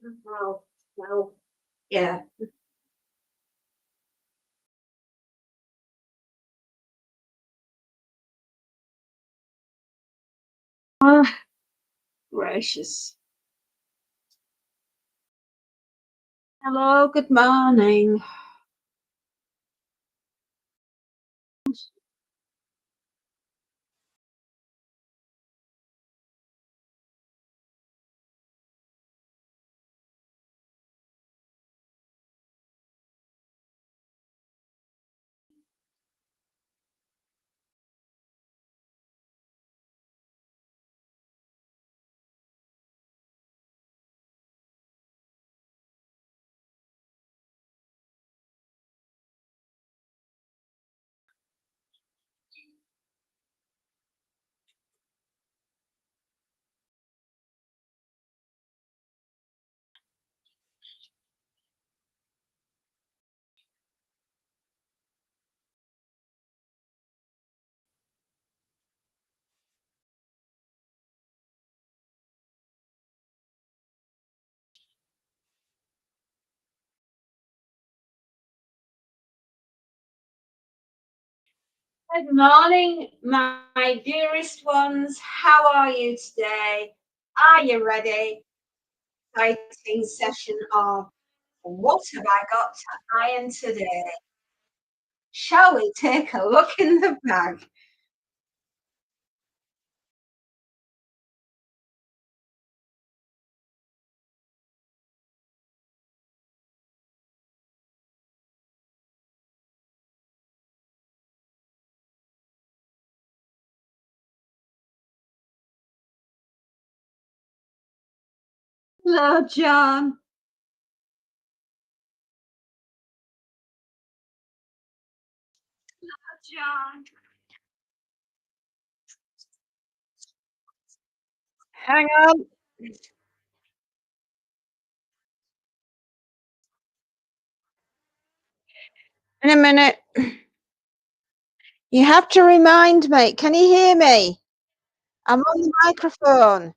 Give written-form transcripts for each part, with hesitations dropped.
Well, well, yeah. Ah, gracious. Hello, good morning. Good morning, my dearest ones. How are you today? Are you ready? Exciting session of what have I got to iron today? Shall we take a look in the bag? Hello, John. John. Hang on. In a minute. You have to remind me. Can you hear me? I'm on the microphone.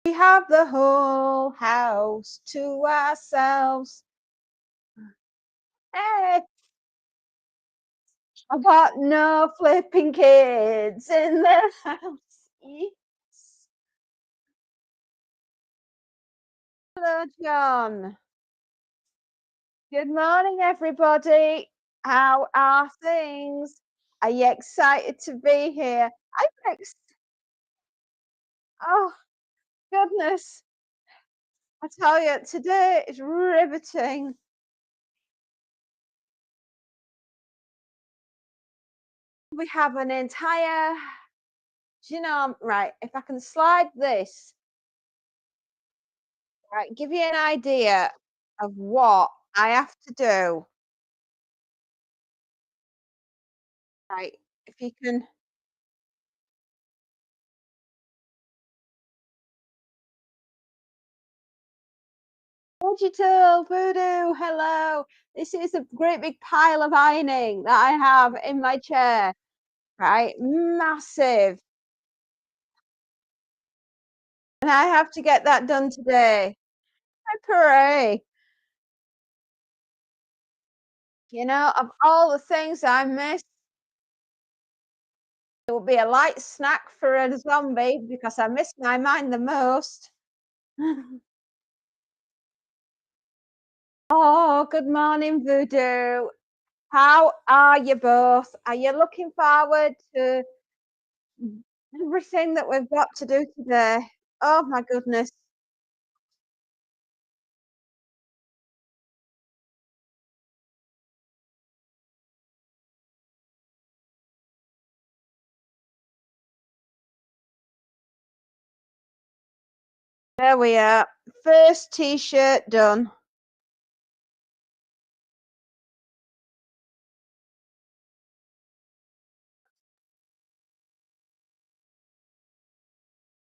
We have the whole house to ourselves. Hey, I've got no flipping kids in the house. Yes. Hello, John. Good morning, everybody. How are things? Are you excited to be here? I'm ex- oh, goodness. I tell you, today is riveting. We have an entire, right? If I can slide this, right, give you an idea of what I have to do, right? If you can, digital voodoo, hello. This is a great big pile of ironing that I have in my chair, right? Massive. And I have to get that done today. Hooray. Of all the things I miss, it will be a light snack for a zombie because I miss my mind the most. Oh, good morning, Voodoo. How are you both? Are you looking forward to everything that we've got to do today? Oh my goodness. There we are. First t-shirt done.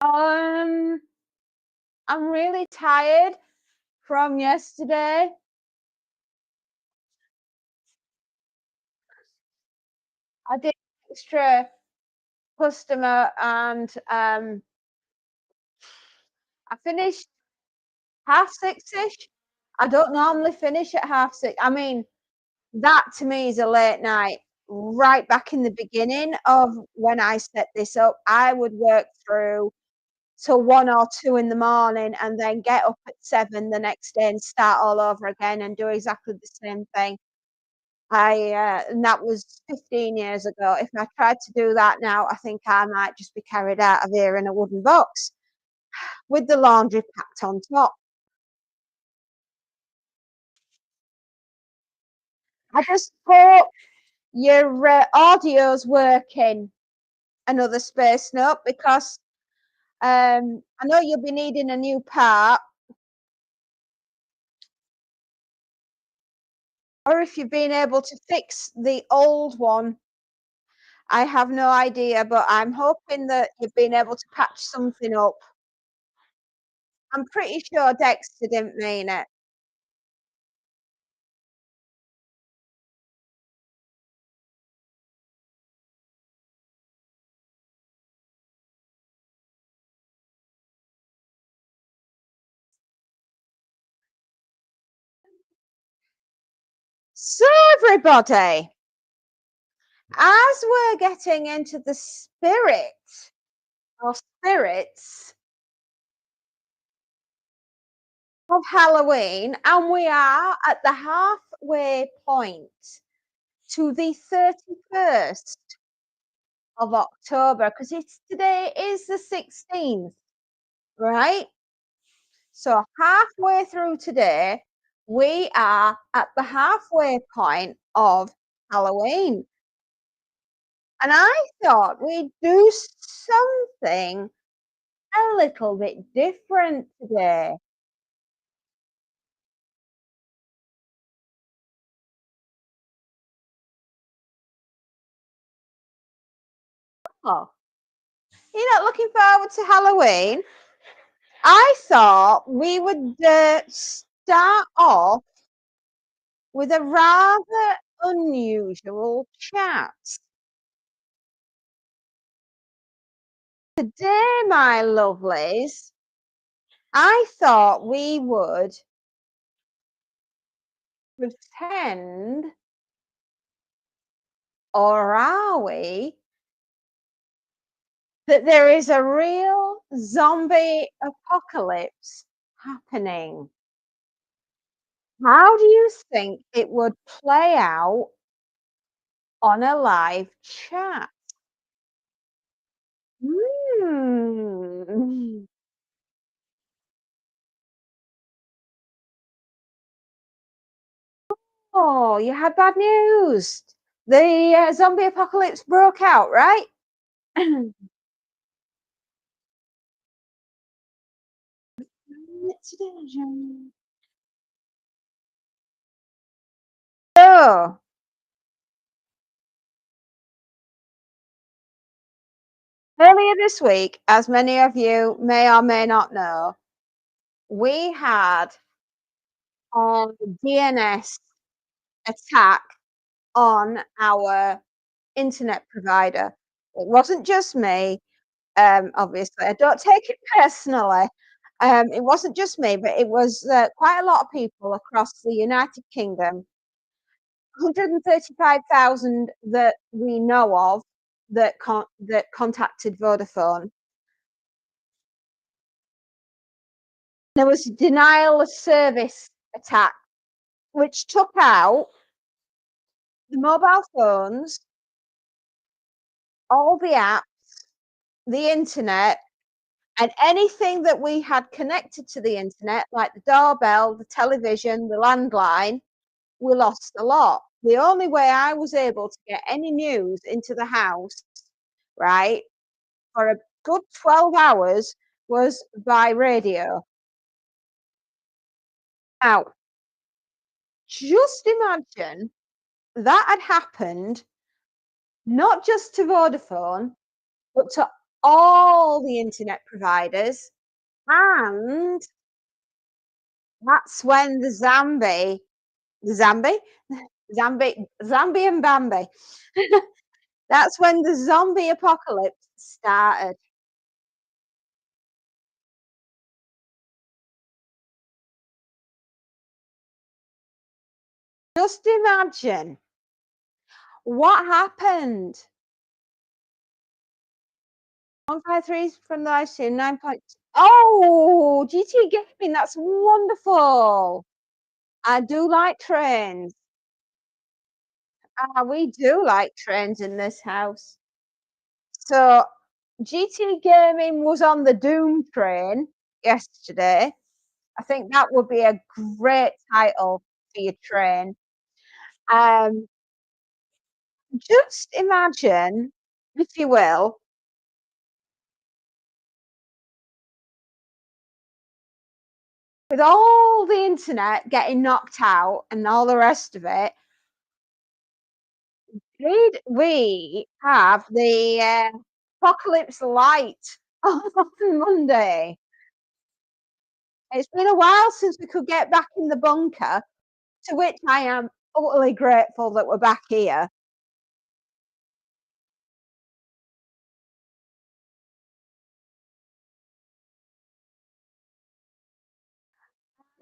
Um, I'm really tired from yesterday. I did extra customer and I finished 6:30ish. I don't normally finish at 6:30. I mean, that to me is a late night. Right back in the beginning of when I set this up, I would work through till 1 or 2 in the morning and then get up at 7 the next day and start all over again and do exactly the same thing. And that was 15 years ago. If I tried to do that now, I think I might just be carried out of here in a wooden box with the laundry packed on top. I just hope your audio's working. Another space note because I know you'll be needing a new part, or if you've been able to fix the old one, I have no idea, but I'm hoping that you've been able to patch something up. I'm pretty sure Dexter didn't mean it. So, everybody, as we're getting into the spirit or spirits of Halloween, and we are at the halfway point to the 31st of October, because it's today is the 16th, right? So halfway through today, we are at the halfway point of Halloween. And I thought we'd do something a little bit different today. Oh, you're not looking forward to Halloween? I thought we would start off with a rather unusual chat. Today, my lovelies, I thought we would pretend, or are we, that there is a real zombie apocalypse happening. How do you think it would play out on a live chat? Hmm. Oh, you had bad news. The zombie apocalypse broke out, right? So, earlier this week, as many of you may or may not know, we had a DNS attack on our internet provider. It wasn't just me, obviously. I don't take it personally. It wasn't just me, but it was quite a lot of people across the United Kingdom. 135,000 that we know of that contacted Vodafone. There was a denial of service attack, which took out the mobile phones, all the apps, the internet, and anything that we had connected to the internet, like the doorbell, the television, the landline. We lost a lot. The only way I was able to get any news into the house, right, for a good 12 hours was by radio. Now, just imagine that had happened not just to Vodafone, but to all the internet providers. And that's when the Zambi, Zambi and Bambi That's when the zombie apocalypse started. Just imagine what happened. 153 from the live stream, 9 points. Oh, GT Gaming, that's wonderful. I do like trains. We do like trains in this house. So GT Gaming was on the Doom train yesterday. I think that would be a great title for your train. Um, just imagine, if you will, with all the internet getting knocked out and all the rest of it, did we have the apocalypse light on Monday? It's been a while since we could get back in the bunker, to which I am utterly grateful that we're back here.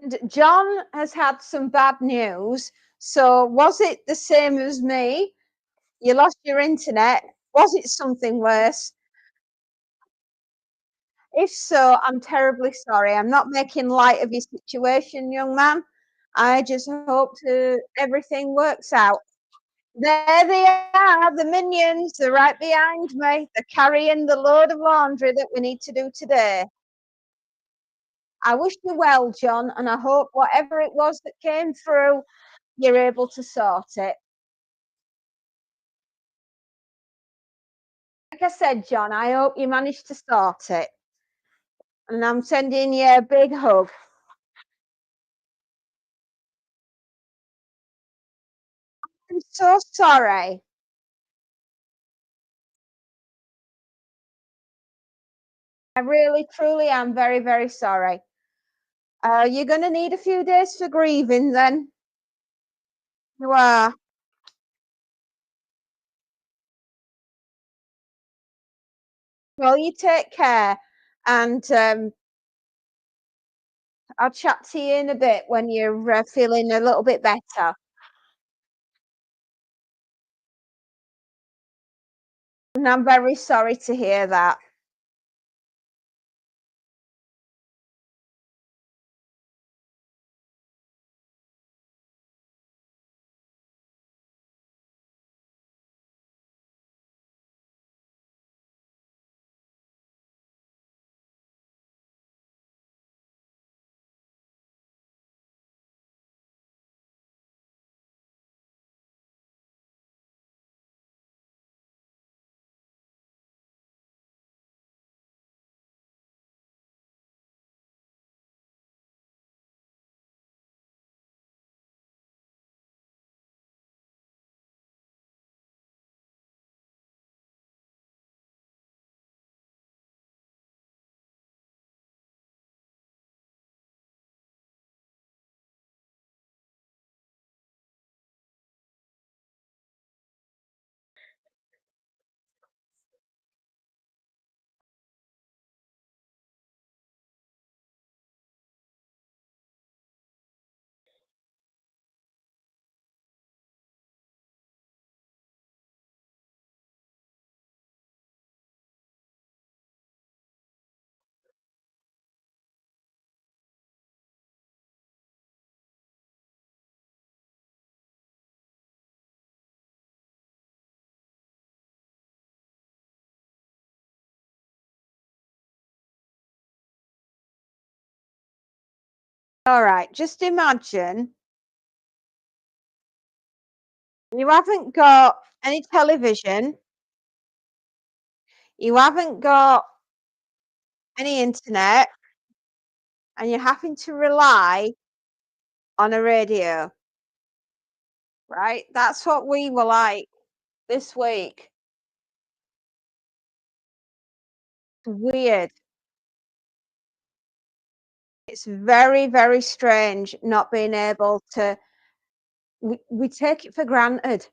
And John has had some bad news. So, was it the same as me? You lost your internet. Was it something worse? If so, I'm terribly sorry. I'm not making light of your situation, young man. I just hope to everything works out. There they are, the minions. They're right behind me. They're carrying the load of laundry that we need to do today. I wish you well, John, and I hope whatever it was that came through, you're able to sort it. Like I said, John, I hope you managed to sort it. And I'm sending you a big hug. I'm so sorry. I really, truly am very, very sorry. You're going to need a few days for grieving then. You are. Well, you take care. And I'll chat to you in a bit when you're feeling a little bit better. And I'm very sorry to hear that. All right, just imagine you haven't got any television, you haven't got any internet, and you're having to rely on a radio, right? That's what we were like this week. Weird. It's very, very strange not being able to. We take it for granted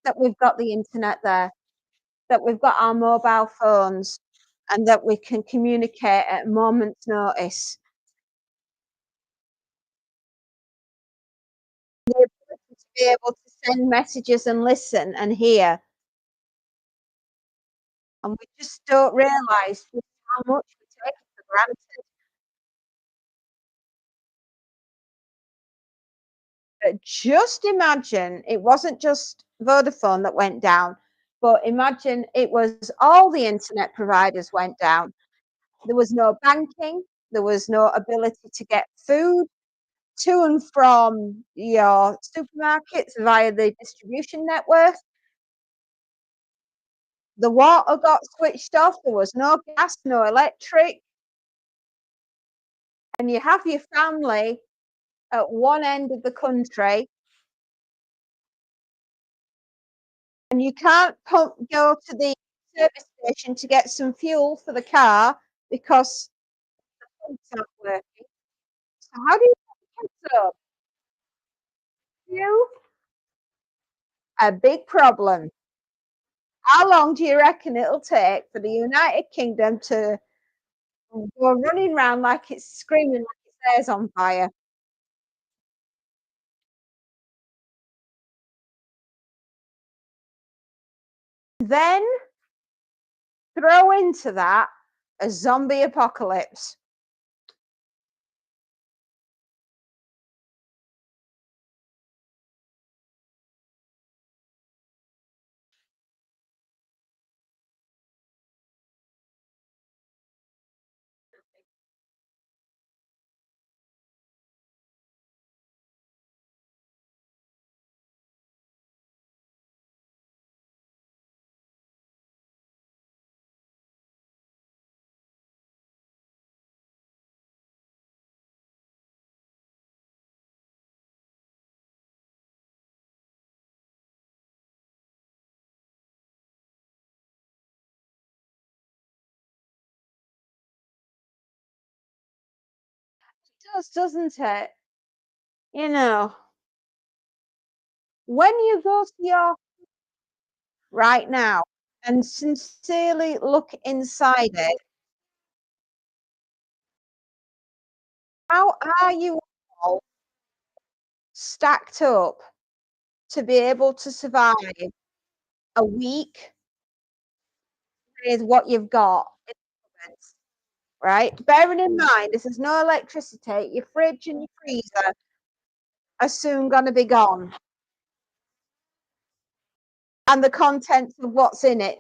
that we've got the internet there. that we've got our mobile phones and that we can communicate at a moment's notice. The ability to be able to send messages and listen and hear, and we just don't realise just how much we take it for granted. But just imagine it wasn't just Vodafone that went down, but imagine it was all the internet providers went down. There was no banking, there was no ability to get food to and from your supermarkets via the distribution network. The water got switched off, there was no gas, no electric, and you have your family at one end of the country, and you can't go to the service station to get some fuel for the car because pumps aren't working. So how do you get the kids up? You a big problem. How long do you reckon it'll take for the United Kingdom to go running round like it's screaming like its hair's on fire? Then throw into that a zombie apocalypse. It does, doesn't it? You know, when you go to your right now and sincerely look inside it, how are you all stacked up to be able to survive a week with what you've got in the cupboards, right? Bearing in mind, this is no electricity, your fridge and your freezer are soon going to be gone, and the contents of what's in it.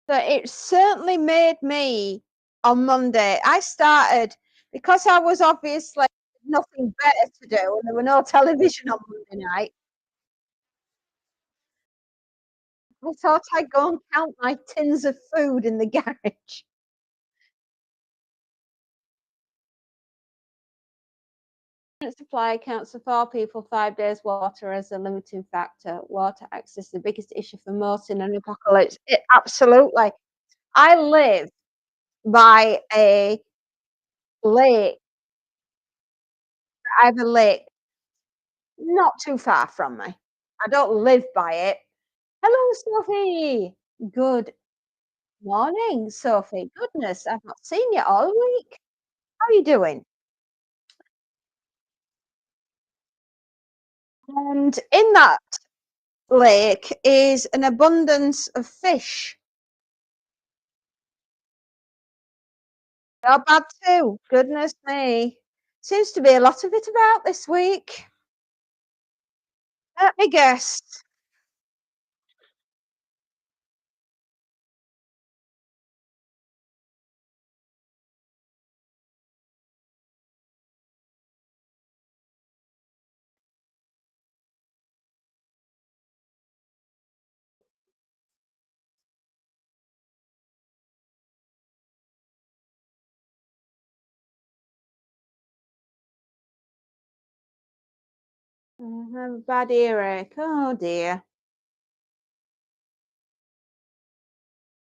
So it certainly made me on Monday. I started because I was obviously nothing better to do, and there were no television on Monday night. I thought I'd go and count my tins of food in the garage. Current supply accounts for 4 people, 5 days. Water as a limiting factor. Water access the biggest issue for most in an apocalypse. It, absolutely. I live by a lake. I have a lake not too far from me. I don't live by it. Hello, Sophie. Good morning, Sophie. Goodness, I've not seen you all week. How are you doing? And in that lake is an abundance of fish. Not bad too. Goodness me. Seems to be a lot of it about this week. Let me guess. I have a bad earache. Oh dear.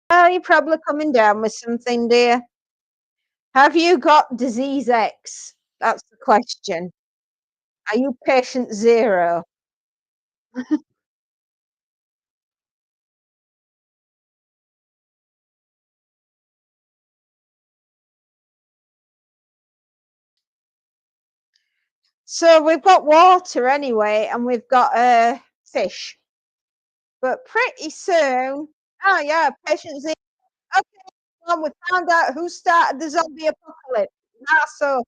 Oh, you're probably coming down with something, dear. Have you got disease X? That's the question. Are you patient zero? So we've got water anyway, and we've got fish. But pretty soon, oh yeah, patient zero. Okay, well, we found out who started the zombie apocalypse. Now, so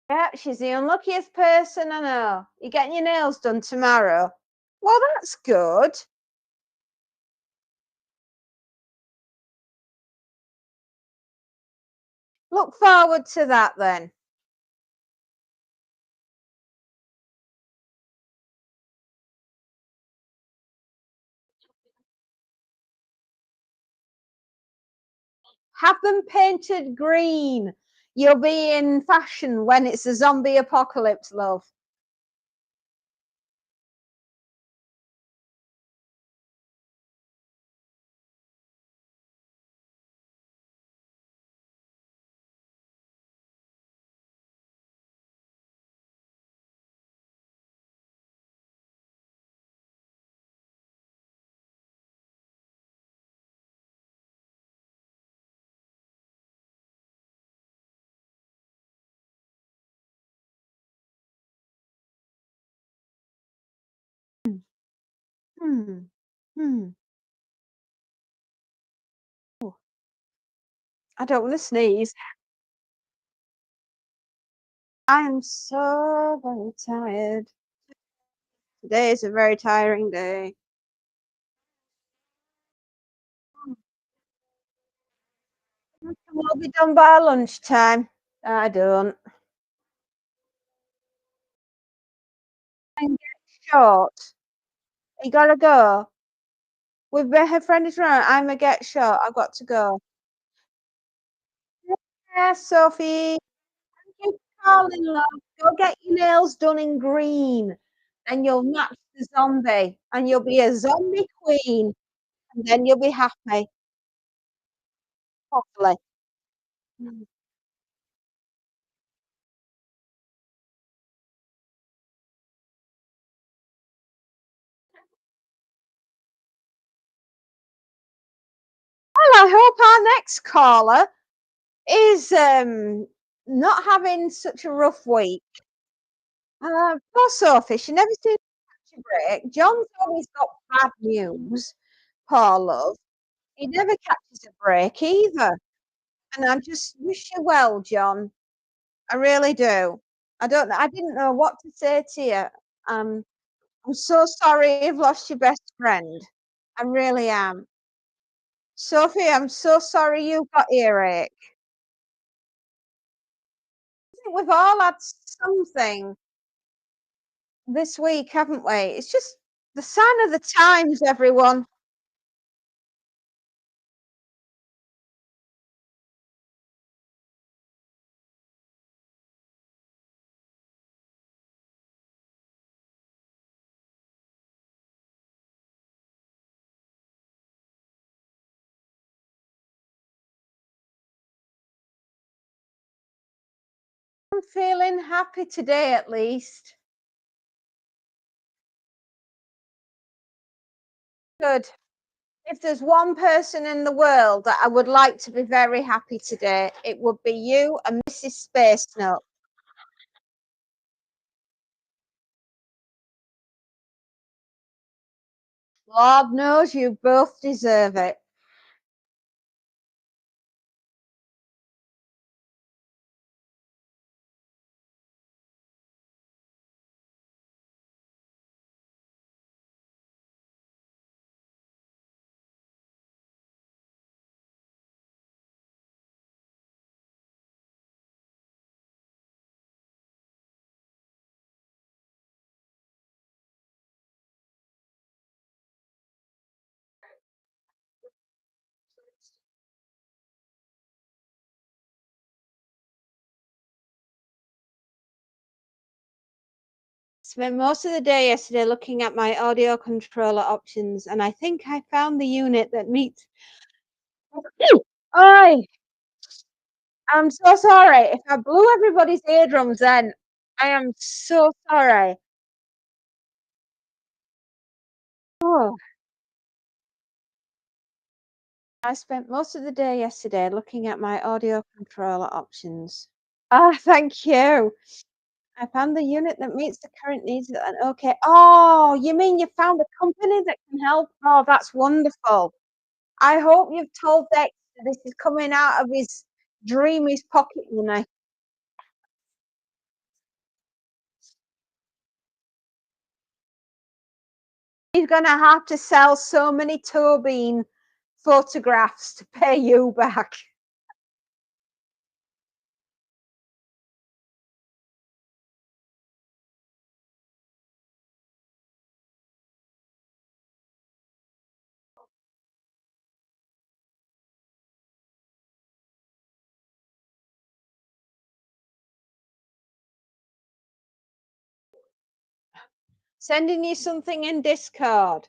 yeah, she's the unluckiest person I know. You're getting your nails done tomorrow. Well, that's good. Look forward to that then. Have them painted green. You'll be in fashion when it's a zombie apocalypse, love. Hmm. Hmm. Oh, I don't want to sneeze. I am so very tired. Today is a very tiring day. We'll be done by lunchtime. I don't. I'm short. You gotta go. With her friend is right. I'm a get short. I've got to go. Yeah, Sophie. Thank you for calling, love. Go get your nails done in green, and you'll match the zombie, and you'll be a zombie queen, and then you'll be happy, hopefully. Mm. Well, I hope our next caller is not having such a rough week. Poor Sophie, she never seems to catch a break. John's always got bad news. Poor love. He never catches a break either. And I just wish you well, John. I really do. I don't know. I didn't know what to say to you. Um, I'm so sorry you've lost your best friend. I really am. Sophie, I'm so sorry you've got earache. I think we've all had something this week, haven't we? It's just the sign of the times, everyone. I'm feeling happy today, at least. Good. If there's one person in the world that I would like to be very happy today, it would be you and Mrs. Space Nut. Lord knows you both deserve it. Spent most of the day yesterday looking at my audio controller options, and I think I found the unit that meets. Oi, I'm so sorry. If I blew everybody's eardrums then, I am so sorry. Oh, I spent most of the day yesterday looking at my audio controller options. Ah, thank you. I found the unit that meets the current needs and okay. Oh, you mean you found a company that can help? Oh, that's wonderful. I hope you've told Dexter this is coming out of his dream, pocket money. He's gonna have to sell so many Tobin photographs to pay you back. Sending you something in Discord.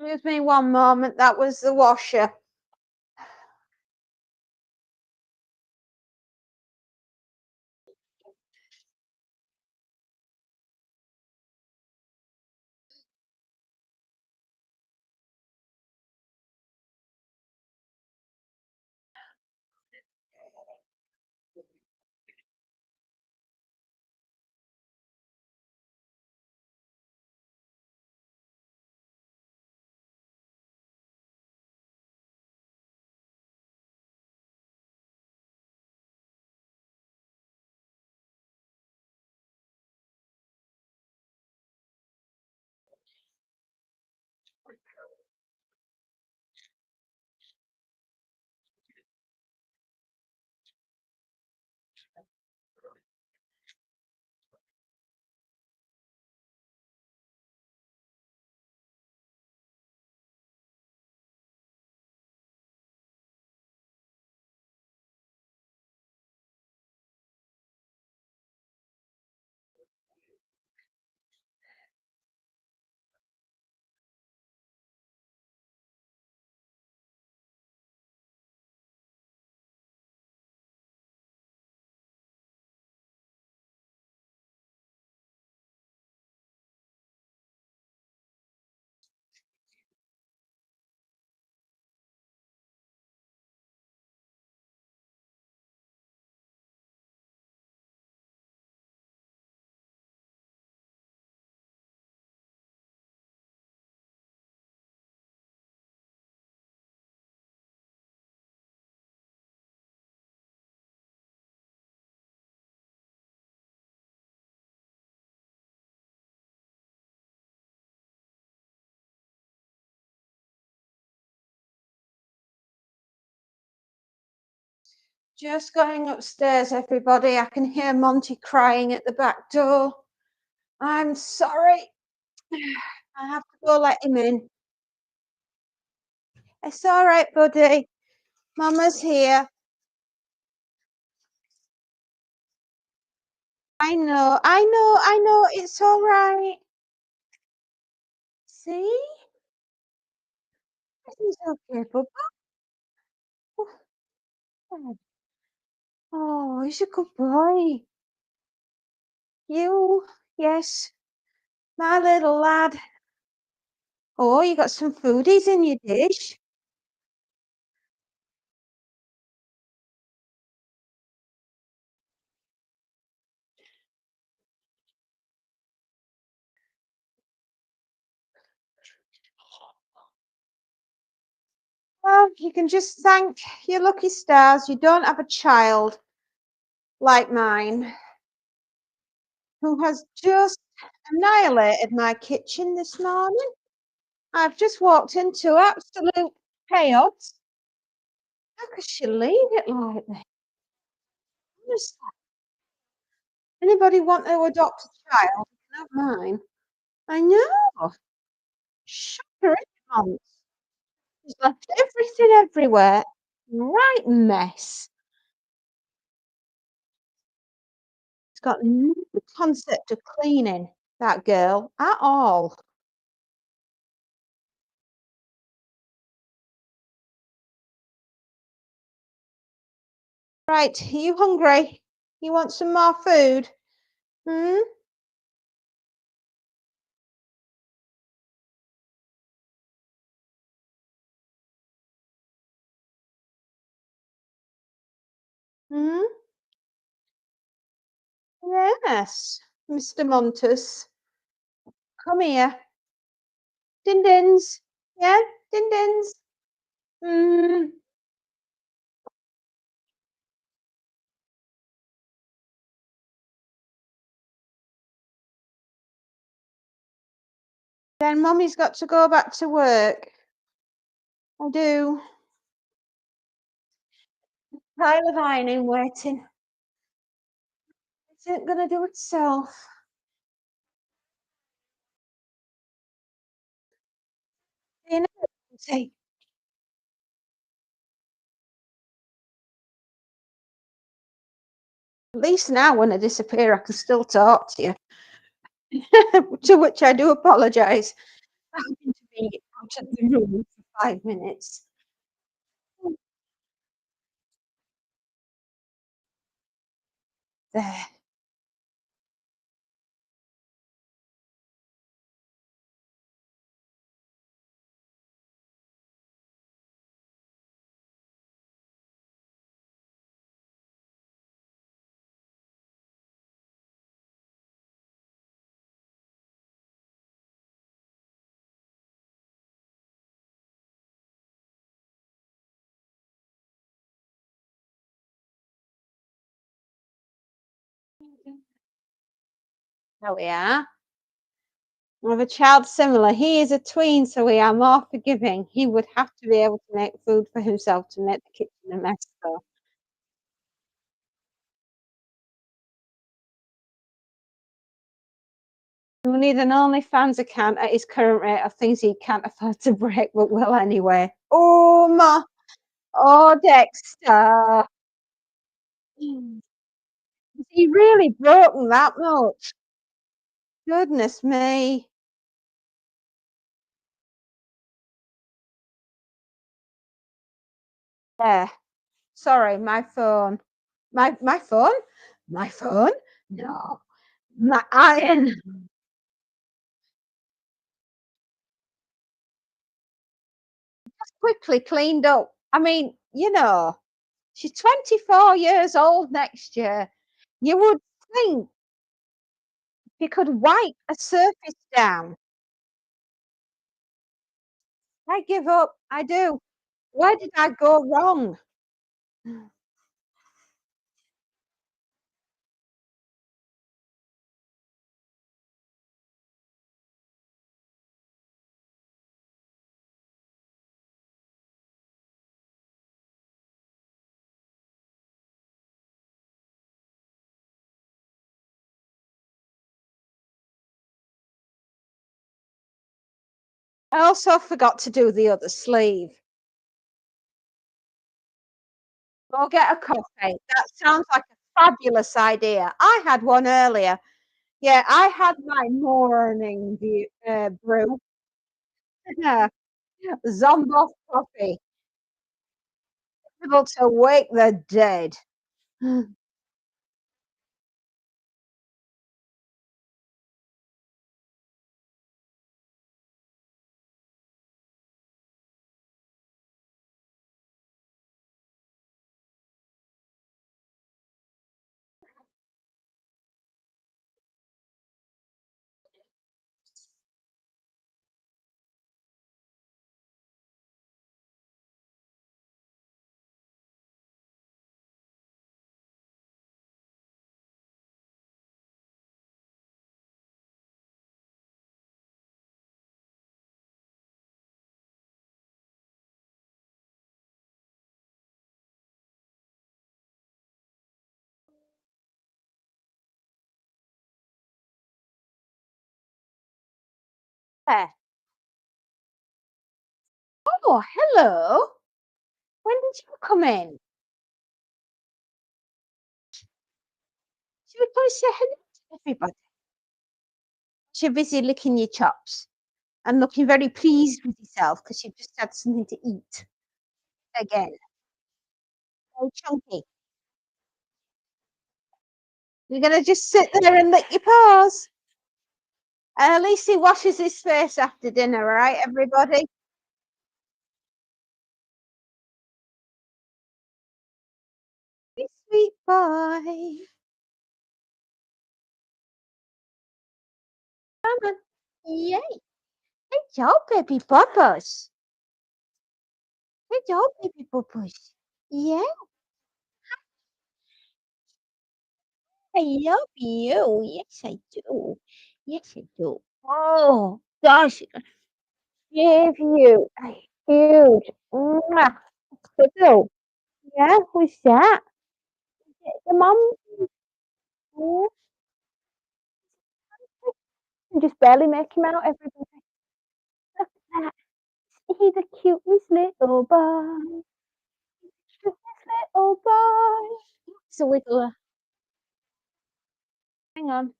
Excuse me one moment, that was the washer. Just going upstairs, everybody. I can hear Monty crying at the back door. I'm sorry. I have to go let him in. It's all right, buddy. Mama's here. I know. It's all right. See? Everything's okay, Bubba. Oh, oh, he's a good boy. You, yes, my little lad. Oh, you got some foodies in your dish. Well, you can just thank your lucky stars you don't have a child like mine who has just annihilated my kitchen this morning. I've just walked into absolute chaos. How could she leave it like this? Honestly, anybody want to adopt a child? Not mine. I know. Shocker, isn't it? She's left everything everywhere. Right mess. It's got no concept of cleaning, that girl, at all. Right, are you hungry? You want some more food? Hmm? Hmm? Yes, Mr. Montes. Come here. Din dins. Yeah, din dins. Hmm. Then Mummy's got to go back to work. I do. Pile of ironing waiting. Is it gonna do itself? You know, say, at least now when I disappear, I can still talk to you. To which I do apologise for having to be out of the room for 5 minutes. There. There we are. I have a child similar. He is a tween, so we are more forgiving. He would have to be able to make food for himself to make the kitchen a mess, though. He'll need an OnlyFans account at his current rate of things he can't afford to break, but will anyway. Oh, ma. Oh, Dexter. Has he really broken that much? Goodness me. There. Sorry, my phone. My phone? My phone? No. My iron. Just quickly cleaned up. I mean, she's 24 years old next year. You would think you could wipe a surface down. I give up. I do. Where did I go wrong? I also forgot to do the other sleeve. Go get a coffee. That sounds like a fabulous idea. I had one earlier. Yeah, I had my morning brew. Yeah, Zomboff coffee, able to wake the dead. Yeah. Oh, hello. When did you come in? Should we probably say hello to everybody? You're busy licking your chops and looking very pleased with yourself because you've just had something to eat again. Oh, chunky. You're gonna just sit there and lick your paws. And at least he washes his face after dinner, right, everybody? You sweet boy. Come on. Yay. Good job, baby bubbles. Good job, baby bubbles. Yeah, I love you. Yes, I do. Yes, I do. Oh, gosh, give you a huge mwah, cuddle. Yeah, who's that? The mum. Yeah, I can just barely make him out, everybody. Look at that. He's the cutest little boy. Cutest little boy. So wiggle. Hang on.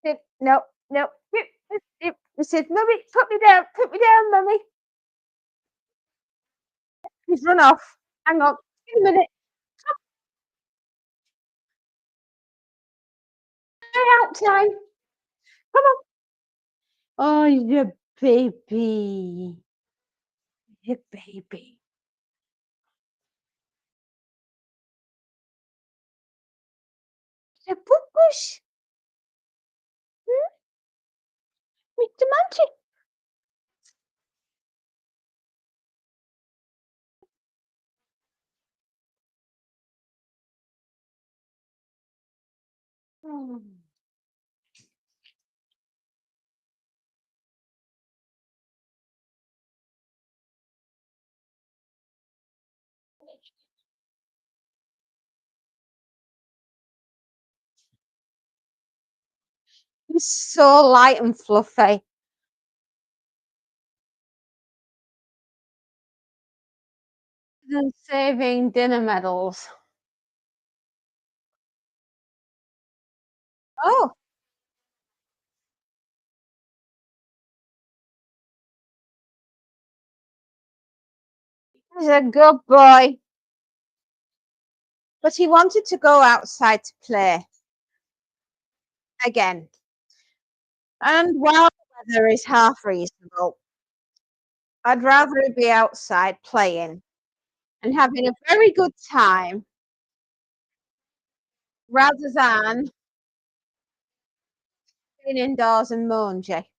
No, no, no. He says, "Mummy, put me down, mummy." He's run off. Hang on, give me a minute. Stay out time. Come on. Oh, you baby. You baby. The push. With the magic. Oh, he's so light and fluffy. Than saving dinner medals. Oh, he's a good boy. But he wanted to go outside to play again. And while the weather is half reasonable, I'd rather he be outside playing and having a very good time rather than being indoors and mangy.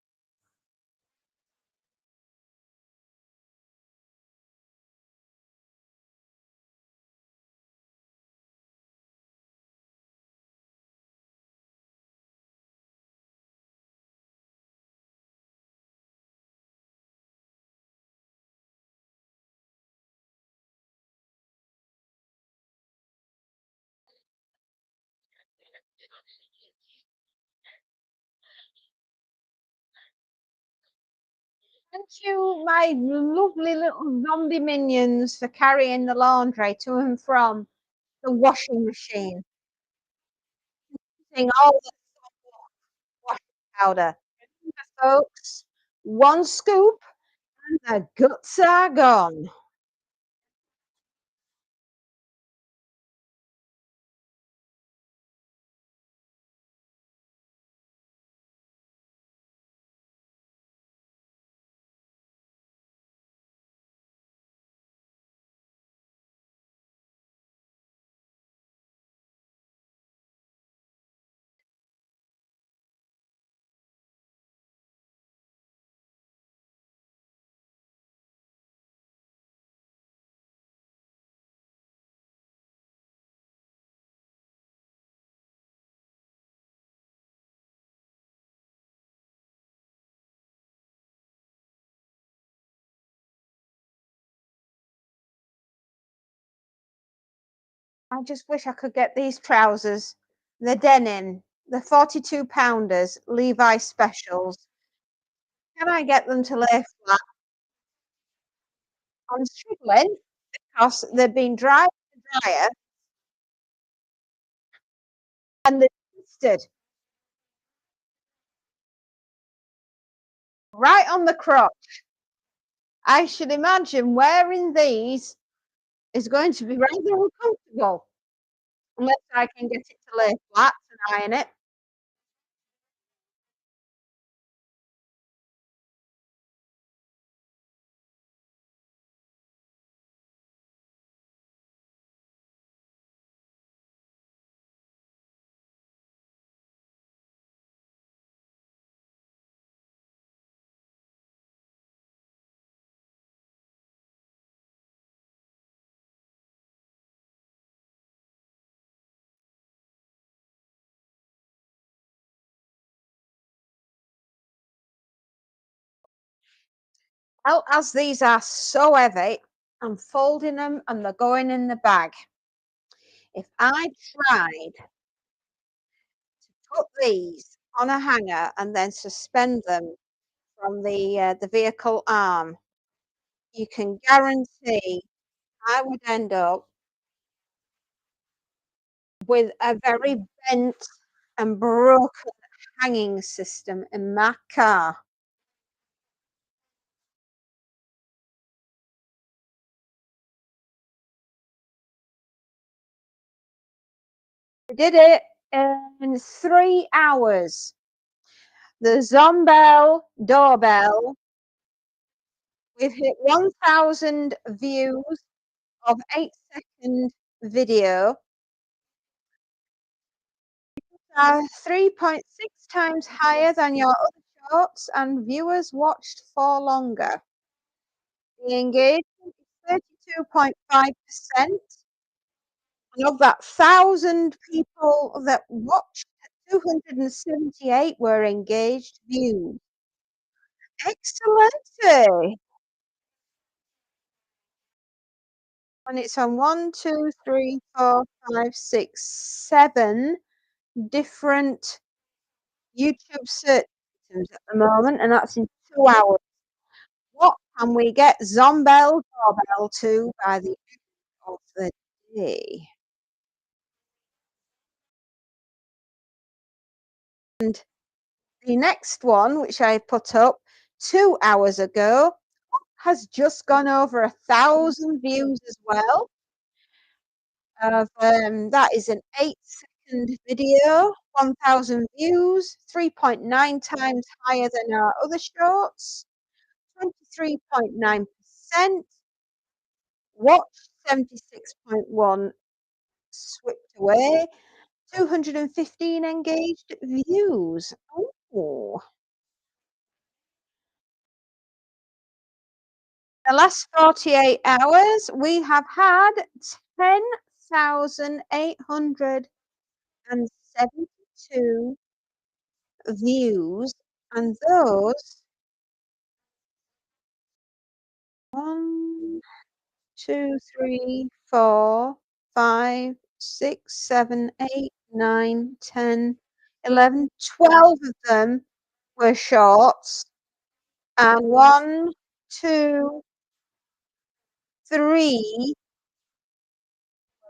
Thank you, my lovely little zombie minions, for carrying the laundry to and from the washing machine. Using all the washing powder. Remember, folks, one scoop and the guts are gone. I just wish I could get these trousers, the denim, the 42 pounders, Levi specials. Can I get them to lay flat? I'm struggling because they've been dry in the dryer and they're twisted right on the crotch. I should imagine wearing these is going to be rather uncomfortable unless I can get it to lay flat and iron it. Well, as these are so heavy, I'm folding them and they're going in the bag. If I tried to put these on a hanger and then suspend them from the vehicle arm, you can guarantee I would end up with a very bent and broken hanging system in my car. I did it in 3 hours. The Zombell doorbell, we've hit 1,000 views of 8-second video, 3.6 times higher than your other shorts, and viewers watched for longer. The engagement is 32.5%, and of that 1,000 people that watched, 278 were engaged views. Excellent! And it's on one, two, three, four, five, six, 7 different YouTube search systems at the moment, and that's in 2 hours. What can we get Zombell doorbell to by the end of the day? And the next one, which I put up 2 hours ago, has just gone over 1,000 views as well. That is an 8-second video, 1,000 views, 3.9 times higher than our other shorts, 23.9%, watched 76.1, swept away, 215 engaged views. Oh, the last 48 hours, we have had 10,872 views, and those 1, 2, 3, 4, 5, 6, 7, 8, 9, 10, 11, 12 of them were shorts. And one, two, three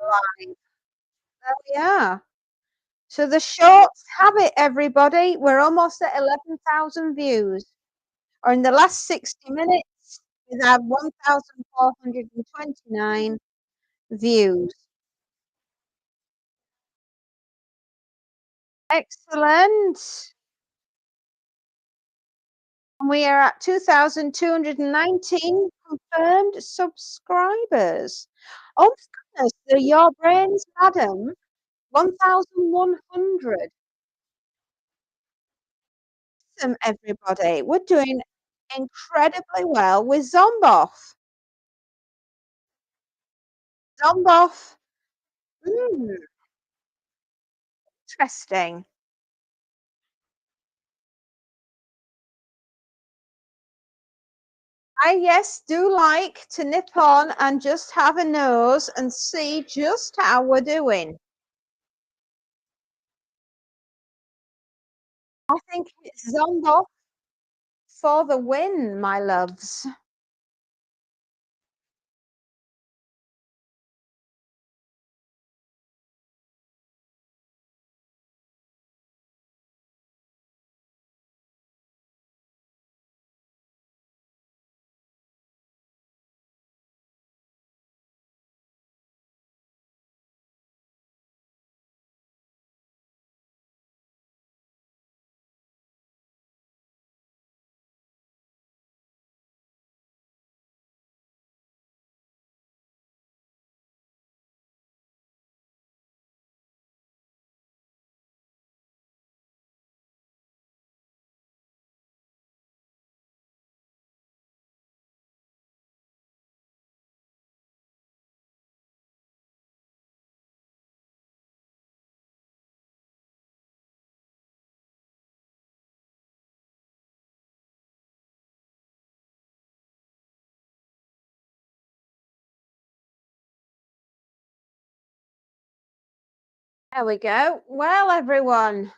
live. There we are. So the shorts have it, everybody. We're almost at 11,000 views. Or in the last 60 minutes, we've had 1,429 views. Excellent. And we are at 2,219 confirmed subscribers. Oh my goodness, the Your Brains Madam, 1,100. Everybody. We're doing incredibly well with Zomboff. Zomboff. Mm, interesting. I, yes, do like to nip on and just have a nose and see just how we're doing. I think it's Zomboff for the win, my loves. There we go. Well, everyone,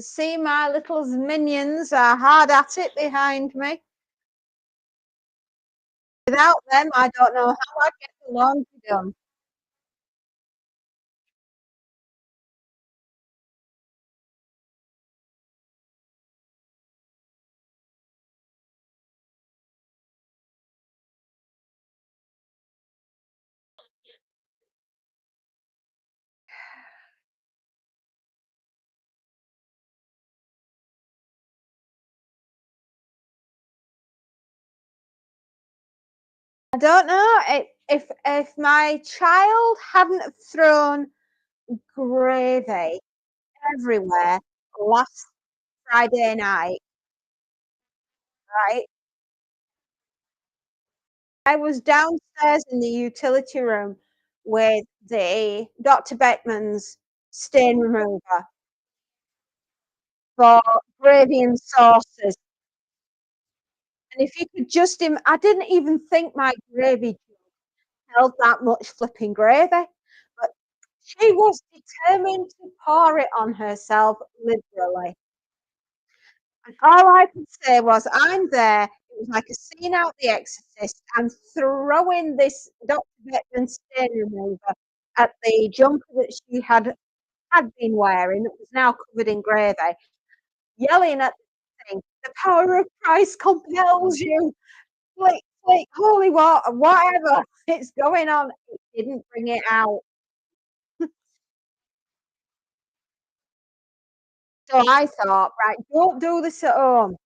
see my little minions are hard at it behind me. Without them, I don't know how I'd get the laundry done. I don't know if my child hadn't thrown gravy everywhere last Friday night, right? I was downstairs in the utility room with the Dr. Beckman's stain remover for gravy and sauces. And if you could just, I didn't even think my gravy held that much flipping gravy, but she was determined to pour it on herself liberally. And all I could say was, I'm there. It was like a scene out The Exorcist. I'm throwing this Dr. Beckman stain remover at the jumper that she had been wearing that was now covered in gravy, yelling at the thing, the power of Christ compels you. Flick, flick, holy water, whatever it's going on. It didn't bring it out. So I thought, right, don't do this at home.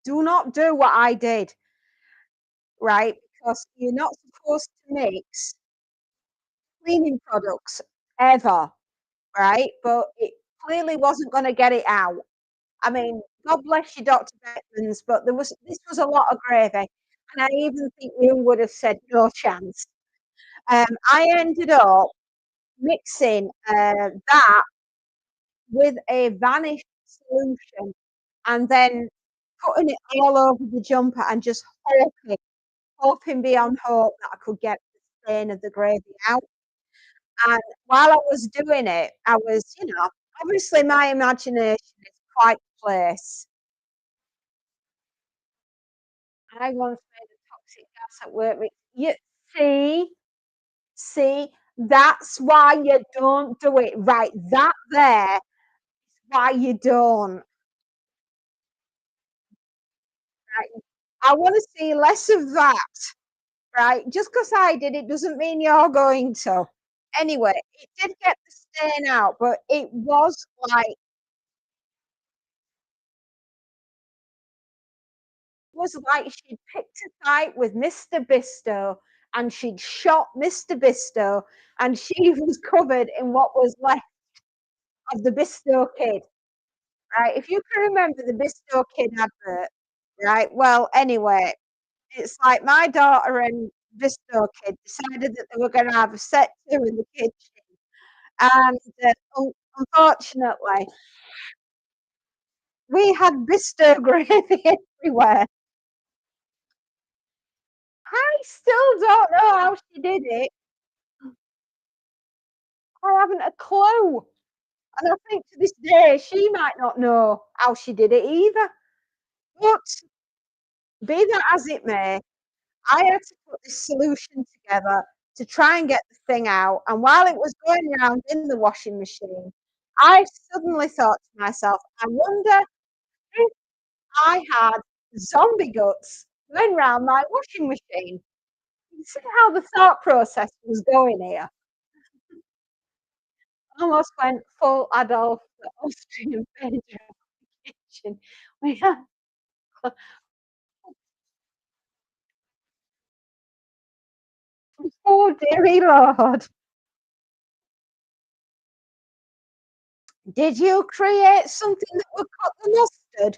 Do not do what I did, right? Because you're not supposed to mix cleaning products ever, right? But it clearly wasn't going to get it out. I mean, God bless you, Dr. Beckman's, but this was a lot of gravy. and I even think you would have said no chance. I ended up mixing that with a vanish solution and then putting it all over the jumper and just hoping beyond hope that I could get the stain of the gravy out. And while I was doing it, I was, obviously my imagination is quite the place. I once made a toxic gas at work. You see, see, that's why you don't do it. Right, that there is why you don't. Right. I want to see less of that. Right, just because I did it doesn't mean you're going to. Anyway, it did get the stain out, but it was like she'd picked a fight with Mr. Bisto and she'd shot Mr. Bisto and she was covered in what was left of the Bisto Kid. Right? If you can remember the Bisto Kid advert, right? Well, anyway, it's like my daughter and Bisto Kid decided that they were going to have a set two in the kitchen, and unfortunately, we had Bisto gravy everywhere. I still don't know how she did it. I haven't a clue. And I think to this day, she might not know how she did it either. But be that as it may, I had to put this solution together to try and get the thing out. And while it was going around in the washing machine, I suddenly thought to myself, I wonder if I had zombie guts going around my washing machine. You see how the thought process was going here? Almost went full Adolf the Austrian invader of the kitchen. We had, oh dearie Lord. Did you create something that would cut the mustard?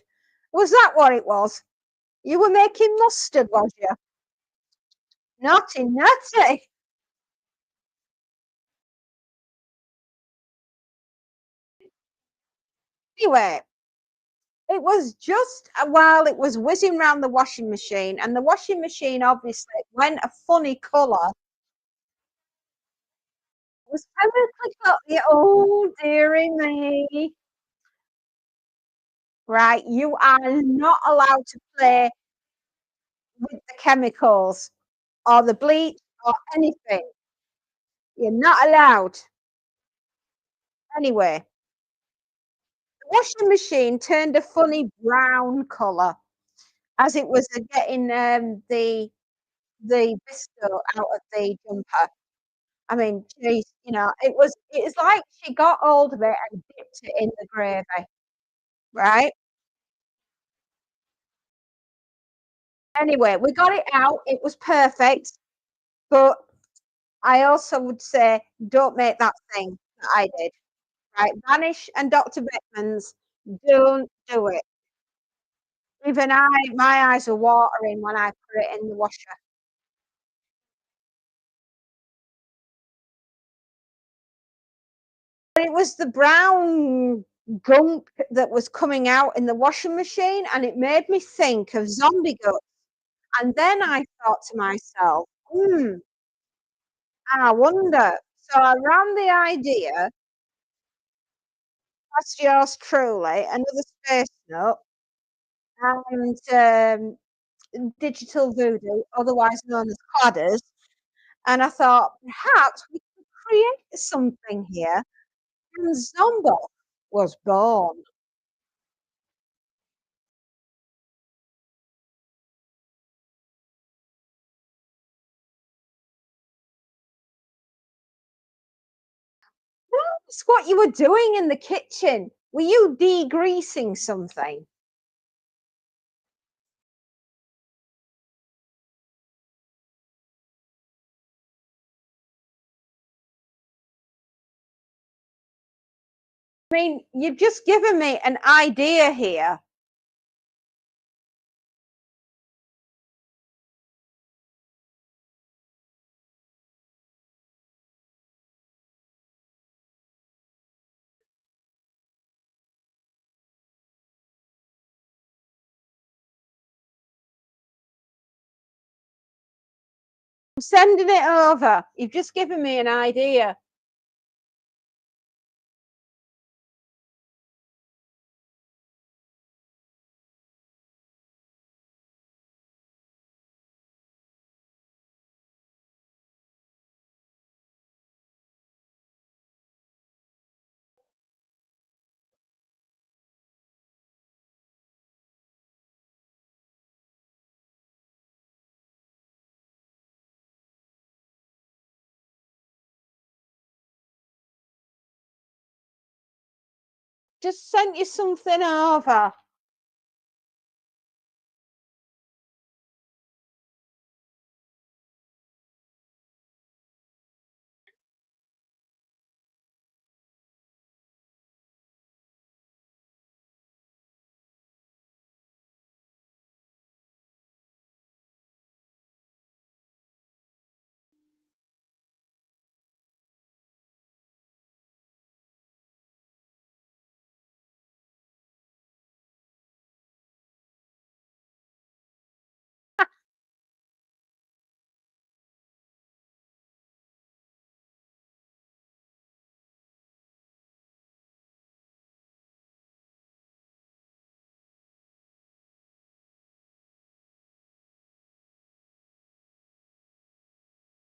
Was that what it was? You were making mustard, was you? Naughty, naughty. Anyway, it was just while it was whizzing round the washing machine, and the washing machine obviously went a funny colour. It was chemically cut. Oh, dearie me. Right, you are not allowed to play with the chemicals or the bleach or anything. You're not allowed. Anyway, the washing machine turned a funny brown colour as it was getting the Bisto out of the jumper. I mean, geez, it's like she got hold of it and dipped it in the gravy, right? Anyway, we got it out. It was perfect, but I also would say don't make that thing that I did, right? Vanish and Dr. Beckman's, don't do it. Even my eyes were watering when I put it in the washer. But it was the brown gunk that was coming out in the washing machine, and it made me think of zombie guts. And then I thought to myself, I wonder. So I ran the idea past yours truly, another space note, and digital voodoo, otherwise known as cladders. And I thought perhaps we could create something here. And Zombie was born. That's what you were doing in the kitchen. Were you degreasing something? I mean, you've just given me an idea here. I'm sending it over. You've just given me an idea. Just sent you something over.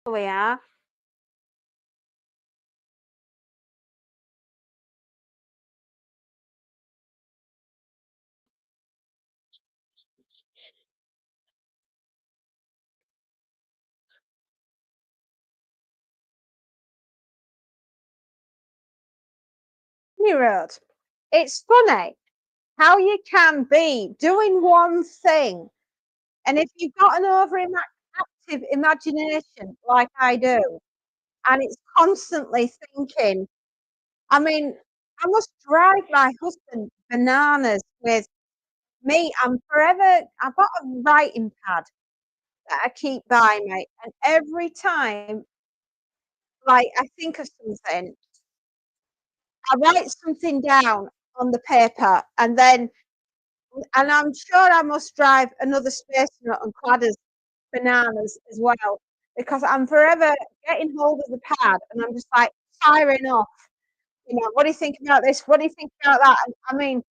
Here we are. Road. It's funny how you can be doing one thing, and if you've got an overactive imagination like I do, and it's constantly thinking, I mean, I must drive my husband bananas with me. I'm forever, I've got a writing pad that I keep by me, and every time, like, I think of something, I write something down on the paper, and I'm sure I must drive another space nut and Cladders bananas as well, because I'm forever getting hold of the pad and I'm just like firing off. What do you think about this? What do you think about that? And, I mean,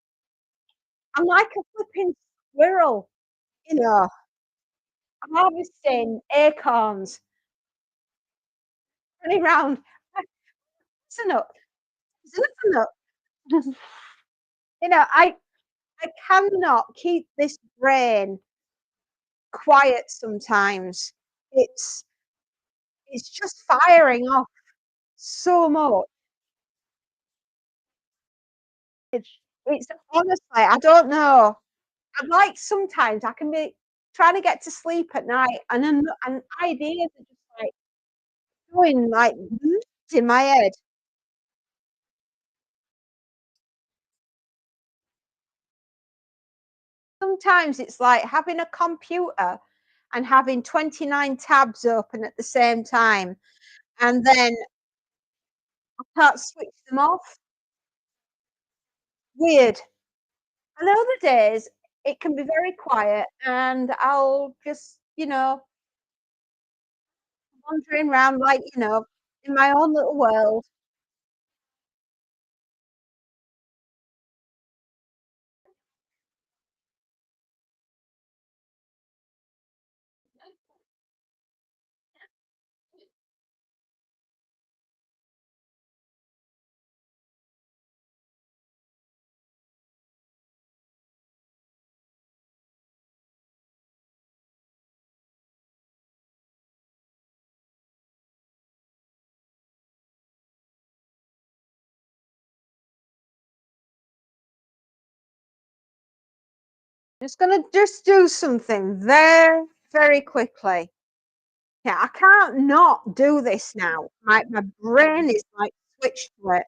I'm like a flipping squirrel, you know, harvesting acorns, running around. It's a nut. It's a nut. I cannot keep this brain quiet sometimes. It's it's just firing off so much. It's it's honestly, I don't know. I'm like sometimes I can be trying to get to sleep at night and ideas are just like going like in my head. Sometimes it's like having a computer and having 29 tabs open at the same time, and then I can't switch them off. Weird. And other days it can be very quiet and I'll just, wandering around like, in my own little world. Just gonna just do something very, very quickly. Yeah, I can't not do this now. My brain is like switched to it.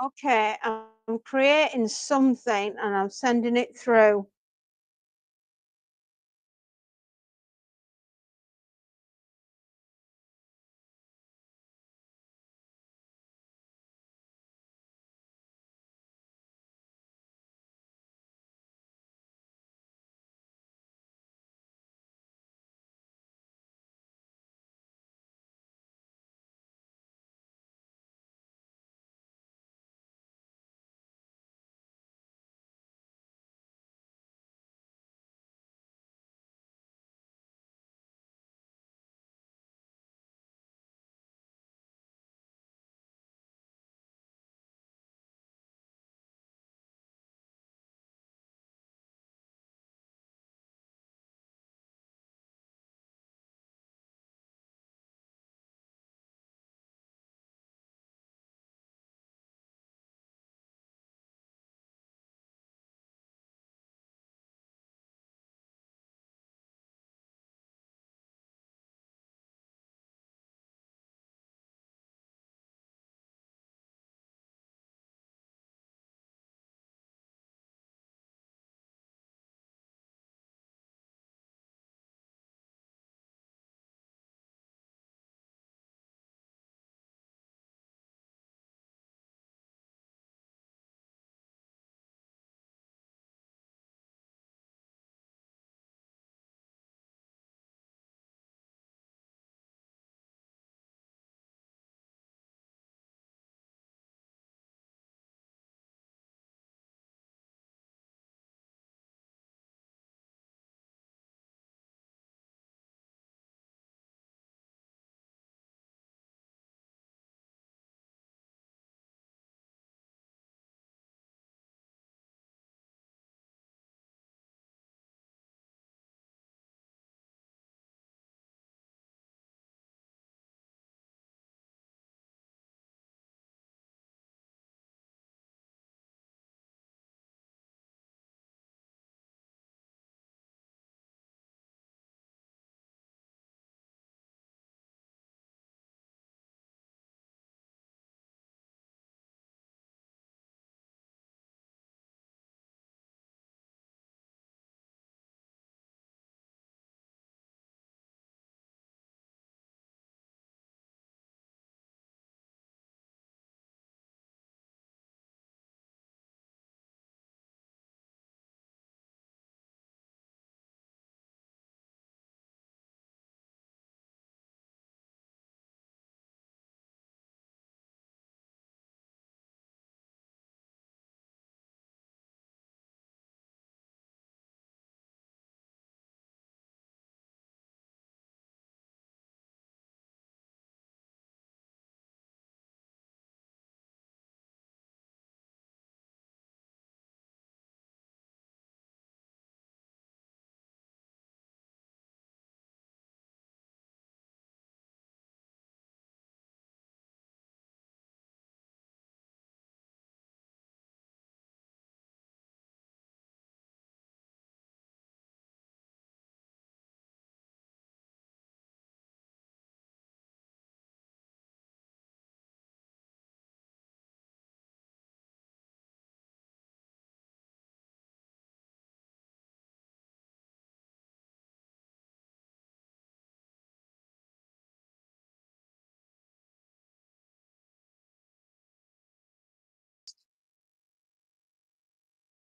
Okay, I'm creating something and I'm sending it through.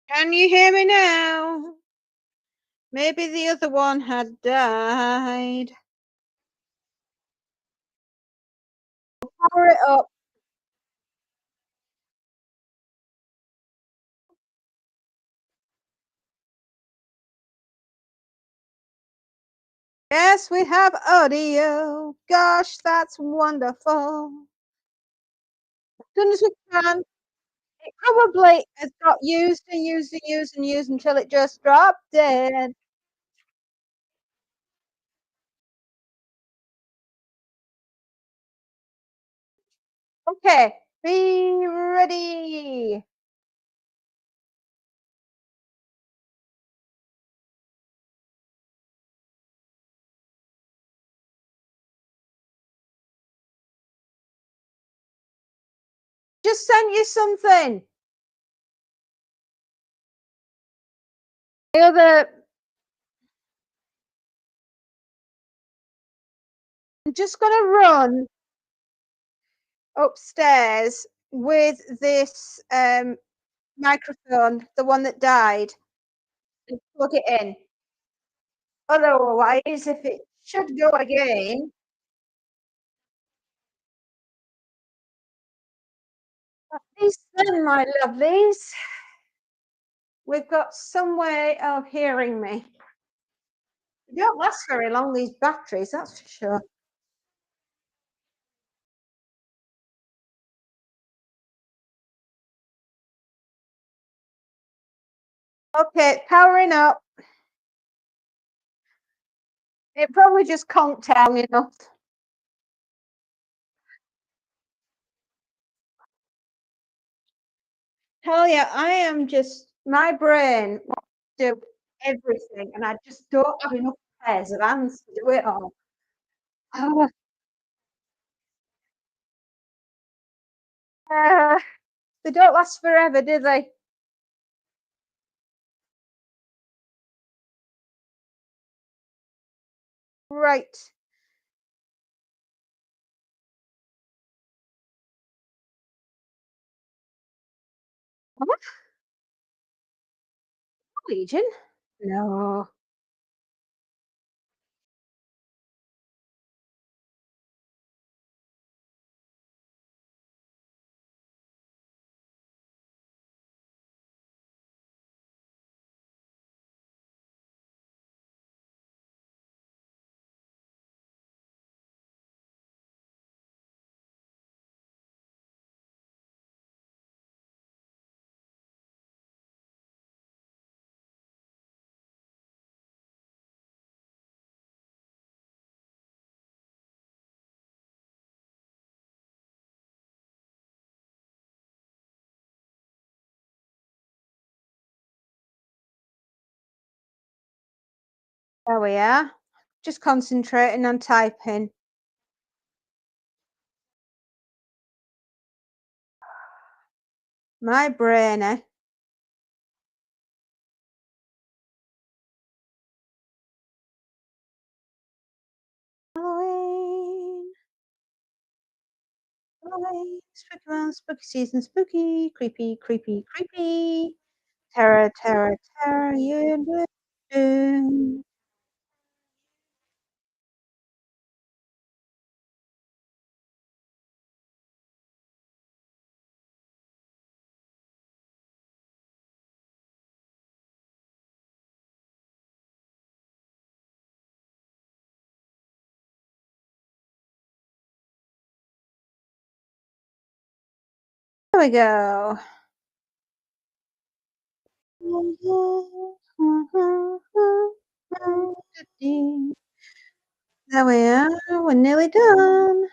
Can you hear me now? Maybe the other one had died. Power it up. Yes, we have audio. Gosh, that's wonderful. As soon as we can, it probably has got used and used and used and used until it just dropped dead. Okay, be ready. Just sent you something. The other, I'm just gonna run upstairs with this microphone, the one that died, and plug it in. Otherwise, if it should go again, these then, my lovelies, we've got some way of hearing me. They don't last very long, these batteries, that's for sure. Okay, powering up. It probably just conked down enough. Tell you, I am just, my brain wants to do everything, and I just don't have enough pairs of hands to do it all. Oh, uh, they don't last forever, do they? Right. What? Legion? No. There we are. Just concentrating on typing. My brain, eh? Halloween, Halloween, spooky month, spooky season, spooky, creepy, creepy, creepy. Terror, terror, terror, you do. There we go. There we are. We're nearly done.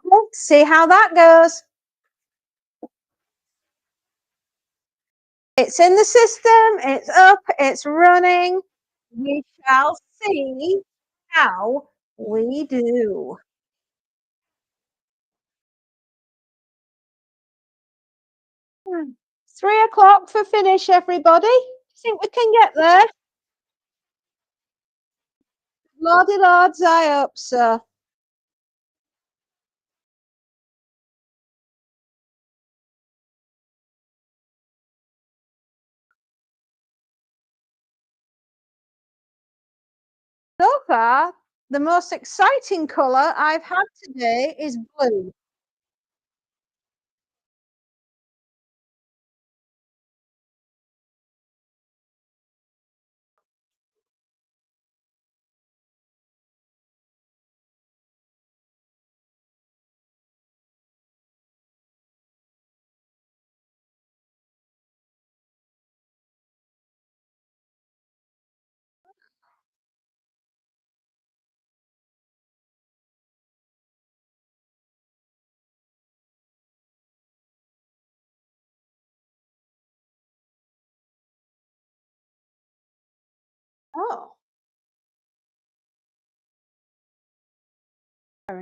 Let's see how that goes. It's in the system, it's up, it's running. We shall see how we do. 3 o'clock for finish, everybody. Think we can get there? Lordy lords, I hope so. So far, the most exciting colour I've had today is blue.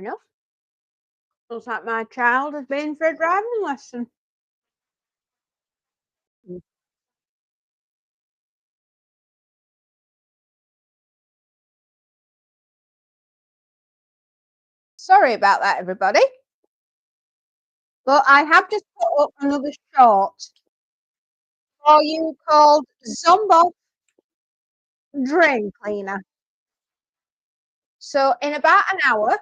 enough. Looks like my child has been for a driving lesson. Mm. Sorry about that, everybody. But I have just put up another short for you called Zombo Drain Cleaner. So in about an hour,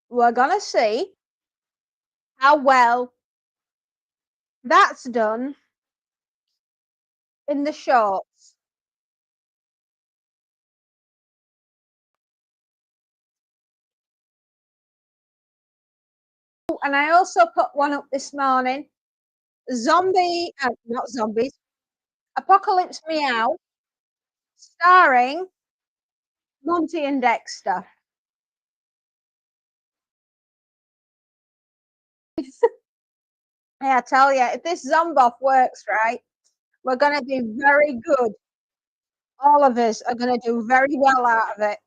we're gonna see how well that's done in the shorts. Oh, and I also put one up this morning. Not zombies, Apocalypse Meow, starring Monty and Dexter. Yeah, I tell you, if this Zomboff works right, we're going to do very good. All of us are going to do very well out of it.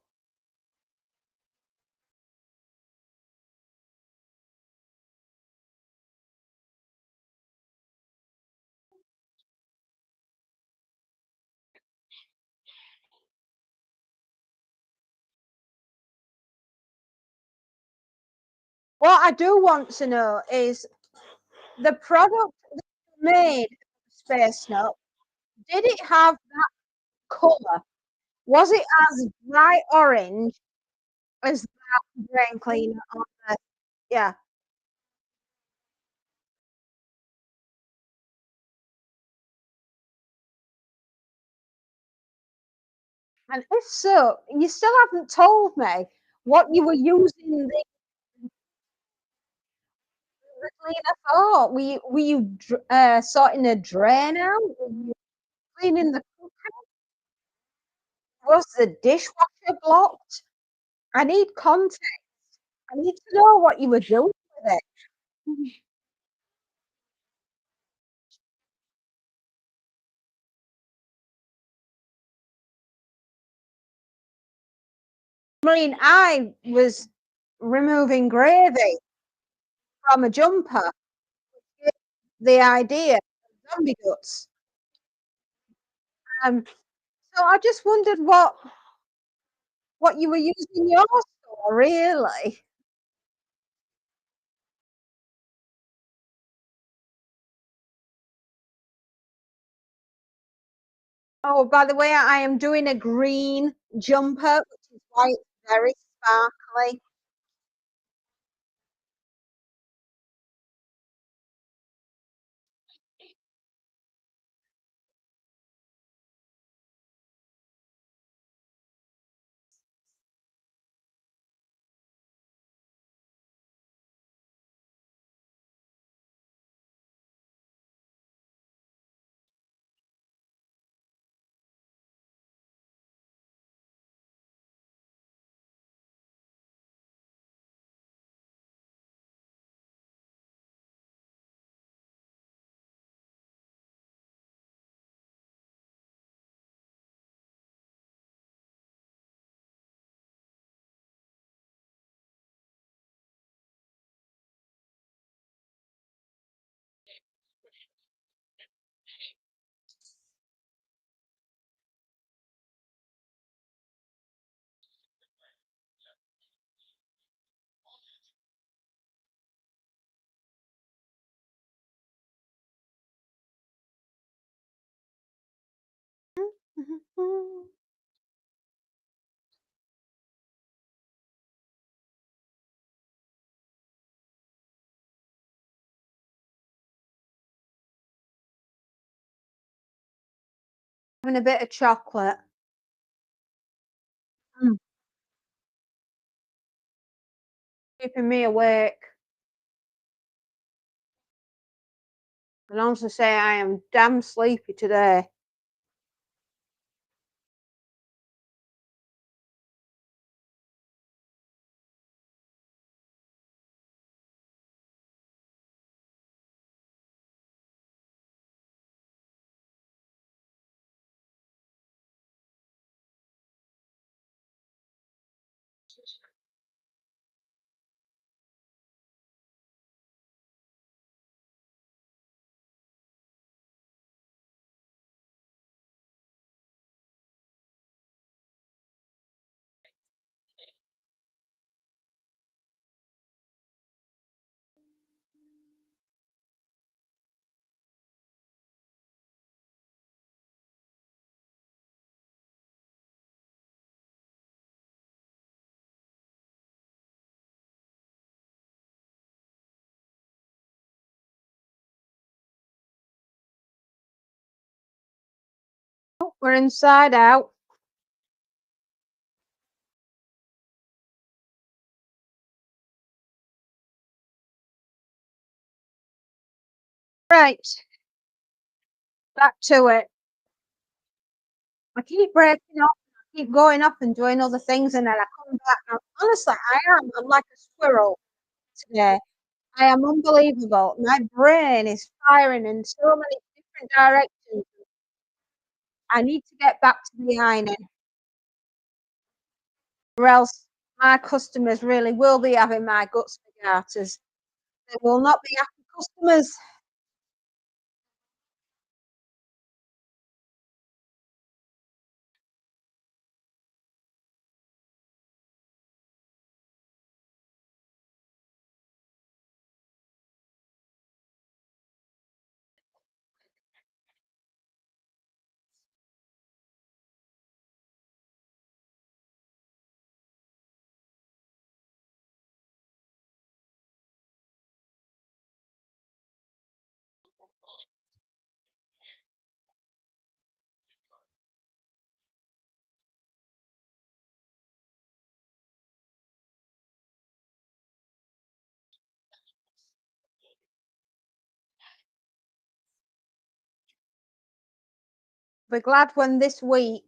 What I do want to know is the product that made Space Snow, did it have that colour? Was it as bright orange as that drain cleaner on the, yeah. And if so, you still haven't told me what you were using the cleaner for. Were you sorting a drain out? Were you cleaning the cooker? Was the dishwasher blocked? I need context. I need to know what you were doing with it. I mean, I was removing gravy from a jumper. The idea of zombie guts. Um, so I just wondered what you were using yours for, really. Oh, by the way, I am doing a green jumper, which is why it's very sparkly. Having a bit of chocolate. Mm. Keeping me awake. And honestly say I am damn sleepy today. We're inside out. Right, back to it. I keep breaking off, I keep going off and doing other things, and then I come back. And honestly, I'm like a squirrel today. I am unbelievable. My brain is firing in so many different directions. I need to get back to the ironing, or else my customers really will be having my guts for garters. They will not be happy customers. Be glad when this week.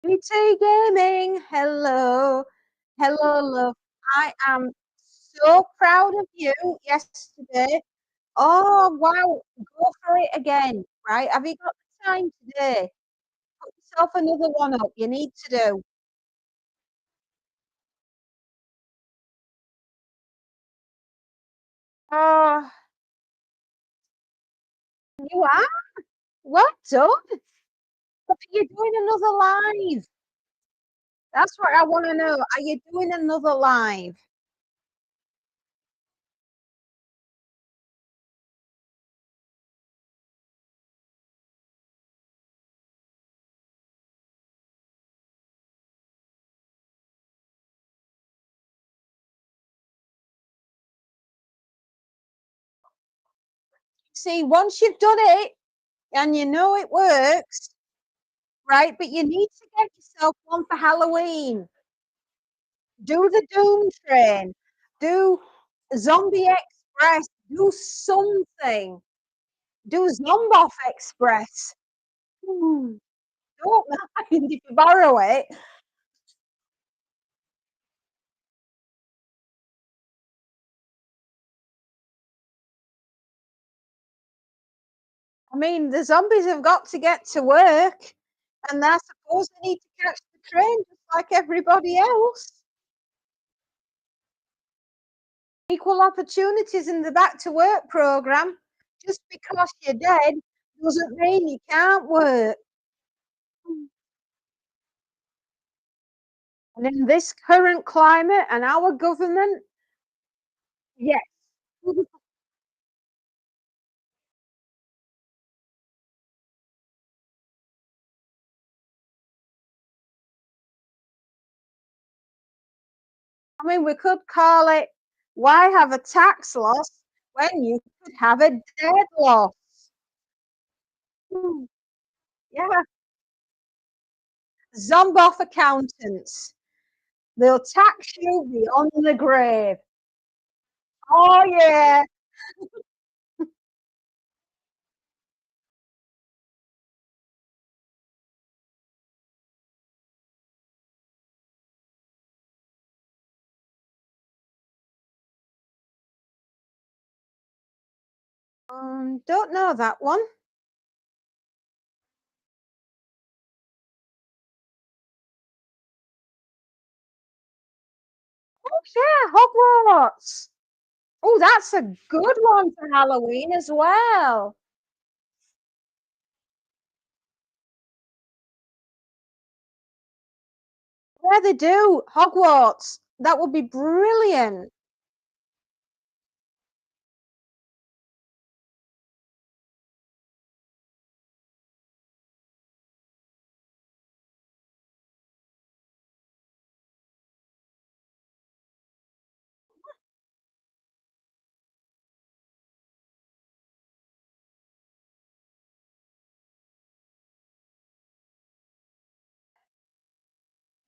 PT Gaming, hello, hello, love. I am so proud of you yesterday. Oh, wow, go for it again, right? Have you got the time today? Put yourself another one up. You need to do. Oh, you are? Well done. But are you doing another live? That's what I want to know. Are you doing another live? See, once you've done it and you know it works, right? But you need to get yourself one for Halloween. Do the Doom Train. Do Zombie Express. Do something. Do Zomboff Express. Hmm, don't mind if you borrow it. I mean, the zombies have got to get to work, and I suppose they need to catch the train just like everybody else. Equal opportunities in the back to work program. Just because you're dead doesn't mean you can't work. And in this current climate and our government, yes. I mean, we could call it why have a tax loss when you could have a dead loss? Hmm, yeah, Zomboff accountants. They'll tax you beyond the grave. Oh, yeah. Don't know that one. Oh, yeah, Hogwarts. Oh, that's a good one for Halloween as well. Yeah, they do. Hogwarts. That would be brilliant.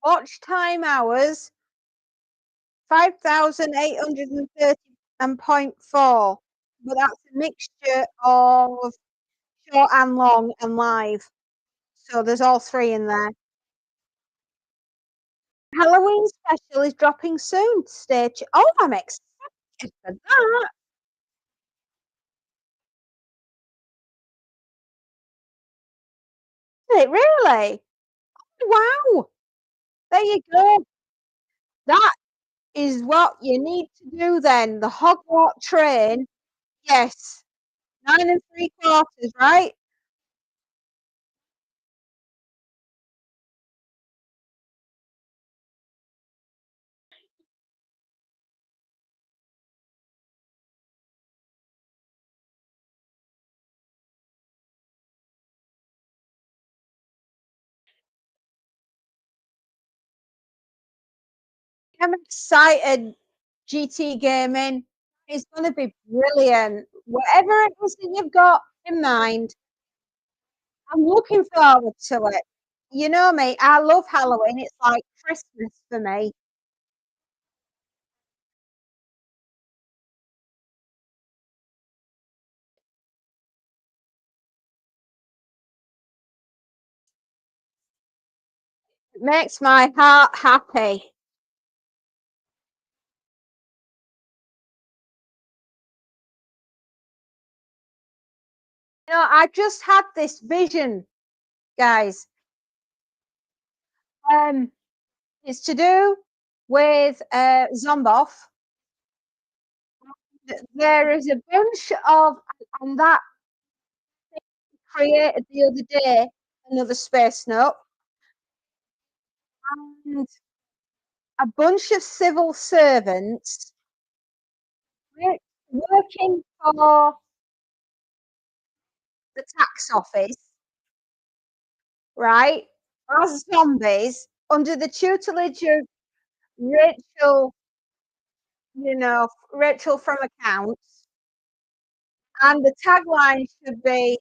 Watch time hours 5,830 and point four. But that's a mixture of short and long and live. So there's all three in there. Halloween special is dropping soon. Oh, I'm excited for that. Is it really? Wow. There you go. That is what you need to do then. The Hogwarts train. Yes. 9 3/4, right? I'm excited. GT gaming is going to be brilliant. Whatever it is that you've got in mind, I'm looking forward to it. You know me, I love Halloween. It's like Christmas for me. It makes my heart happy. You know, I just had this vision, guys. Um, it's to do with Zomboff. There is a bunch of, and that created the other day another space note, and a bunch of civil servants working for the tax office, right, as zombies under the tutelage of Rachel, Rachel from accounts. And the tagline should be,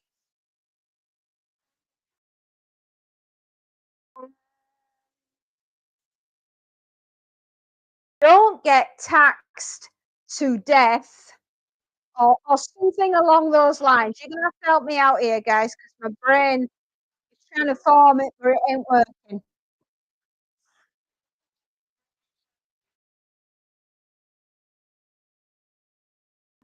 don't get taxed to death, or something along those lines. You're going to have to help me out here, guys, because my brain is trying to form it, but it ain't working.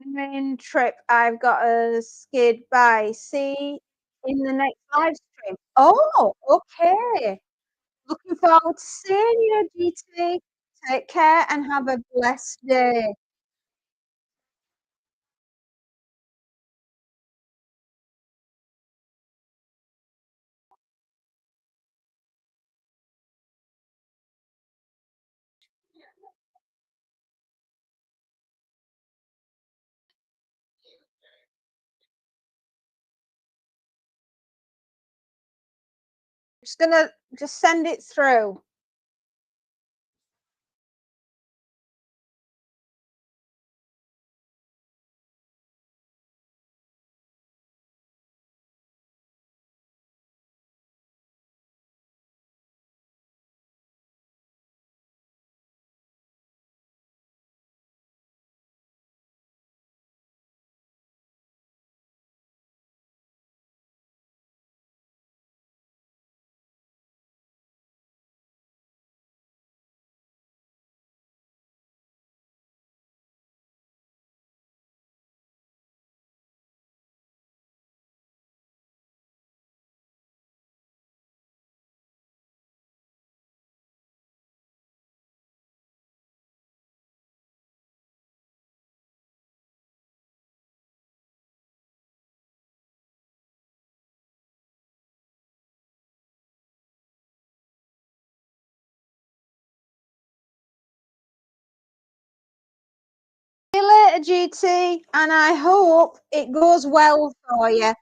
Main trip, I've got a skid by. See in the next live stream. Oh, okay. Looking forward to seeing you, GT. Take care and have a blessed day. Just gonna just send it through. See you later, GT, and I hope it goes well for you.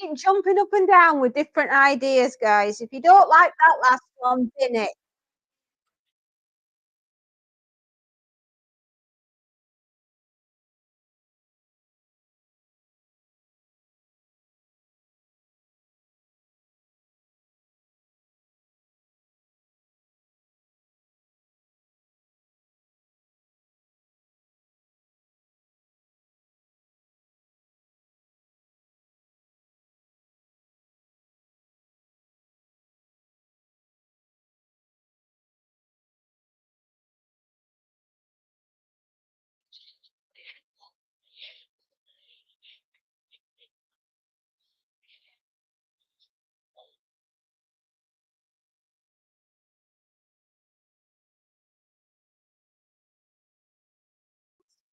keep jumping up and down with different ideas, guys. If you don't like that last one, bin it.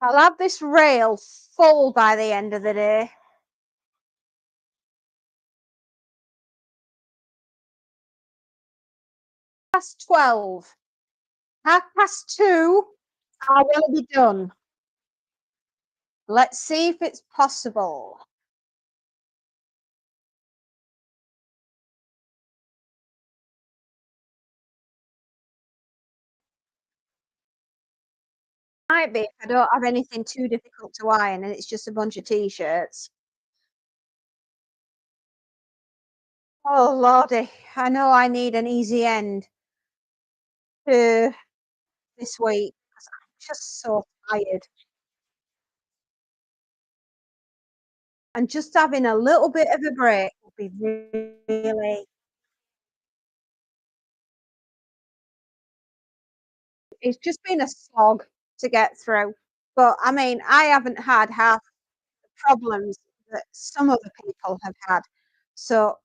I'll have this rail full by the end of the day. Past 12. 2:30, I will be done. Let's see if it's possible. Might be if I don't have anything too difficult to iron and it's just a bunch of t-shirts. Oh lordy, I know I need an easy end to this week because I'm just so tired. And just having a little bit of a break would be really, it's just been a slog to get through. But I mean, I haven't had half the problems that some other people have had. So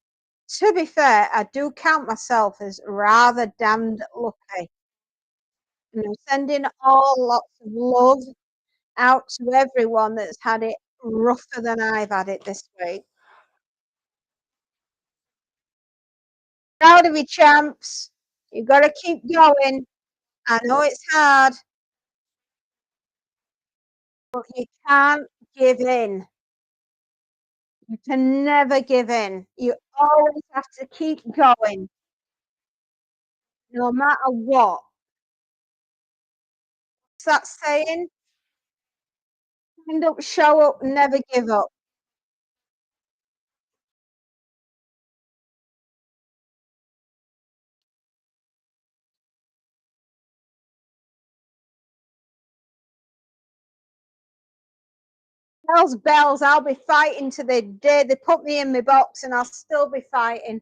to be fair, I do count myself as rather damned lucky. And I'm sending all lots of love out to everyone that's had it rougher than I've had it this week. Proud of you, champs. You've got to keep going. I know it's hard, but you can't give in. You can never give in. You always have to keep going, no matter what. What's that saying? Stand up, show up, never give up. Bells, bells, I'll be fighting to the day they put me in my box and I'll still be fighting.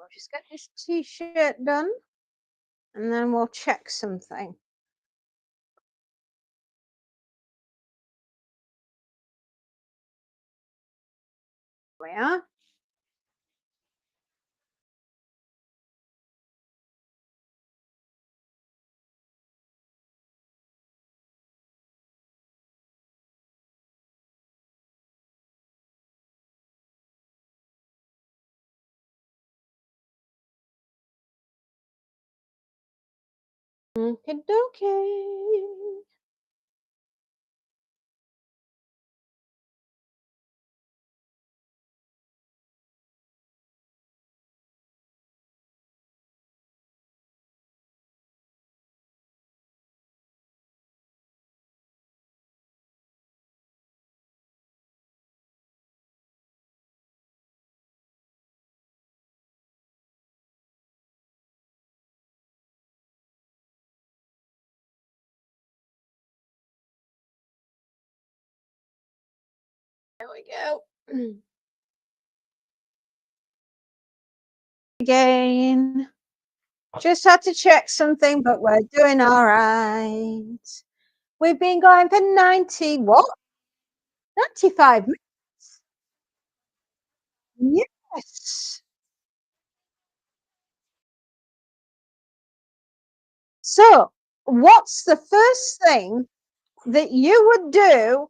We'll just get this t-shirt done and then we'll check something. We are. Okie dokie. There we go. Again. Just had to check something, but we're doing all right. We've been going for 90, what? 95 minutes. Yes. So, what's the first thing that you would do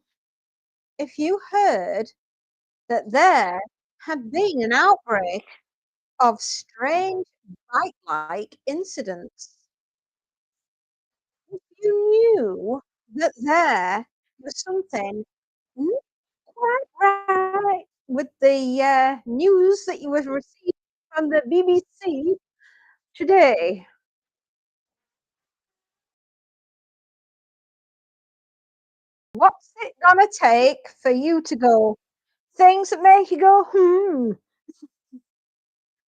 if you heard that there had been an outbreak of strange bite-like incidents? If you knew that there was something not quite right with the news that you were receiving from the BBC today, what's it gonna take for you to go? Things that make you go,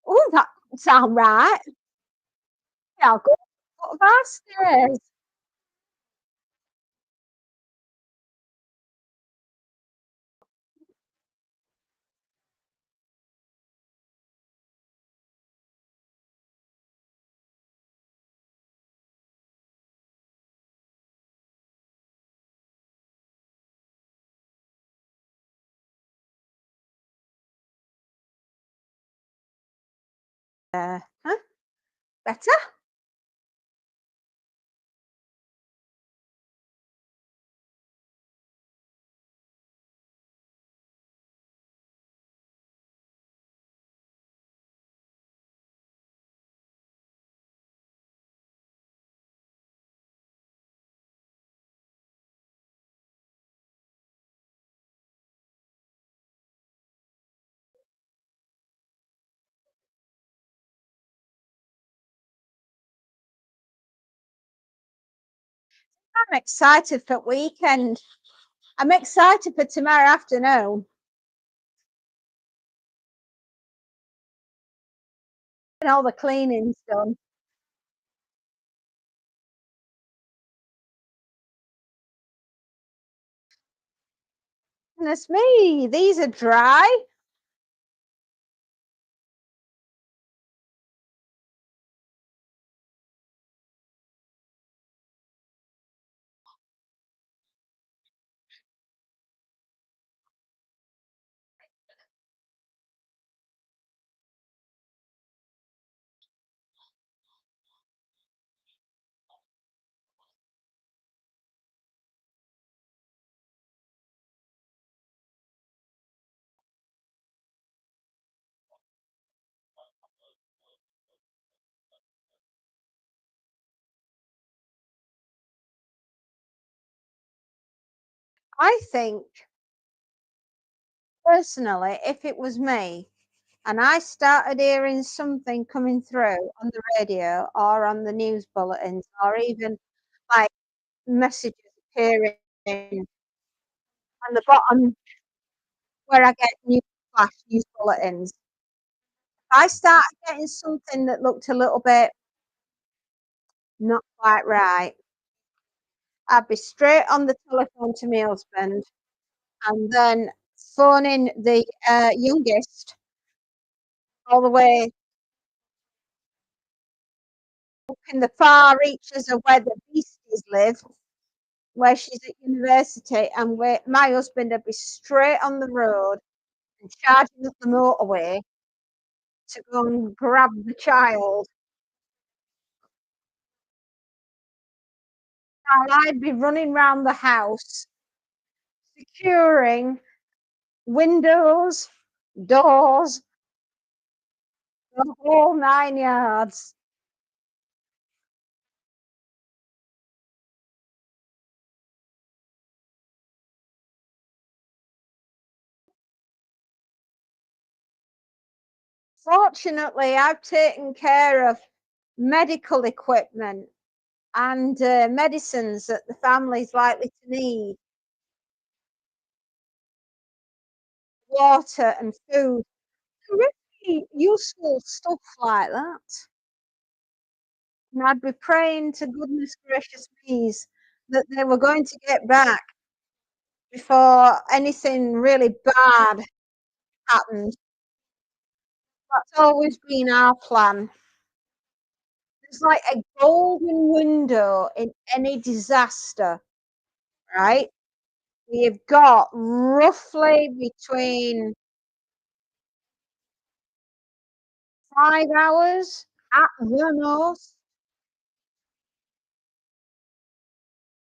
oh, that doesn't sound right. Yeah, I'll go up a foot of our stairs. Huh? Better? I'm excited for weekend. I'm excited for tomorrow afternoon and all the cleaning's done. Goodness me, these are dry. I think personally, if it was me and I started hearing something coming through on the radio or on the news bulletins or even like messages appearing on the bottom where I get news flash news bulletins. If I started getting something that looked a little bit not quite right, I'd be straight on the telephone to my husband and then phoning the youngest all the way up in the far reaches of where the beasties live, where she's at university, and where my husband would be straight on the road and charging up the motorway to go and grab the child. And I'd be running round the house, securing windows, doors, the whole 9 yards. Fortunately, I've taken care of medical equipment and medicines that the family's likely to need, water and food, really useful stuff like that. And I'd be praying to goodness gracious me's that they were going to get back before anything really bad happened. That's always been our plan. There's like a golden window in any disaster, right? We've got roughly between 5 hours at the most.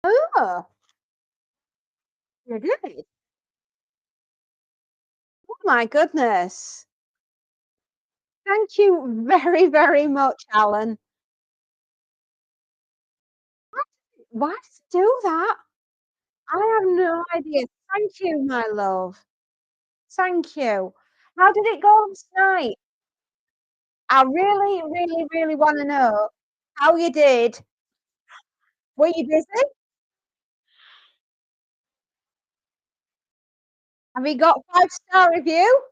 Oh, you did? Oh my goodness. Thank you very, very much, Alan. Why does it do that? I have no idea. Thank you, my love. Thank you. How did it go last night? I really, really, really wanna know how you did. Were you busy? Have you got 5-star review?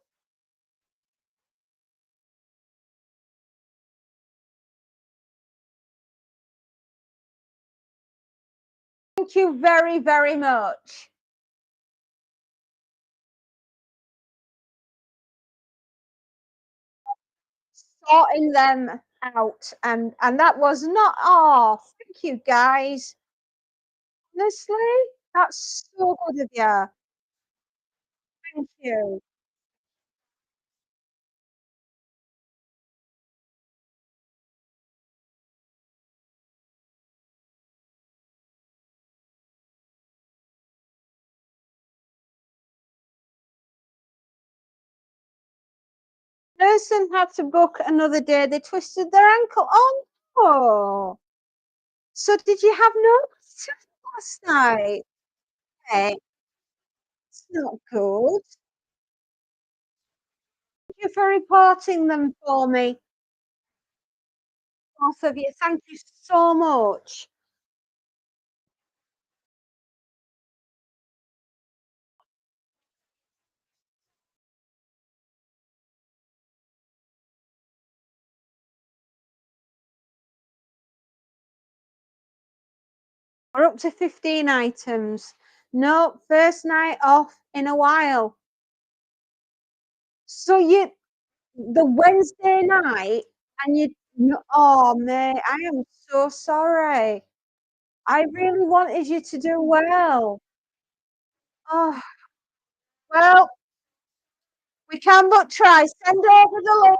Thank you very, very much. Sorting them out, and that was not thank you guys. Honestly, that's so good of you. Thank you. Person had to book another day. They twisted their ankle. Oh no. So did you have no last night? Hey, it's not good. Thank you for reporting them for me, both of you. Thank you so much. We're up to 15 items. No, first night off in a while. So you the Wednesday night and you no, oh mate, I am so sorry. I really wanted you to do well. Oh, well, we can but try. Send over the link.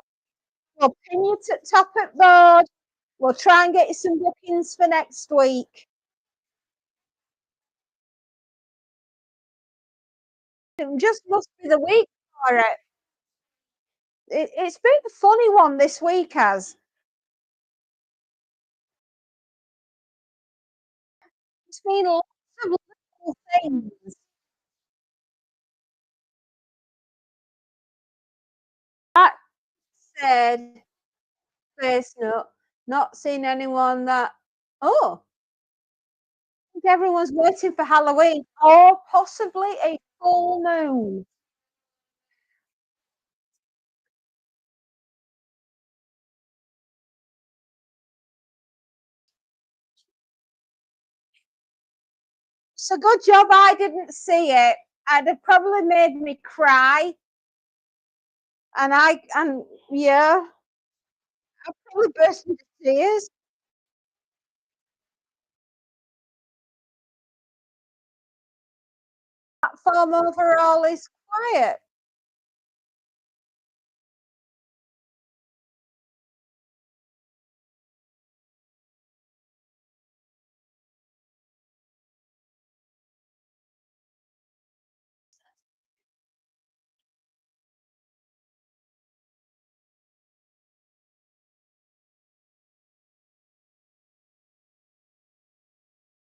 We'll pin you to top at board. We'll try and get you some bookings for next week. It just must be the week for it. It's been a funny one this week, has. It's been lots of little things. That said, face note, not seen anyone that, oh, I think everyone's waiting for Halloween or possibly a full moon. It's a good job I didn't see it. I'd have probably made me cry. And yeah, I probably burst into tears. Platform overall is quiet.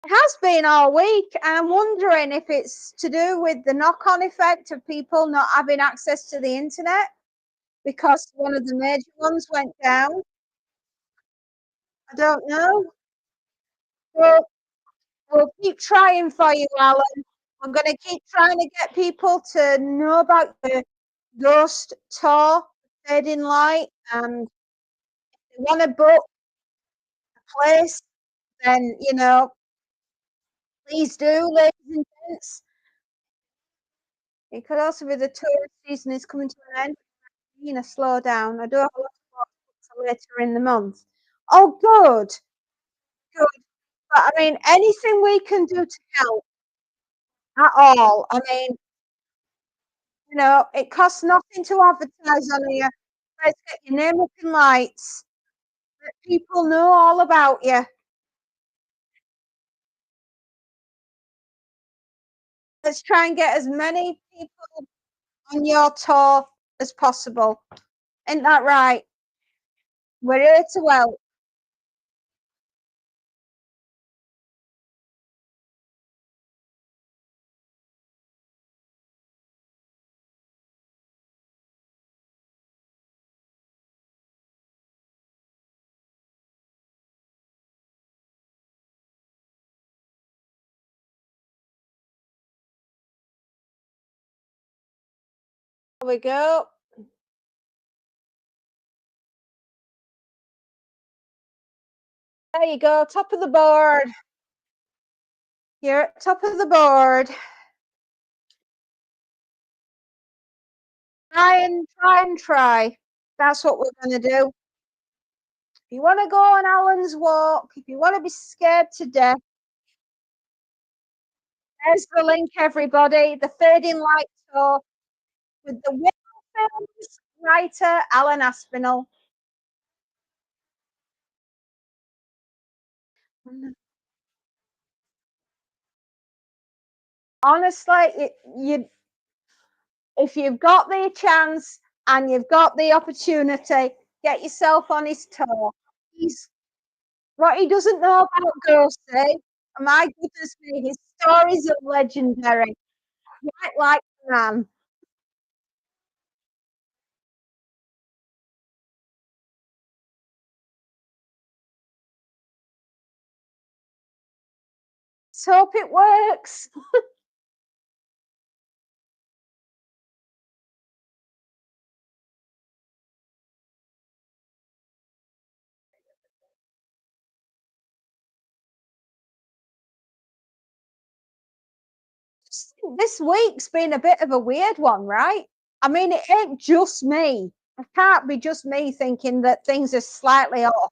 It has been all week, and I'm wondering if it's to do with the knock-on effect of people not having access to the internet. because one of the major ones went down. I don't know. We'll, we'll keep trying for you, Alan. I'm going to keep trying to get people to know about the ghost tour, Fading Light, and if they want to book a place, then, please do, ladies and gents. It could also be the tourist season is coming to an end. Slow down. I do have a lot of work for later in the month. Oh, good, good. But I mean, anything we can do to help at all. I mean, it costs nothing to advertise on here. Let's get your name up in lights. Let people know all about you. Let's try and get as many people on your tour as possible. Isn't that right? We're here to help. Here we go. There you go, top of the board. You're at top of the board. Try. That's what we're going to do. If you want to go on Alan's walk, if you want to be scared to death, there's the link, everybody. The Fading Light Tour with the world famous writer Alan Aspinall. Honestly, if you've got the chance and you've got the opportunity, get yourself on his tour. What he doesn't know about ghosts, my goodness me, his stories are legendary. Quite like the man. Let's hope it works. This week's been a bit of a weird one, right? I mean, it ain't just me. It can't be just me thinking that things are slightly off.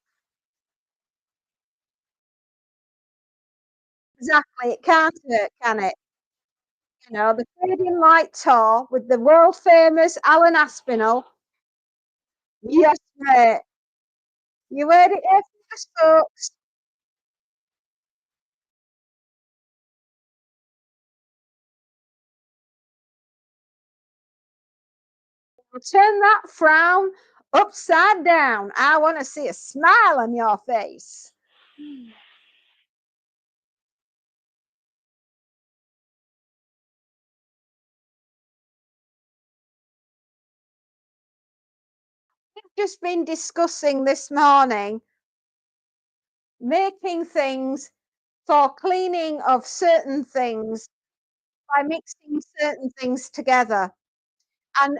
Exactly, it can't hurt, can it? The Fading Light Tour with the world famous Alan Aspinall. Yes, mate. You heard it here first, folks. Turn that frown upside down. I want to see a smile on your face. We've just been discussing this morning making things for cleaning of certain things by mixing certain things together. And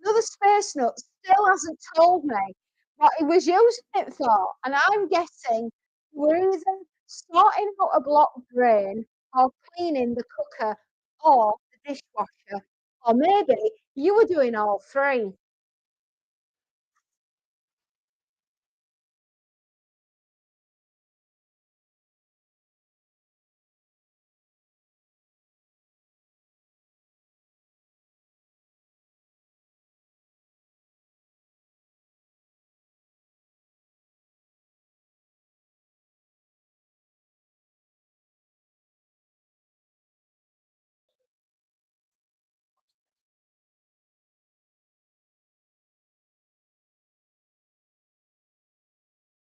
another space nut still hasn't told me what he was using it for. And I'm guessing we're either sorting out a blocked drain or cleaning the cooker or the dishwasher. Or maybe you were doing all three.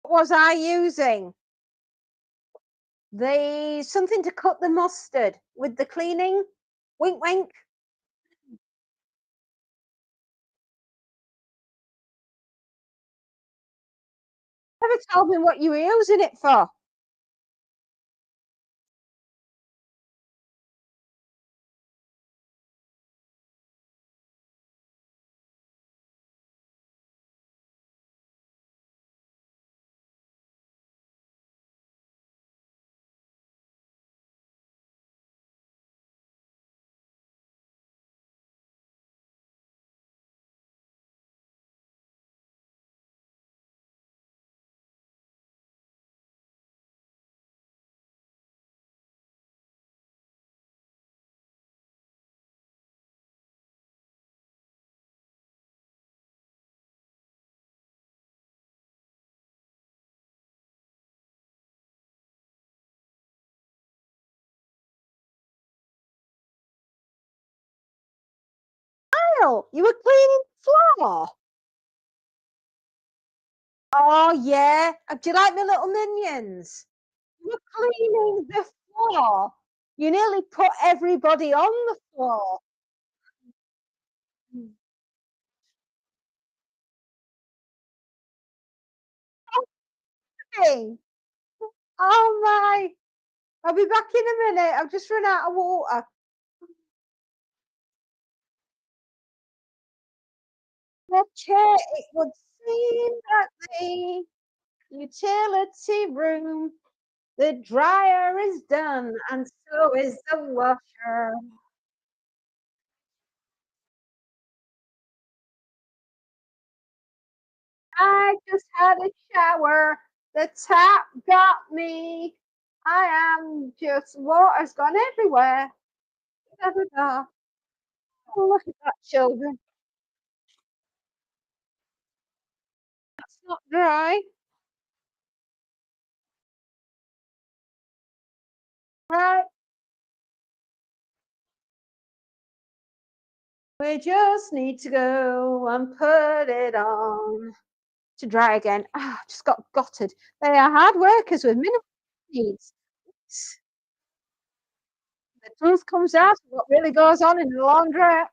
What was I using? The something to cut the mustard with the cleaning. Wink, wink. Never told me what you were using it for. Kyle, you were cleaning the floor. Oh yeah. Do you like my little minions? You were cleaning the floor. You nearly put everybody on the floor. Hey. Oh my. I'll be back in a minute. I've just run out of water. The chair, it would seem that the utility room, the dryer is done, and so is the washer. I just had a shower. The tap got me. I am just water's gone everywhere. Da, da, da. Oh, look at that, children. That's not dry. Right. We just need to go and put it on to dry again. Ah, just got gutted. They are hard workers with minimal needs. The truth comes out of what really goes on in the laundrette.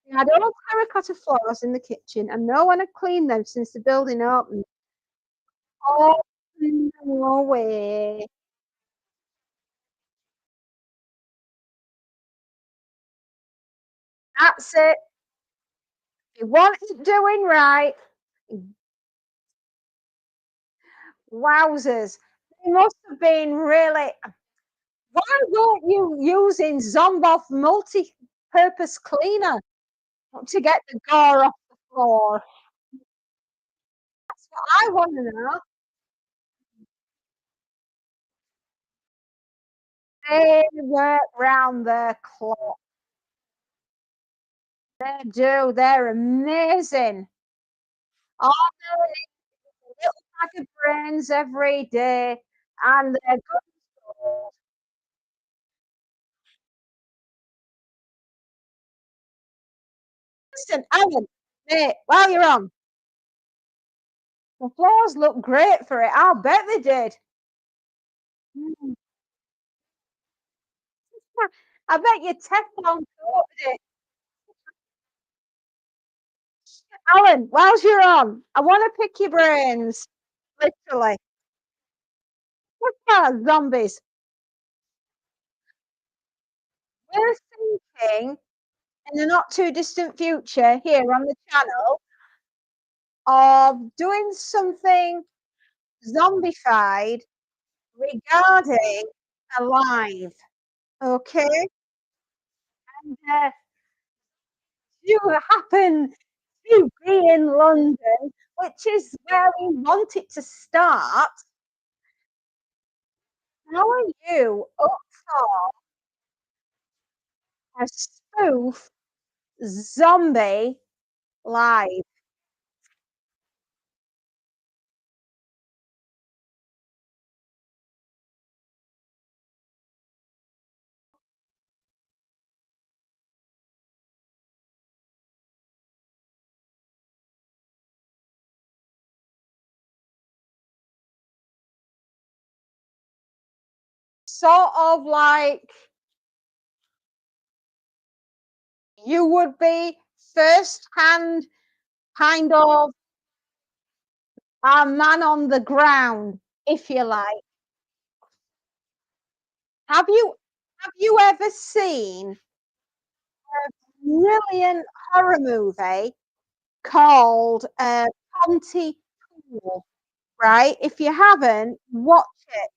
We had all terracotta floors in the kitchen, and no one had cleaned them since the building opened. Oh, no way. That's it. If you want it doing right, wowzers. They must have been really. Why weren't you using Zomboff multi-purpose cleaner to get the gore off the floor? That's what I want to know. They work round the clock. They do. They're amazing. All they need is a little bag of brains every day, and they're good as gold. Listen, Alan, mate, while you're on, the floors look great for it. I'll bet they did. Mm. I bet you Teflon coated it. Alan, whilst you're on, I want to pick your brains. Literally. What about zombies? We're thinking in the not too distant future here on the channel of doing something zombified regarding alive. Okay? And you happen to be in London, which is where we want it to start. How are you up for a spoof zombie live? Sort of like you would be first hand kind of a man on the ground, if you like. Have you ever seen brilliant horror movie called Pontypool, right? If you haven't, watch it.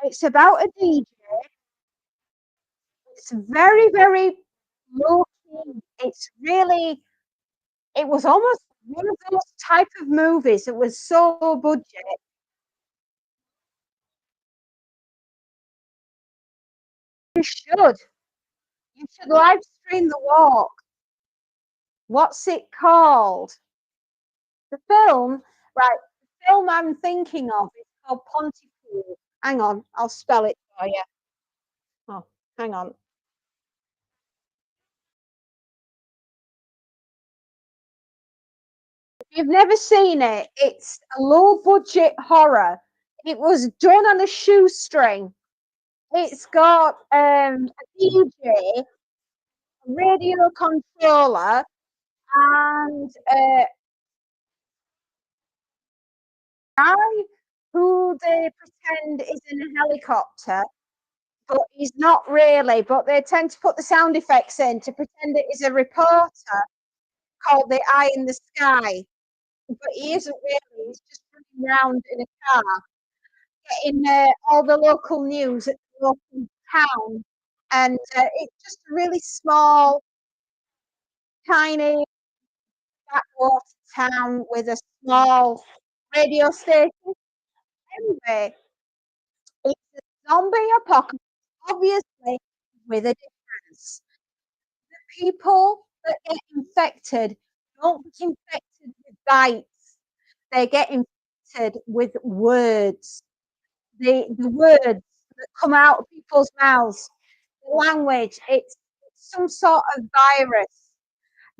It's about a DJ. It's very, very low key. It's really, it was almost one of those type of movies. It was so low budget. You should. You should live stream the walk. What's it called? The film, right? The film I'm thinking of is called Pontypool. Hang on, I'll spell it for you. Oh, hang on. If you've never seen it, it's a low budget horror. It was done on a shoestring. It's got a DJ, a radio controller, and a guy who they pretend is in a helicopter, but he's not really. But they tend to put the sound effects in to pretend it is a reporter called the Eye in the Sky. But he isn't really. He's just running around in a car, getting all the local news at the local town. And it's just a really small, tiny backwater town with a small radio station. Anyway, it's a zombie apocalypse, obviously, with a difference. The people that get infected don't get infected with bites, they get infected with words. The words that come out of people's mouths, the language, it's some sort of virus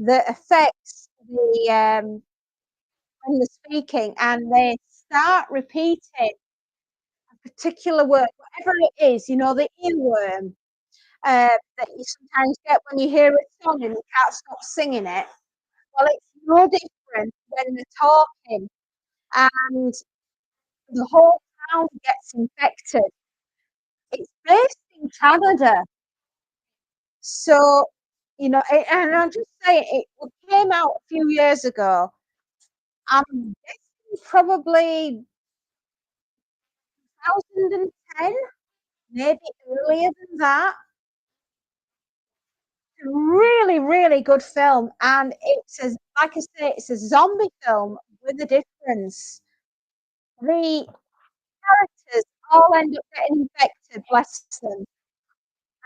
that affects the when they're speaking, and they start repeating a particular word, whatever it is, the earworm that you sometimes get when you hear a song and you can't stop singing it. Well, it's no different when they're talking, and the whole town gets infected. It's based in Canada, so and I'm just saying it came out a few years ago. I'm guessing probably 2010, maybe earlier than that. Really, really good film, and it's like I say, it's a zombie film with a difference. The characters all end up getting infected, bless them,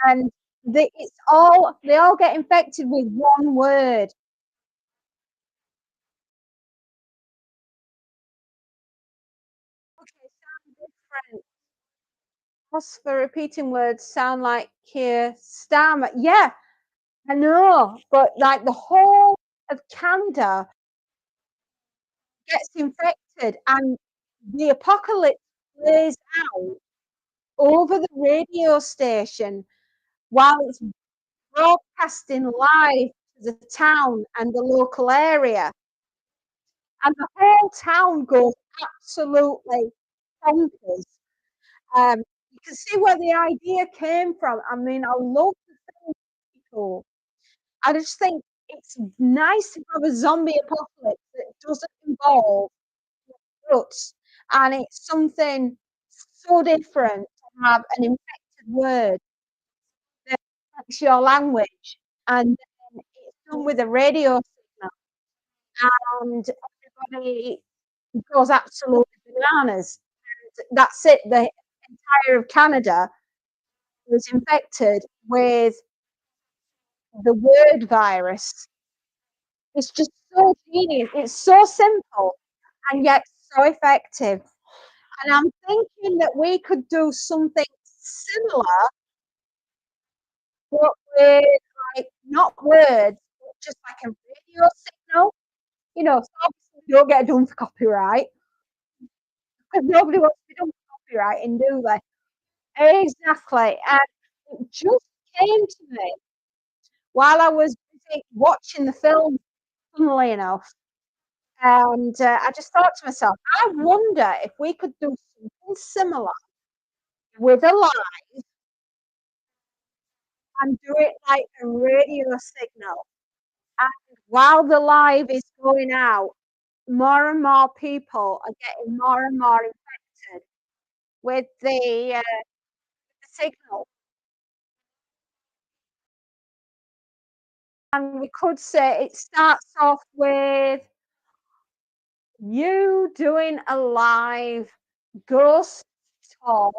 and they all get infected with one word. Okay, sound different. Plus, for repeating words, sound like Keir Starmer. Yeah, I know, but like the whole of Canada gets infected, and the apocalypse plays out over the radio station while it's broadcasting live to the town and the local area. And the whole town goes absolutely bonkers. You can see where the idea came from. I mean, I love the film people. I just think it's nice to have a zombie apocalypse that doesn't involve guts, and it's something so different to have an infected word that affects your language, and then it's done with a radio signal, and everybody goes absolutely bananas. That's it. The entire of Canada was infected with the word virus. It's just so genius. It's so simple and yet so effective. And I'm thinking that we could do something similar, but with like not words, but just like a radio signal. So obviously we don't get done for copyright because nobody wants to be done for copywriting, do they? Exactly. And it just came to me while I was busy watching the film, funnily enough. And I just thought to myself, I wonder if we could do something similar with a live and do it like a radio signal. And while the live is going out, more and more people are getting more and more infected with the signal. And we could say it starts off with you doing a live ghost tour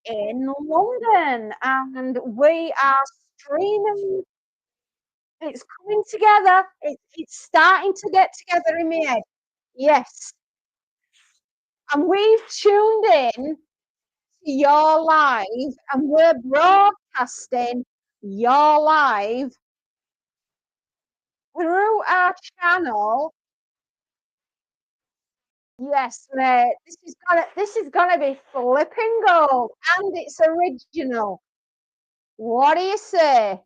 in London, and we are streaming. It's coming together. It's starting to get together in my head. Yes, and we've tuned in to your live, and we're broadcasting your live through our channel. Yes, mate. This is gonna be flipping gold, and it's original. What do you say?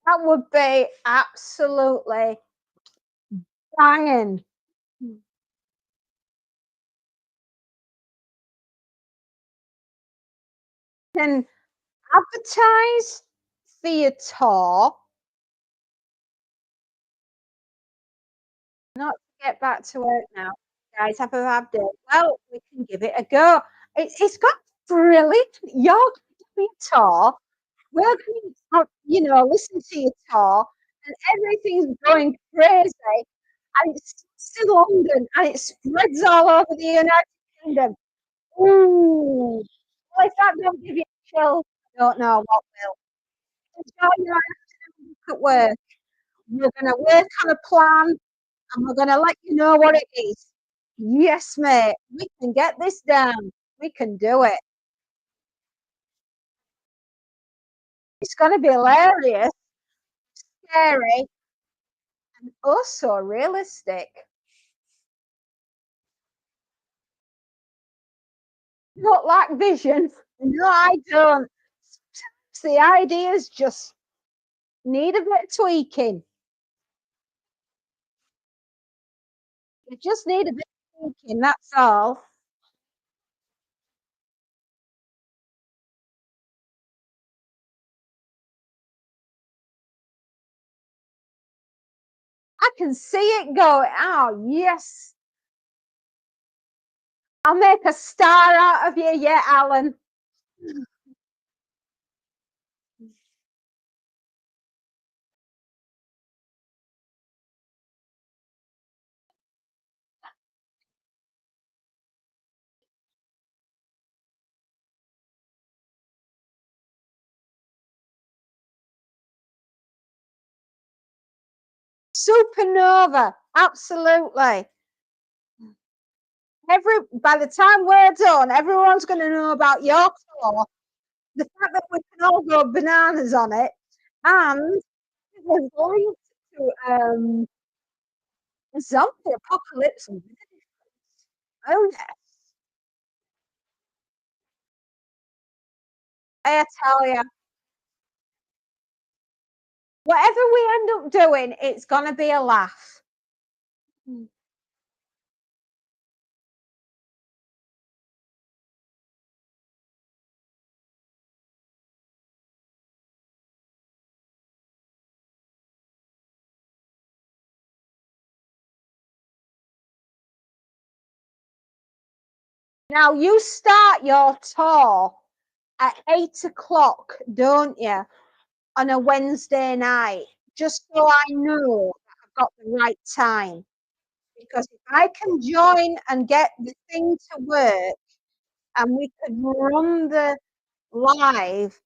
That would be absolutely banging. Can advertise for your tour. Not to get back to work now. Guys, have a bad day. Well, we can give it a go. It's got brilliant. You're doing tour. We're going to, listen to your tour, and everything's going crazy. And it's still London, and it spreads all over the United Kingdom. Ooh. Well, if that don't give you a chill, I don't know what will. Enjoy your afternoon at work. We're going to work on a plan, and we're going to let you know what it is. Yes, mate, we can get this done. We can do it. It's going to be hilarious, scary, and also realistic. Not like vision. No, I don't. The ideas just need a bit of tweaking. You just need a bit of tweaking, that's all. I can see it going. Oh, yes. I'll make a star out of you, yeah, Alan. Supernova, absolutely. By the time we're done, everyone's going to know about your tour, the fact that we can all go bananas on it, and we're going to zombie apocalypse. Oh yes, I tell you, whatever we end up doing, it's going to be a laugh. Now you start your tour at 8 o'clock, don't you, on a Wednesday night, just so I know I've got the right time. Because if I can join and get the thing to work, and we could run the live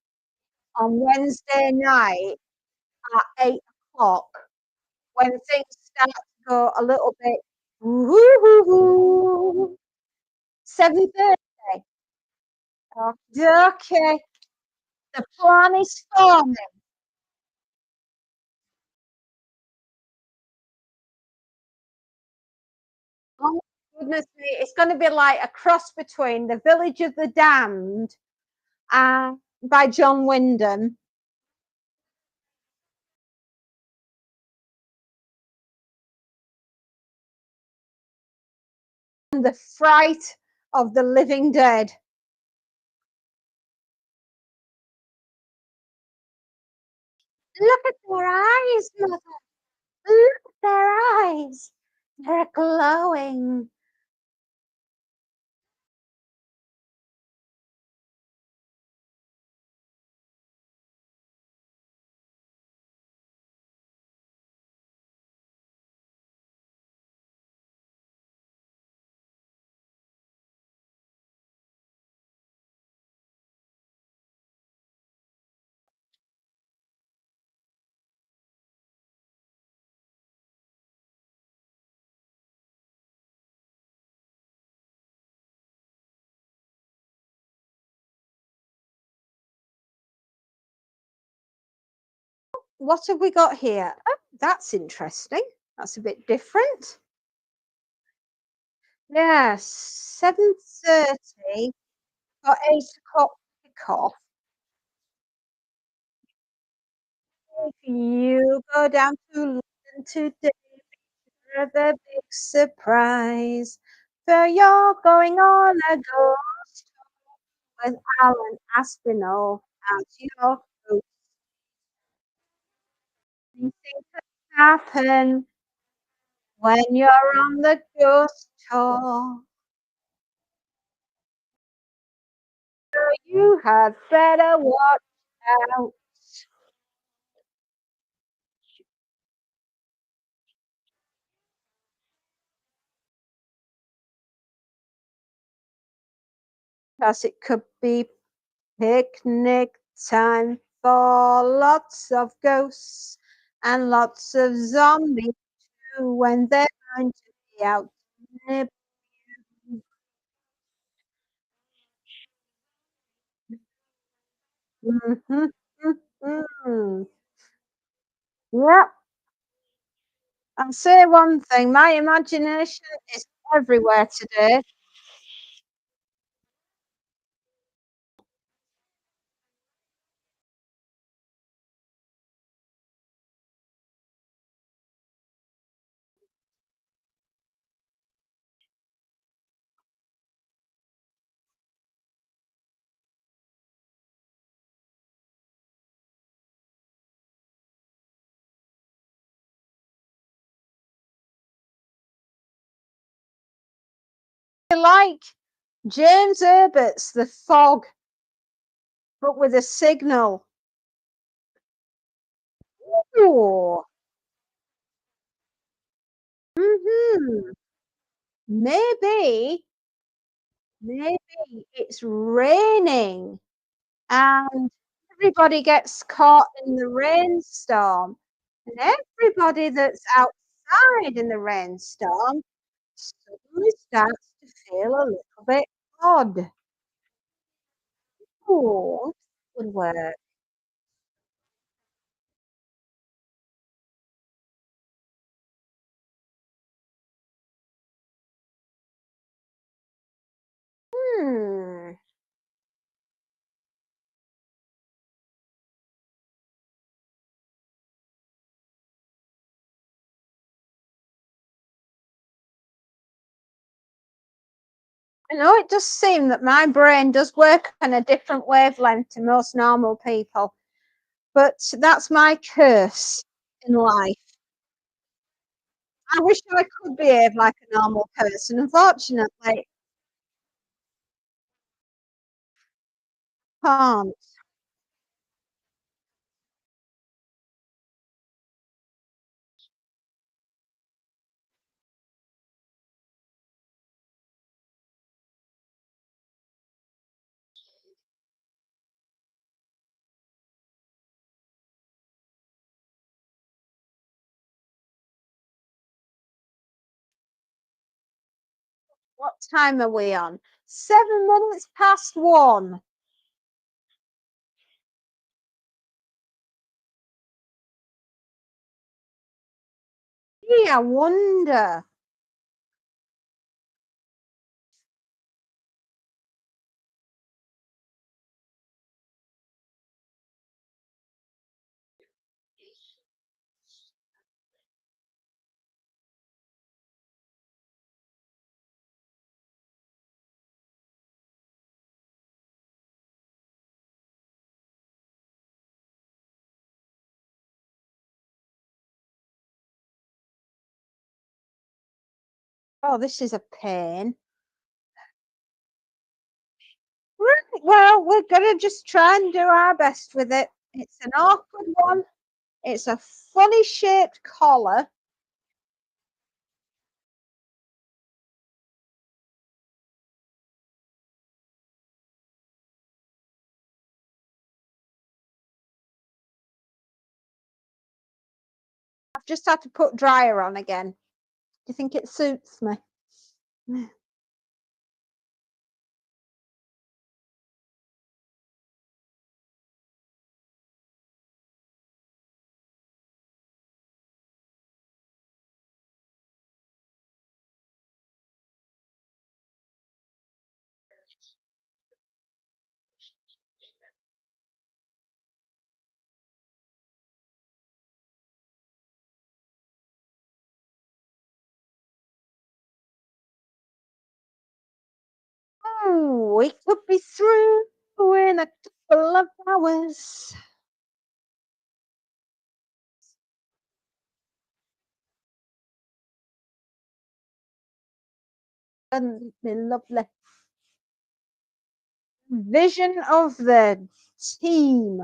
on Wednesday night at 8 o'clock, when things start to go a little bit woo 7:30. Okay, the plan is forming. Oh goodness me, it's going to be like a cross between the Village of the Damned by John Wyndham. The Fright of the Living Dead. Look at their eyes, Mother. Look at their eyes. They're glowing. What have we got here? Oh, that's interesting. That's a bit different. Yes, 7:30 or 8 o'clock kickoff. If you go down to London today for the big surprise, so you're going on a ghost with Alan Aspinall as your host. Anything can happen when you're on the ghost tour. You had better watch out. Because it could be picnic time for lots of ghosts and lots of zombies too when they're going to be out nib- Mhm, mhm. Yep. I'll say one thing, my imagination is everywhere today. Like James Herbert's The Fog, but with a signal. Ooh. Mhm. Maybe, maybe it's raining and everybody gets caught in the rainstorm, and everybody that's outside in the rainstorm suddenly starts to feel a little bit odd. Oh, would work. Hmm. I know it does seem that my brain does work on a different wavelength to most normal people, but that's my curse in life. I wish I could behave like a normal person. Unfortunately, can't. What time are we on? 7 minutes past one. Gee, I wonder. Oh, this is a pain. Right, well, we're gonna just try and do our best with it. It's an awkward one. It's a funny shaped collar. I've just had to put dryer on again. Do you think it suits me? Oh, we could be through in a couple of hours. And be lovely. Vision of the team.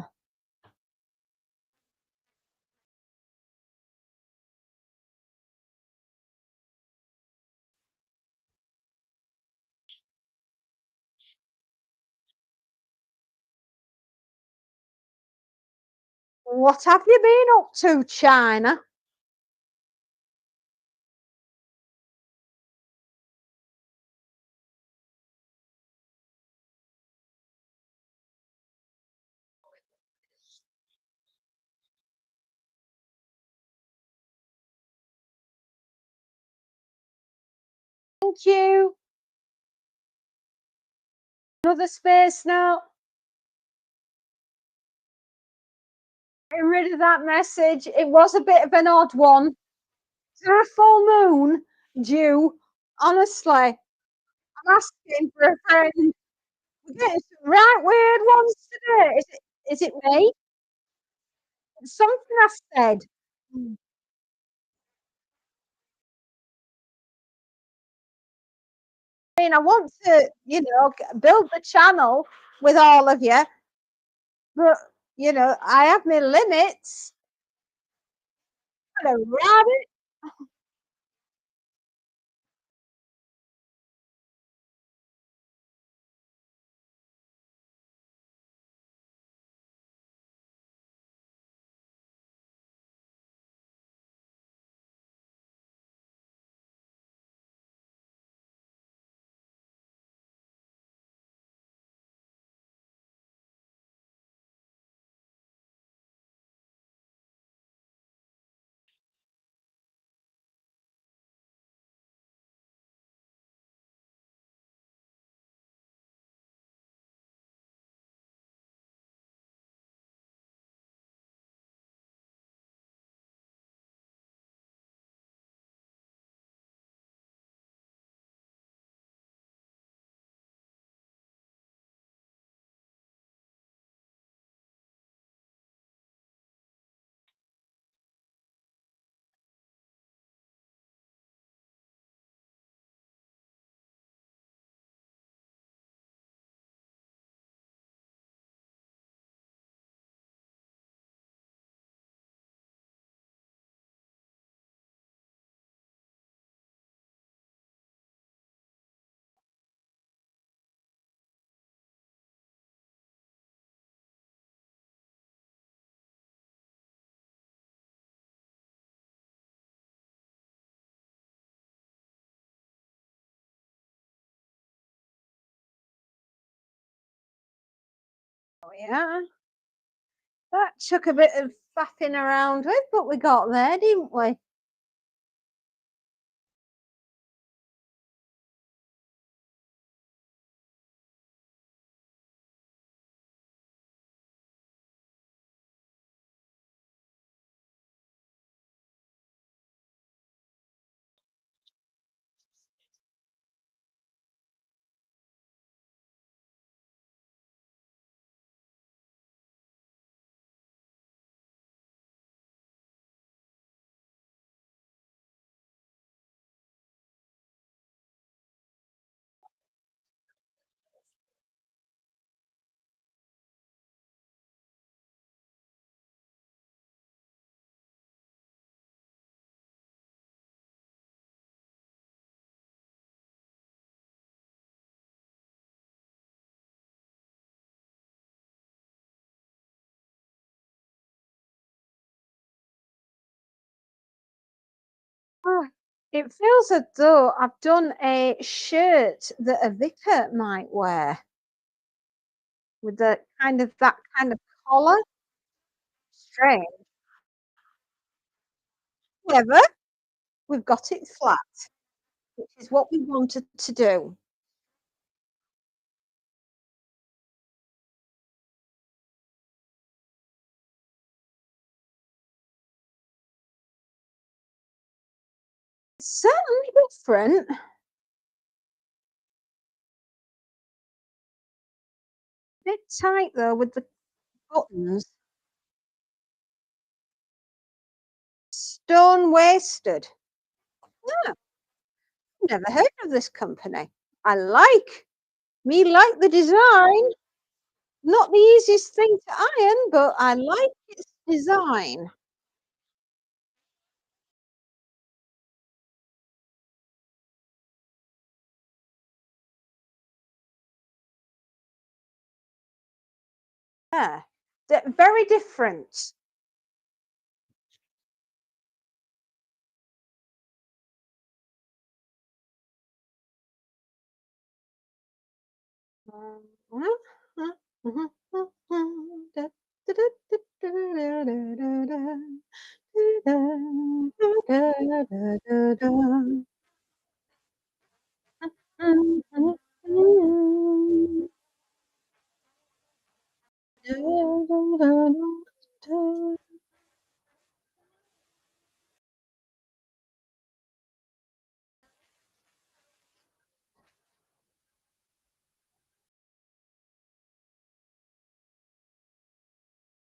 What have you been up to, China? Thank you. Another space now. Get rid of that message. It was a bit of an odd one. Is there a full moon due? Honestly, I'm asking for a friend. We're getting some right weird ones today. Is it me? It's something I said. I mean, I want to, build the channel with all of you, but I have my limits. Hello, rabbit. Oh, yeah, that took a bit of faffing around with, but we got there, didn't we? Oh, it feels as though I've done a shirt that a vicar might wear with the kind of that kind of collar. Strange. However, we've got it flat, which is what we wanted to do. It's certainly different. Bit tight though with the buttons. Stone waisted. Yeah, never heard of this company. I like the design. Not the easiest thing to iron, but I like its design. Yeah, very different.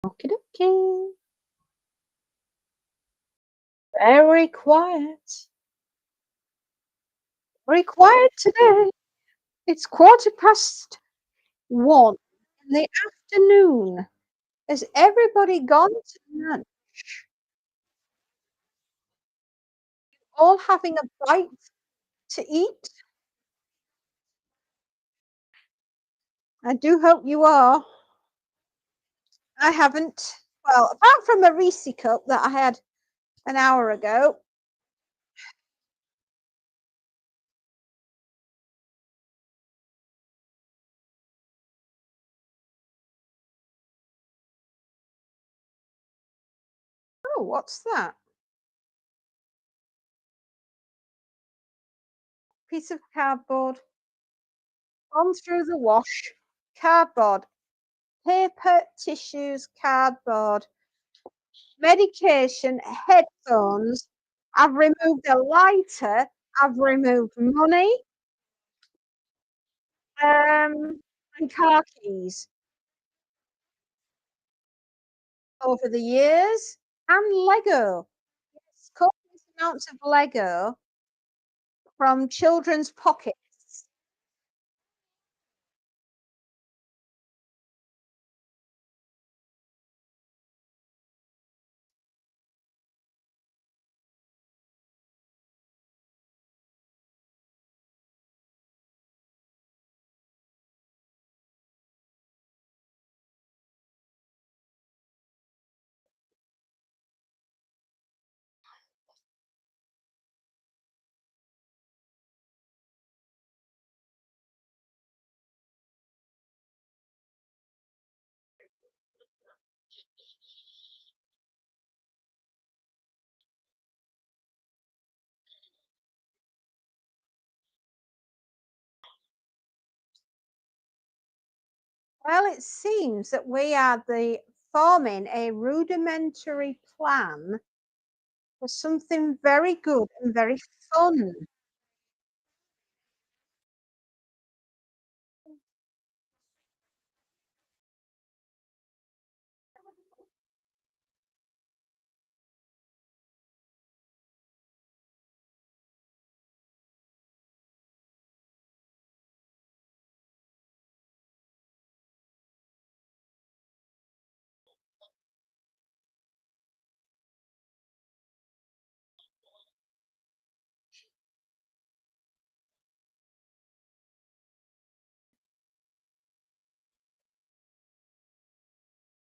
Okie dokie. Very quiet. Very quiet today. It's 1:15 in the afternoon. Has everybody gone to lunch? All having a bite to eat? I do hope you are. I haven't. Well, apart from a Reese cup that I had an hour ago. Oh, what's that? Piece of cardboard on through the wash. Cardboard, paper, tissues, cardboard, medication, headphones. I've removed a lighter. I've removed money, and car keys over the years, and Lego. Yes, copious amounts of Lego from children's pockets. Well, it seems that we are forming a rudimentary plan for something very good and very fun.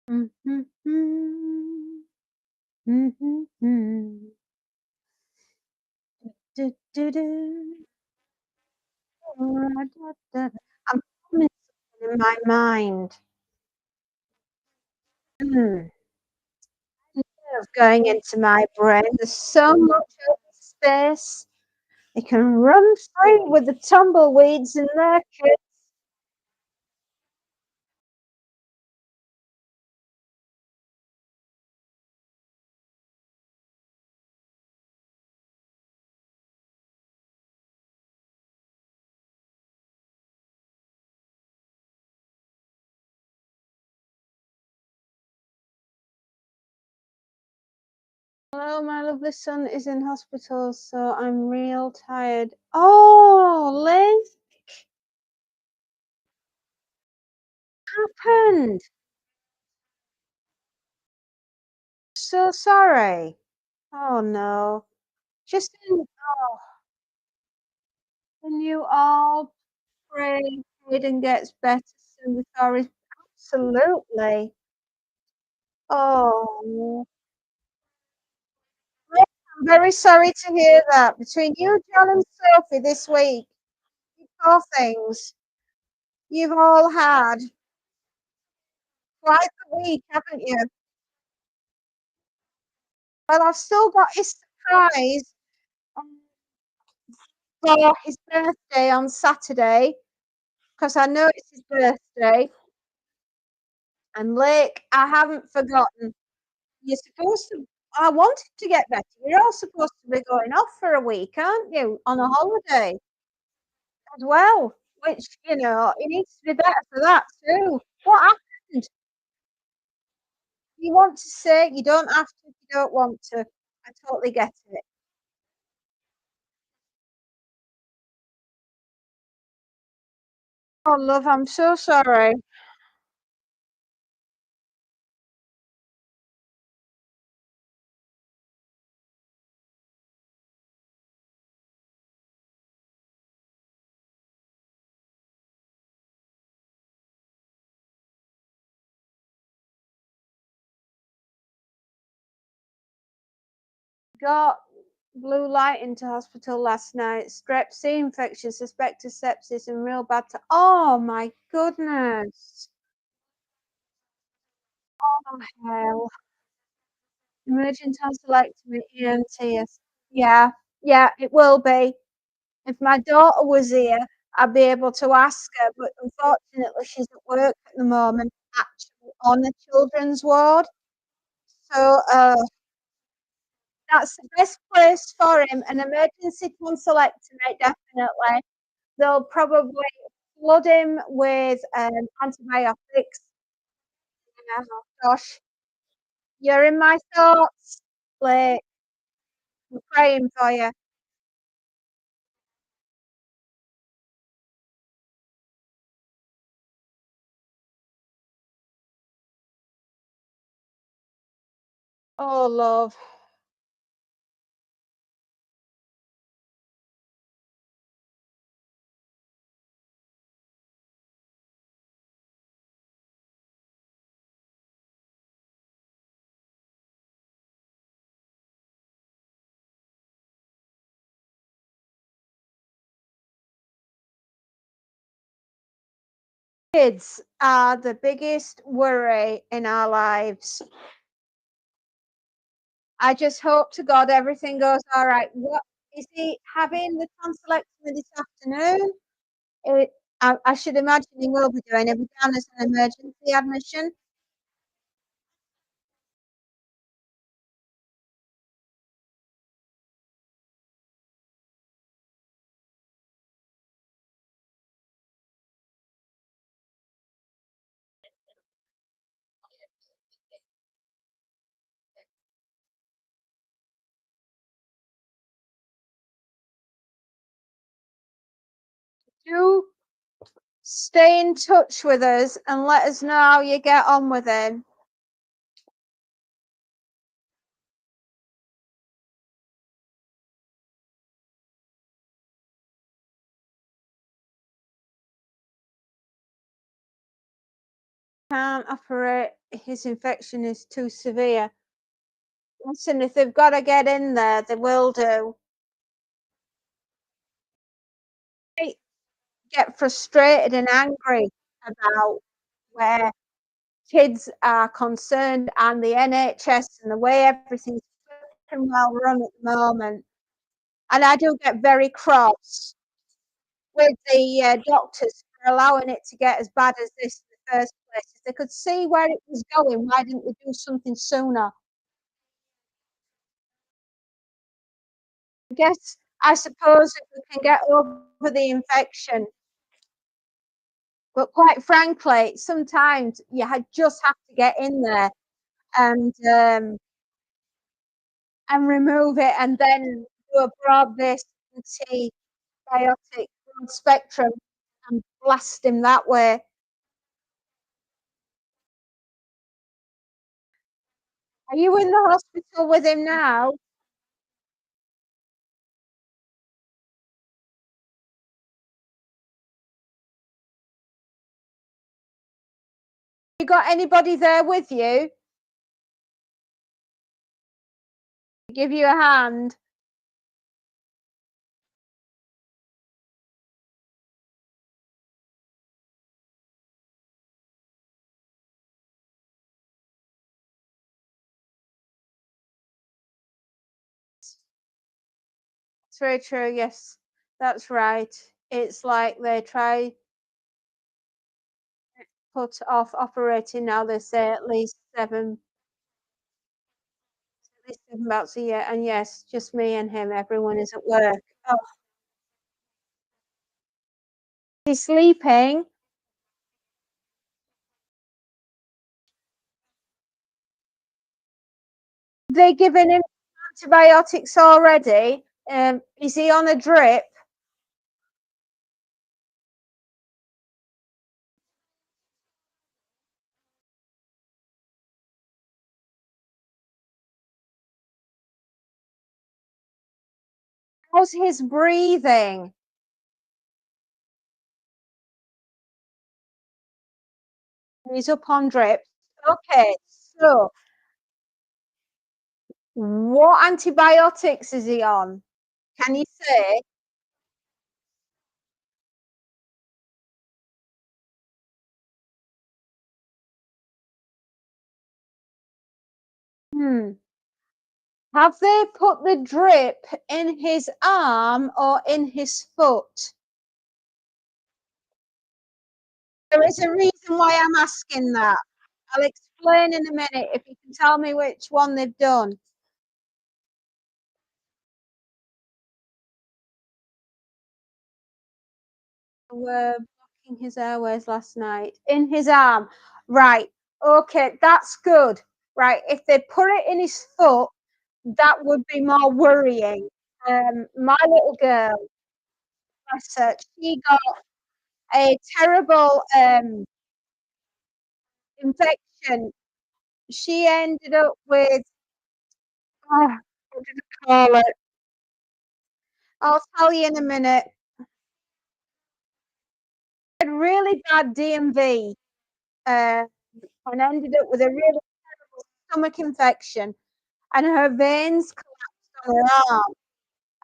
Mhm, mhm, mhm, mhm. Do, do, do. I'm forming something in my mind. Hmm. Of going into my brain. There's so much open space. It can run free with the tumbleweeds in their kids. Hello, my lovely son is in hospital, so I'm real tired. Oh, Liz, happened? So sorry. Oh no. Just in, oh, can you all pray Hayden gets better soon? Sorry. Absolutely. Oh, Liz, I'm very sorry to hear that. Between you, John, and Sophie this week, you poor things, you've all had quite the week, haven't you? Well, I've still got his surprise for his birthday on Saturday because I know it's his birthday. And Lake, I haven't forgotten. You're supposed to. I wanted to get better. You're all supposed to be going off for a week, aren't you? On a holiday as well. Which he needs to be better for that too. What happened? You want to say you don't have to if you don't want to. I totally get it. Oh, love, I'm so sorry. Got blue light into hospital last night. Strep C infection, suspected sepsis, and real bad. Oh my goodness! Oh hell! Emergent tonsillectomy, ENT. Yeah, yeah, it will be. If my daughter was here, I'd be able to ask her, but unfortunately, she's at work at the moment, actually on the children's ward. So that's the best place for him. An emergency tonsillectomy, definitely. They'll probably flood him with antibiotics. Yeah, oh gosh, you're in my thoughts. Like, I'm praying for you. Oh, love. Kids are the biggest worry in our lives. I just hope to God everything goes all right. What is he having the tonsillectomy this afternoon? It, I should imagine he will be doing it down as an emergency admission. Do stay in touch with us and let us know how you get on with him. Can't operate. His infection is too severe. Listen, if they've got to get in there, they will do. get frustrated and angry about where kids are concerned and the NHS and the way everything's flipping well run at the moment. And I do get very cross with the doctors for allowing it to get as bad as this in the first place. If they could see where it was going, why didn't they do something sooner? I suppose if we can get over the infection, but quite frankly, sometimes you just have to get in there and um, and remove it, and then do a broad-based antibiotic, broad spectrum, and blast him that way. Are you in the hospital with him now? You got anybody there with you? Give you a hand? It's very true. Yes, that's right. It's like they try put off operating now. They say at least 7 bouts a year. And yes, just me and him. Everyone is at work. Oh, he's sleeping. They given him antibiotics already. Is he on a drip? How's his breathing? He's up on drips. Okay, so what antibiotics is he on? Can you say? Hmm. Have they put the drip in his arm or in his foot? There is a reason why I'm asking that. I'll explain in a minute if you can tell me which one they've done. Were blocking his airways last night. In his arm. Right. Okay, that's good. Right. If they put it in his foot, that would be more worrying. My little girl, bless her, she got a terrible infection. She ended up with, what did I call it? I'll tell you in a minute. Had really bad DMV uh, and ended up with a really terrible stomach infection, and her veins collapsed on her arm,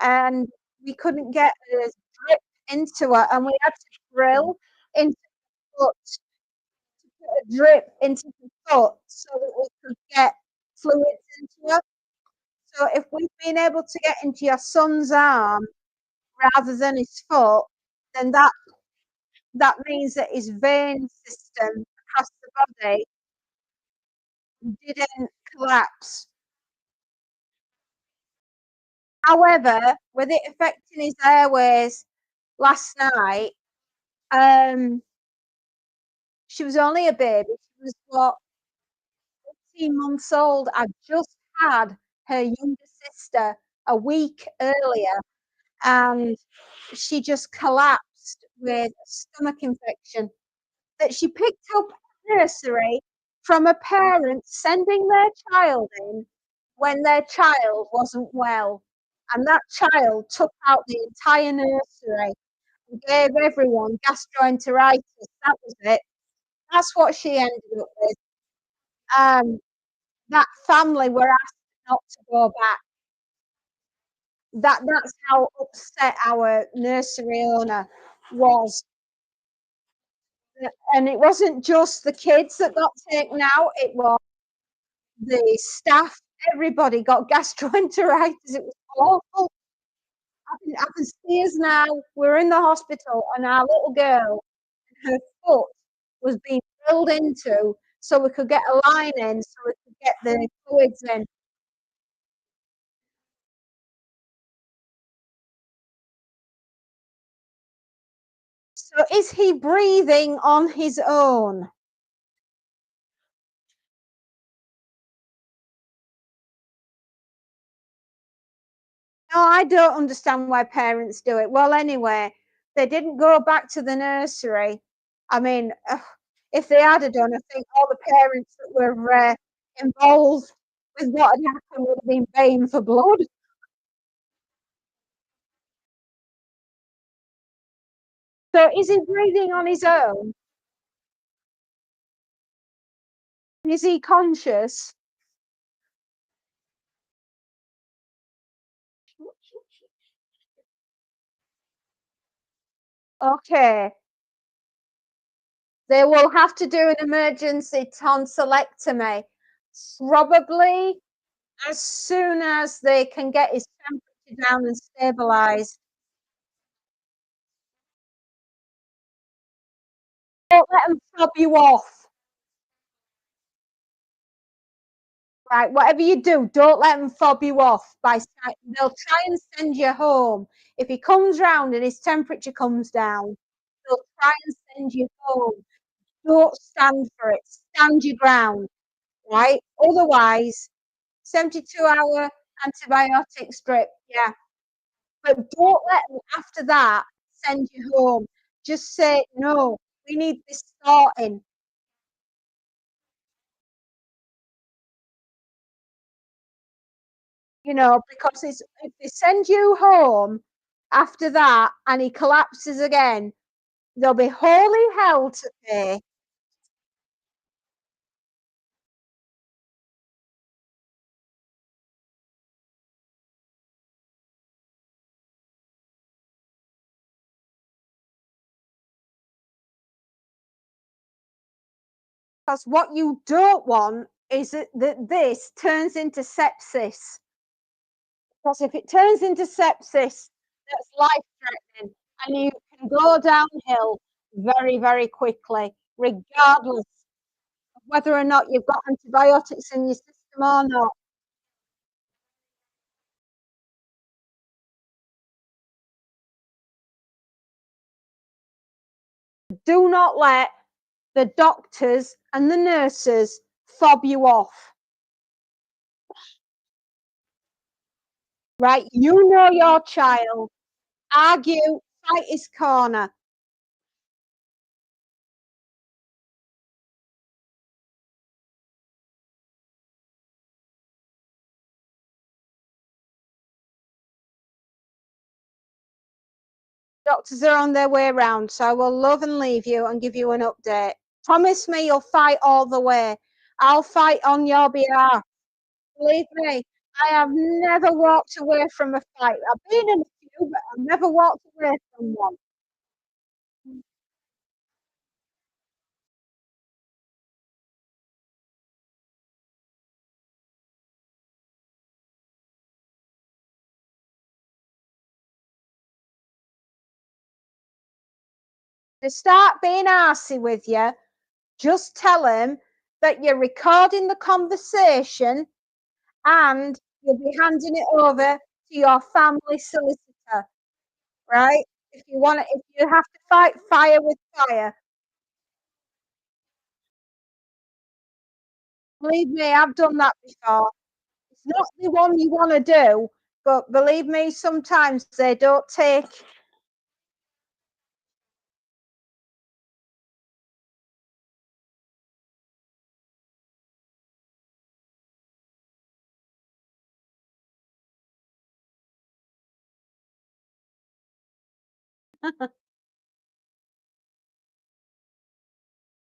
and we couldn't get a drip into her, and we had to drill into the foot to put a drip into the foot so that we could get fluids into her. So if we've been able to get into your son's arm rather than his foot, then that means that his vein system across the body didn't collapse. However, with it affecting his airways last night, um, she was only a baby. She was what, 18 months old. I just had her younger sister a week earlier, and she just collapsed with a stomach infection that she picked up at nursery from a parent sending their child in when their child wasn't well. And that child took out the entire nursery and gave everyone gastroenteritis. That was it. That's what she ended up with. Um, that family were asked not to go back. That's how upset our nursery owner was. And it wasn't just the kids that got taken out, it was the staff, everybody got gastroenteritis. It was awful. I can see us now. We're in the hospital, and our little girl, her foot was being drilled into so we could get a line in, so we could get the fluids in. So is he breathing on his own? No, I don't understand why parents do it. Well, anyway, they didn't go back to the nursery. I mean, if they had done, I think all the parents that were involved with what had happened would have been baying for blood. So is he breathing on his own? Is he conscious? Okay. They will have to do an emergency tonsillectomy, probably as soon as they can get his temperature down and stabilized. Don't let them fob you off. Right, whatever you do, don't let them fob you off they'll try and send you home. If he comes round and his temperature comes down, they'll try and send you home. Don't stand for it. Stand your ground, right? Otherwise, 72-hour antibiotic strip, yeah. But don't let them, after that, send you home. Just say, no, we need this sorting, because if they send you home after that and he collapses again, there'll be holy hell to pay. Because what you don't want is that this turns into sepsis. Because if it turns into sepsis, that's life threatening and you can go downhill very, very quickly, regardless of whether or not you've got antibiotics in your system or not. Do not let the doctors and the nurses fob you off, right? You know your child. Argue, fight his corner. Doctors are on their way round, so I will love and leave you and give you an update. Promise me you'll fight all the way. I'll fight on your behalf. Believe me, I have never walked away from a fight. I've been in a few, but I've never walked away from one. They start being arsy with you, just tell them that you're recording the conversation and you'll be handing it over to your family solicitor, right? If you have to fight fire with fire, believe me, I've done that before. It's not the one you want to do, but believe me, sometimes they don't take.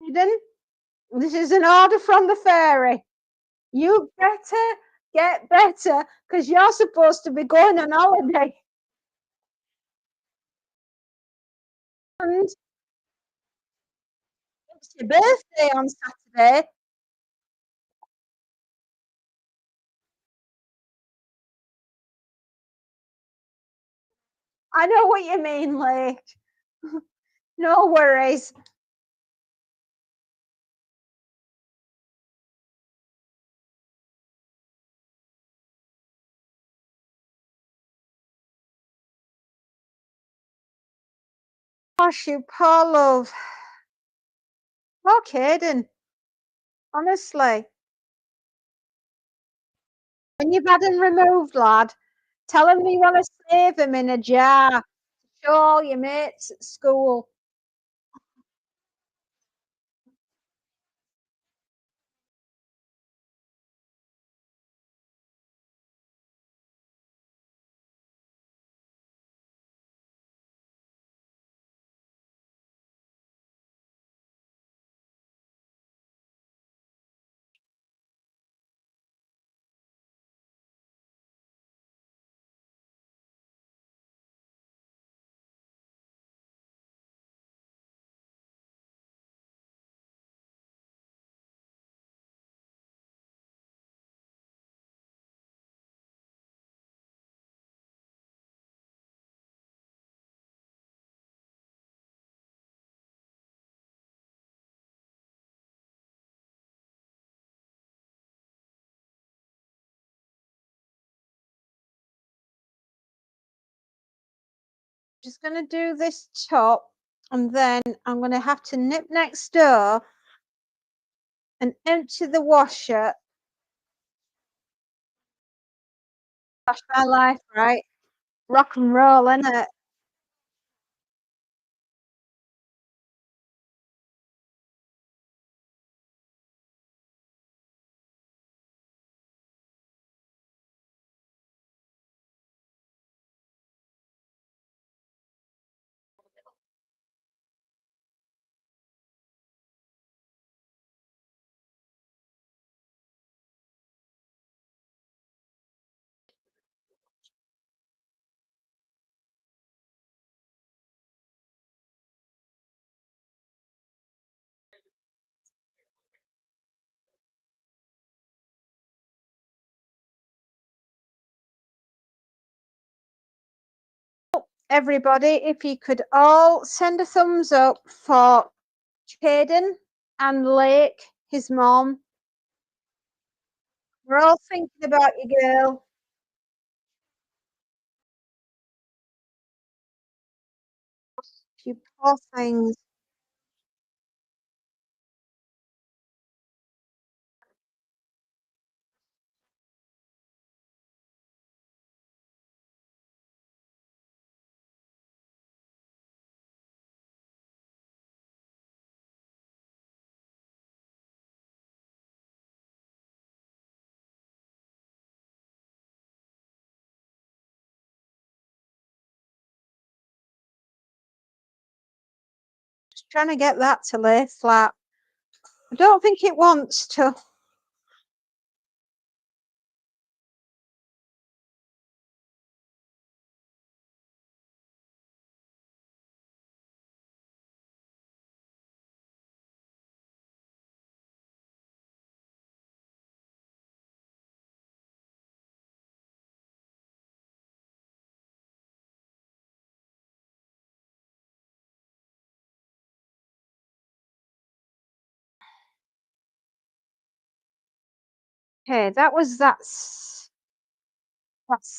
Eden, this is an order from the fairy. You better get better because you're supposed to be going on holiday. And It's your birthday on Saturday. I know what you mean, Lake. No worries. Gosh, you poor love. Poor Caden. Honestly. When you've had him removed, lad, tell him you want to save him in a jar. Show all your mates at school. Just going to do this top, and then I'm going to have to nip next door and empty the washer. That's my life, right? Rock and roll, innit? Everybody, if you could all send a thumbs up for Caden and Lake, his mom. We're all thinking about you, girl. You poor things. Just trying to get that to lay flat. I don't think it wants to. Okay, that's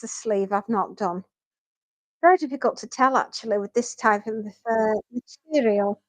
the sleeve I've not done. Very difficult to tell actually with this type of material.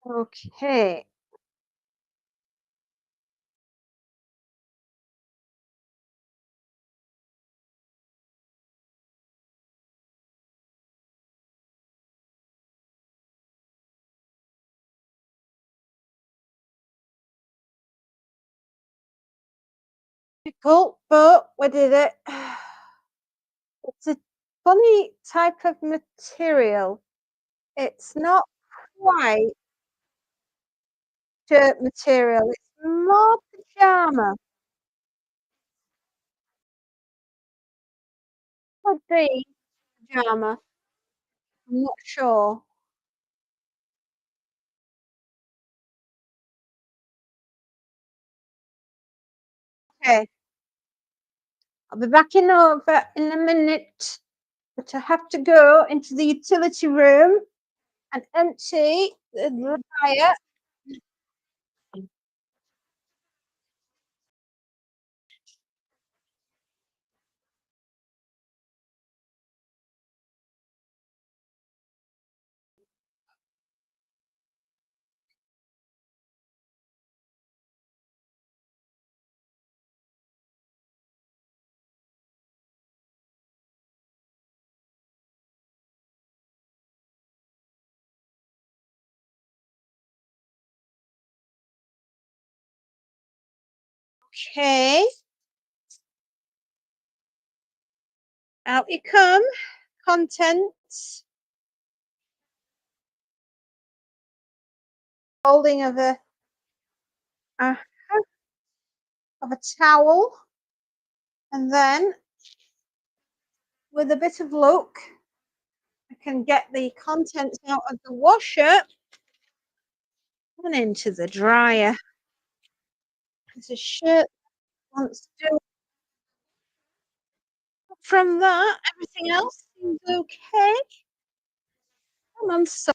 Okay. Difficult, but we did it. It's a funny type of material. It's not quite shirt material. It's more pajama. Could be pajama. I'm not sure. Okay, I'll be back in over in a minute, but I have to go into the utility room and empty the dryer. Okay, out you come. Contents. Holding uh, of a towel, and then with a bit of luck, I can get the contents out of the washer and into the dryer. There's a shirt wants to. From that, everything else seems okay. Come on, so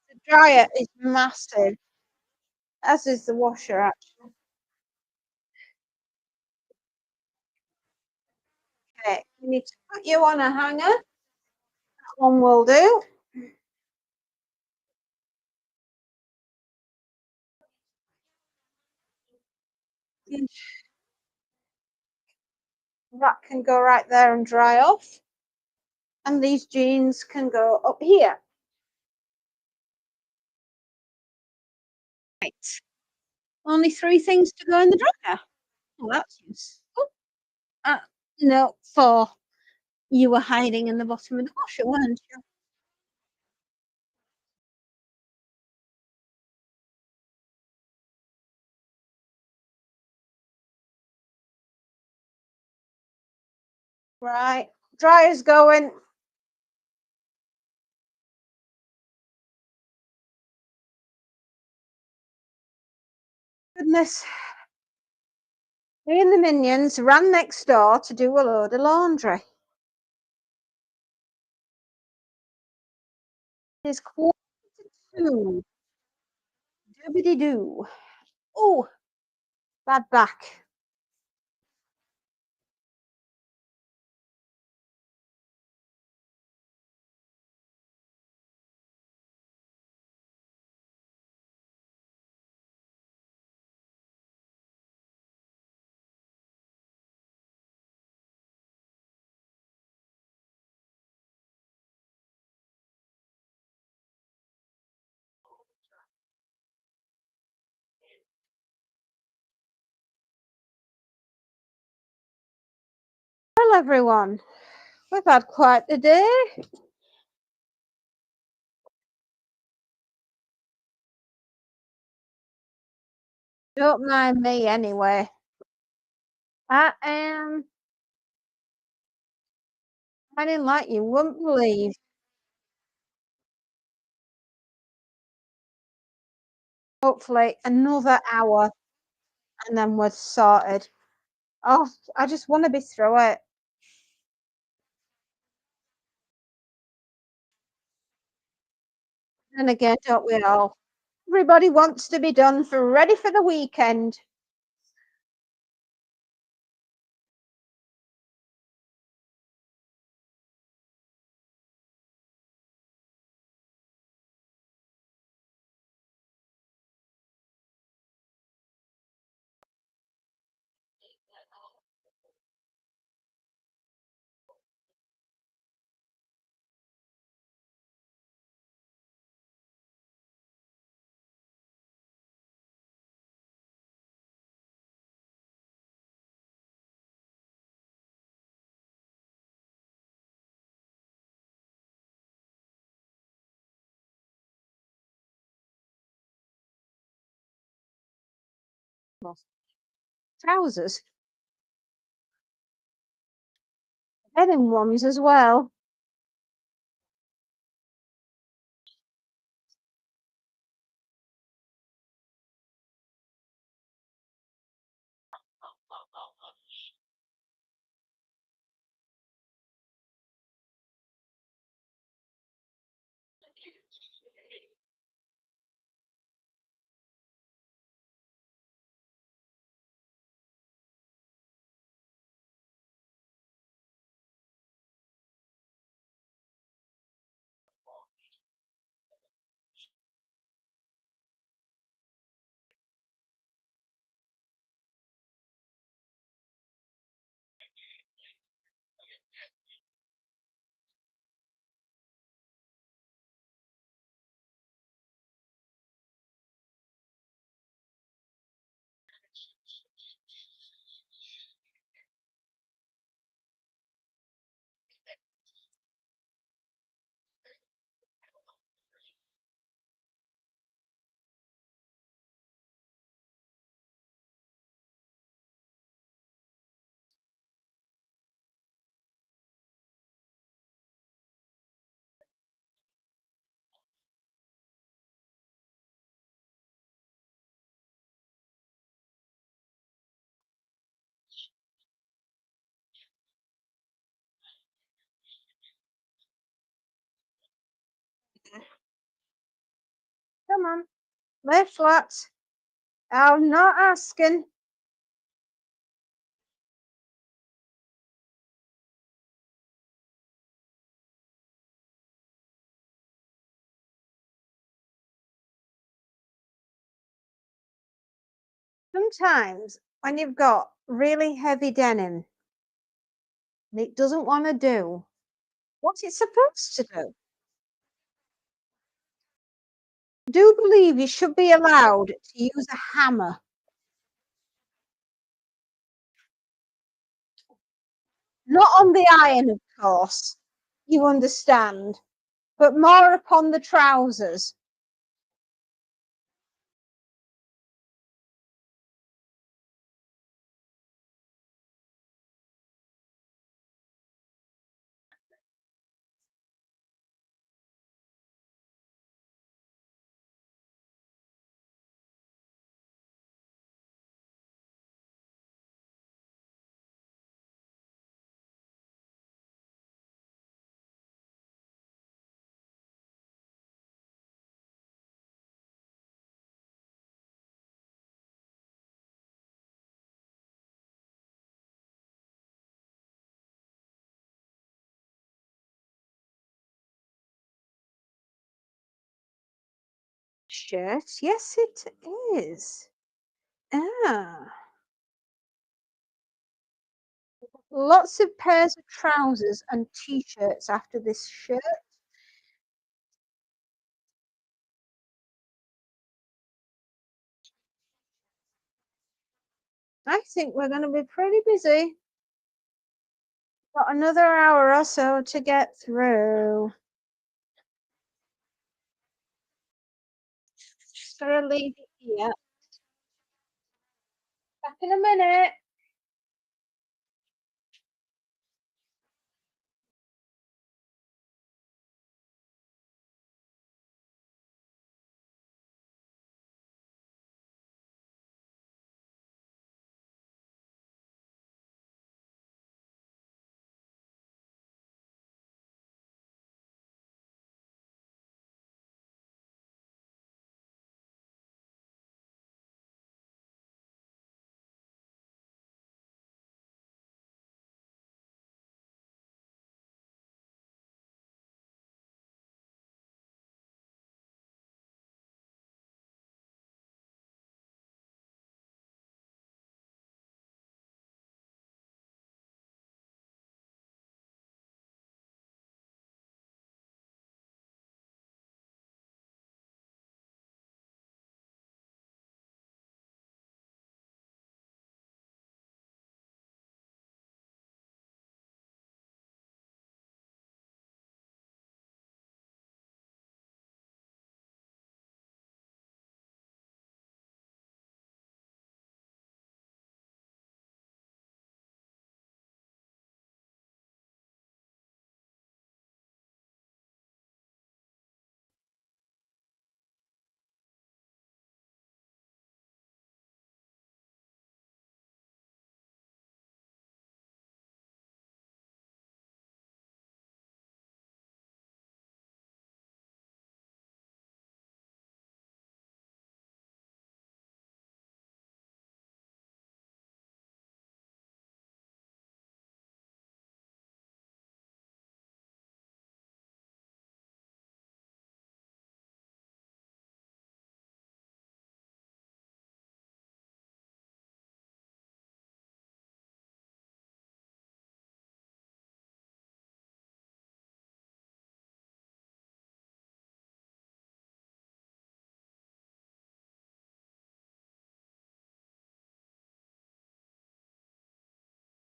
the dryer is massive, as is the washer actually. Okay, you need to put you on a hanger. That one will do. And that can go right there and dry off. And these jeans can go up here. Right. Only three things to go in the dryer. Oh, that's useful. Uh, no, four. You were hiding in the bottom of the washer, weren't you? Right. Dryer's going. Goodness. Me and the minions ran next door to do a load of laundry. It's quarter to two. Doobity doo. Oh, bad back. Well, everyone, we've had quite the day. Don't mind me anyway. I am running like you wouldn't believe. Hopefully, another hour and then we're sorted. Oh, I just want to be through it. And again, don't we all? Everybody wants to be done for ready for the weekend. Trousers, denim ones as well. Come on, lay flat. I'm not asking. Sometimes when you've got really heavy denim and it doesn't want to do what it's supposed to do, I do believe you should be allowed to use a hammer. Not on the iron, of course, you understand, but more upon the trousers. Shirt, yes, it is. Ah, lots of pairs of trousers and t-shirts after this shirt. I think we're going to be pretty busy. Got another hour or so to get through. Just gotta leave it here. Back in a minute.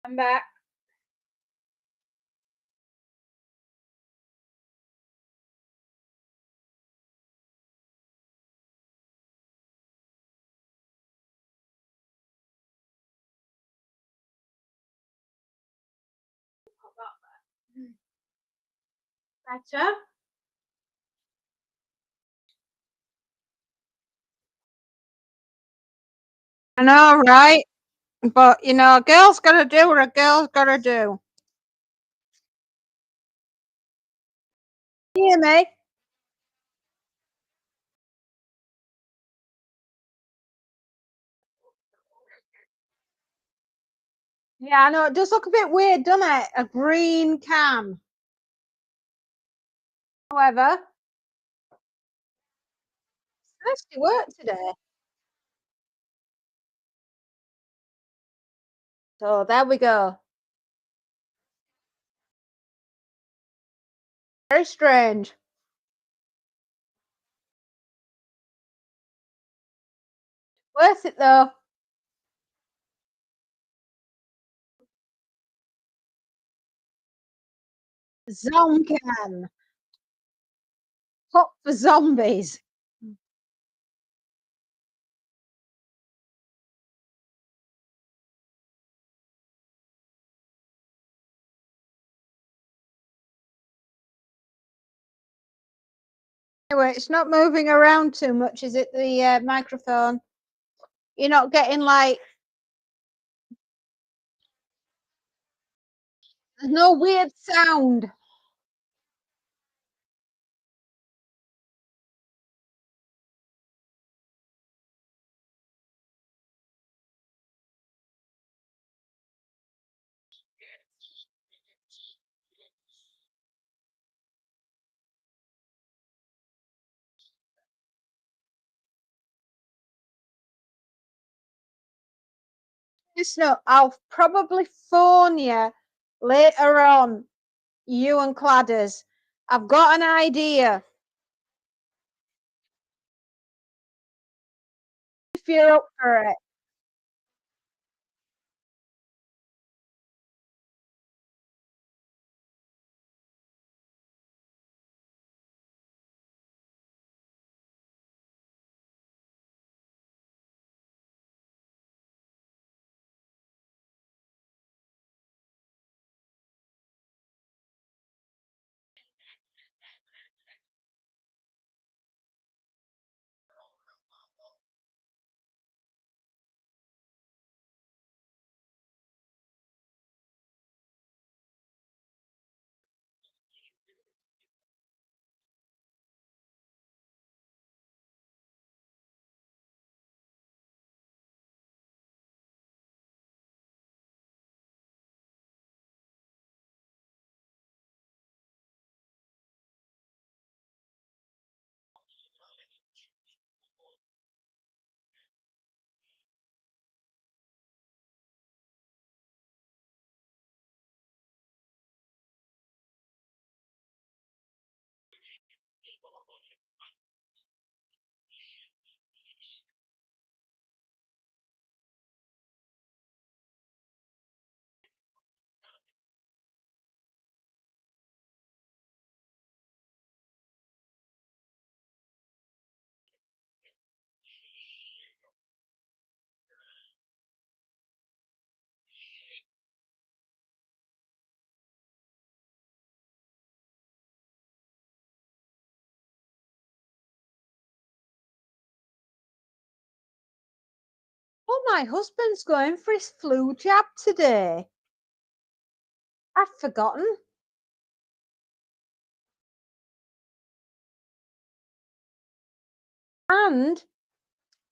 I'm back. Better. I know, right? But a girl's gotta do what a girl's gotta do. You hear me? Yeah, I know. It does look a bit weird, doesn't it? A green can. However, it's nice to work today. So there we go. Very strange. Worth it though. Zomcan. Hot for zombies. Anyway, it's not moving around too much, is it? The microphone. You're not getting like there's no weird sound. Listen, I'll probably phone you later on, you and Cladders. I've got an idea if you're up for it. Well, my husband's going for his flu jab today. I've forgotten. And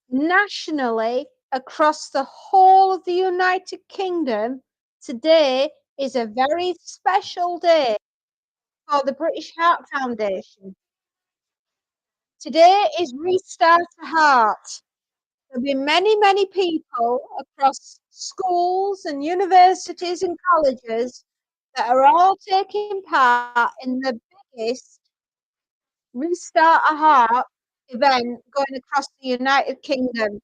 nationally, across the whole of the United Kingdom, today is a very special day for the British Heart Foundation. Today is Restart a Heart. There'll be many, many people across schools and universities and colleges that are all taking part in the biggest Restart a Heart event going across the United Kingdom.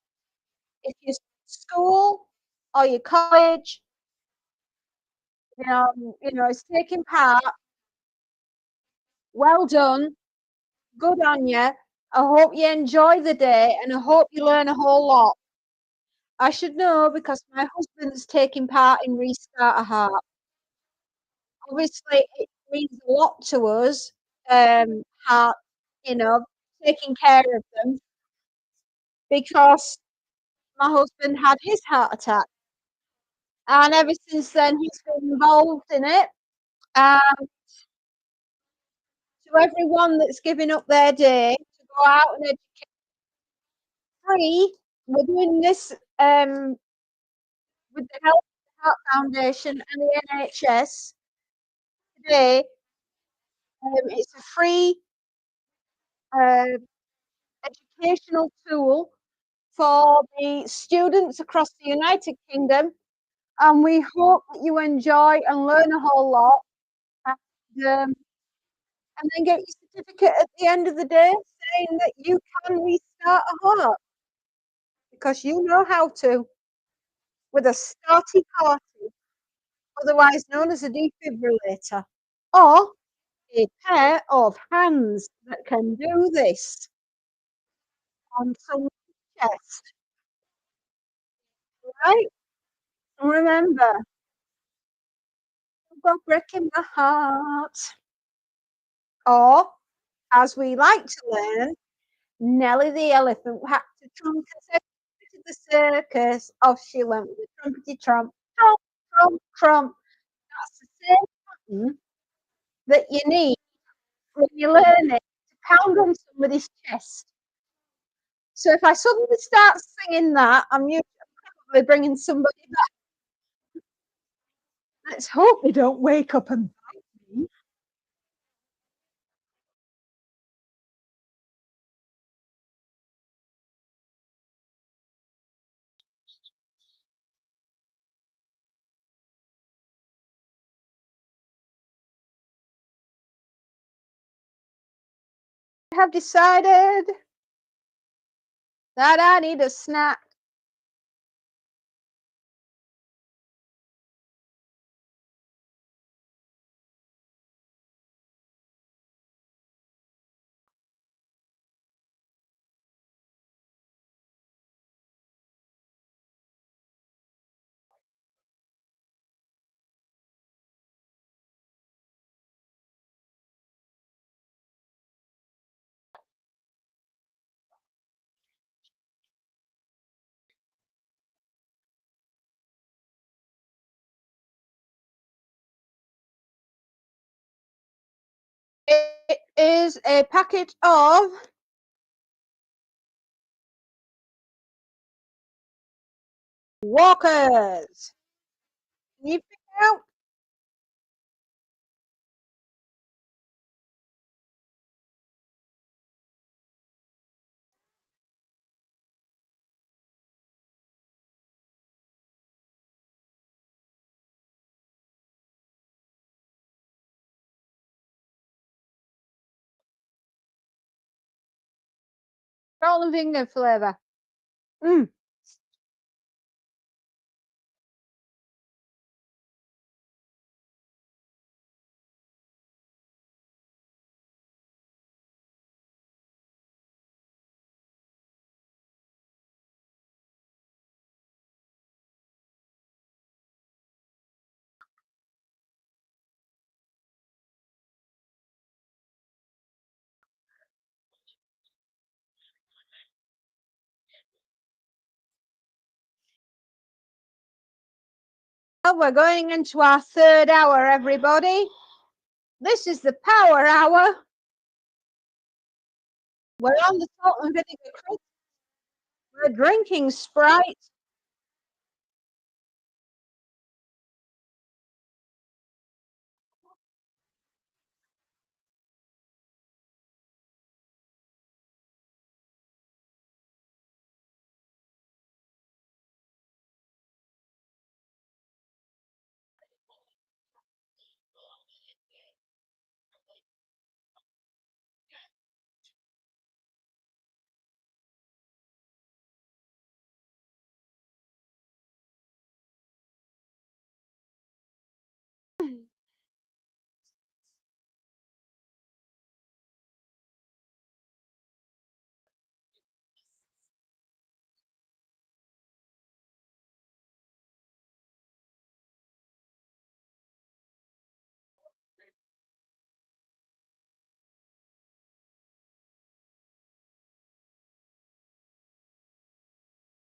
If your school or your college Is taking part. Well done. Good on you. I hope you enjoy the day and I hope you learn a whole lot. I should know because my husband's taking part in Restart a Heart. Obviously, it means a lot to us, heart, you know, taking care of them because my husband had his heart attack. And ever since then, he's been involved in it. Um, to everyone that's giving up their day to go out and educate free, we're doing this with the help of the Heart Foundation and the NHS today. It's a free uh, educational tool for the students across the United Kingdom, and we hope that you enjoy and learn a whole lot, and, um, and then get your certificate at the end of the day saying that you can restart a heart because you know how to with a starty party, otherwise known as a defibrillator, or a pair of hands that can do this on someone's chest, right? Remember, you've got breaking my heart. Or, as we like to learn, Nelly the elephant had to trump to the circus. Off she went with a trumpety trump, trump, trump, trump. That's the same pattern that you need when you learn it to pound on somebody's chest. So if I suddenly start singing that, I'm usually probably bringing somebody back. Let's hope they don't wake up and bite me. I have decided that I need a snack. It is a packet of Walkers. Can you pick out? Golden finger flavour. Mm. Well, we're going into our third hour, everybody. This is the power hour. We're on the salt and vinegar crisp. We're drinking Sprite.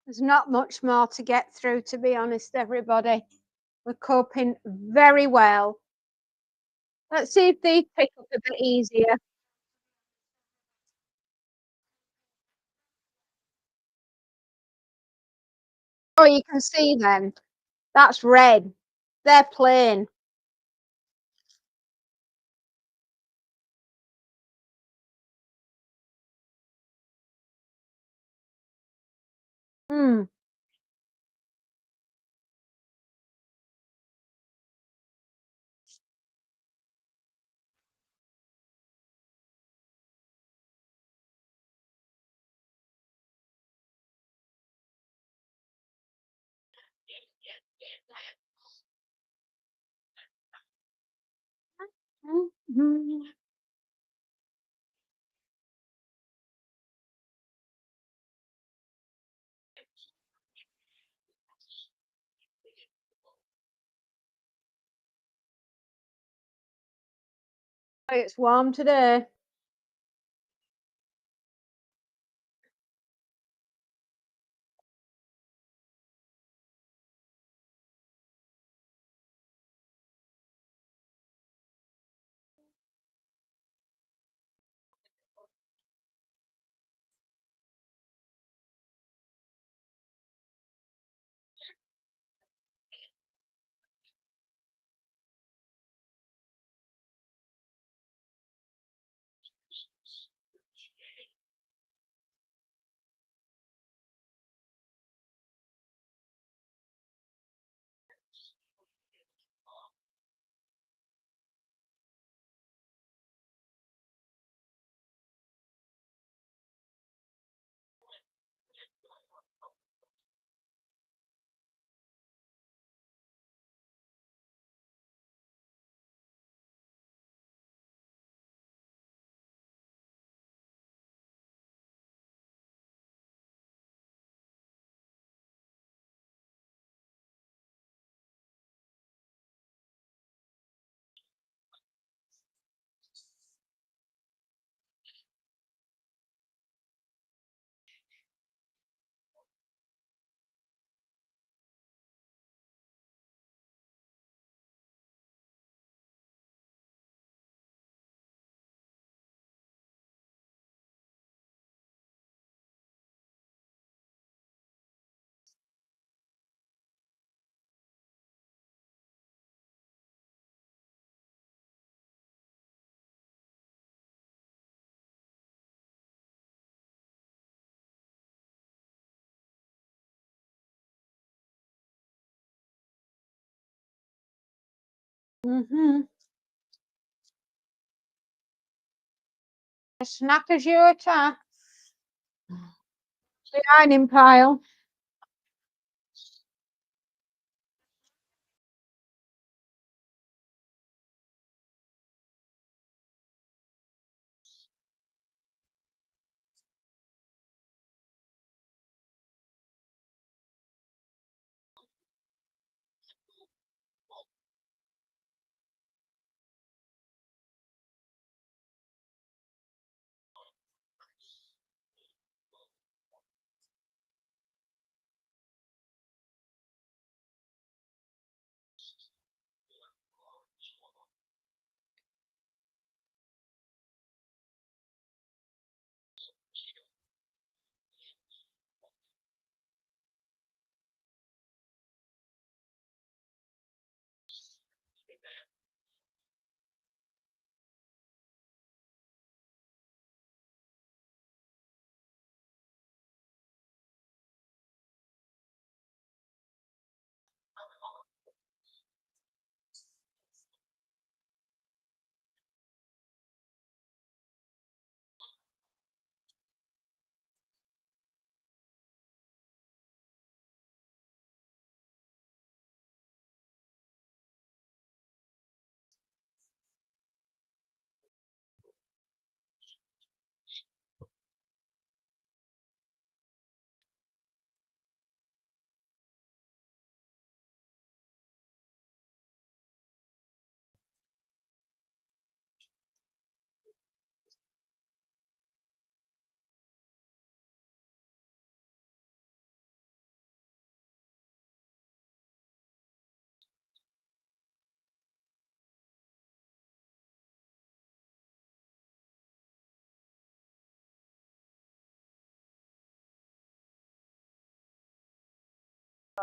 There's not much more to get through, to be honest, everybody. We're coping very well. Let's see if these pick up a bit easier. Oh, you can see them. That's red. They're plain. Hmm. Mhm. It's warm today. Mm-hmm. As snack as you attack. The ironing pile.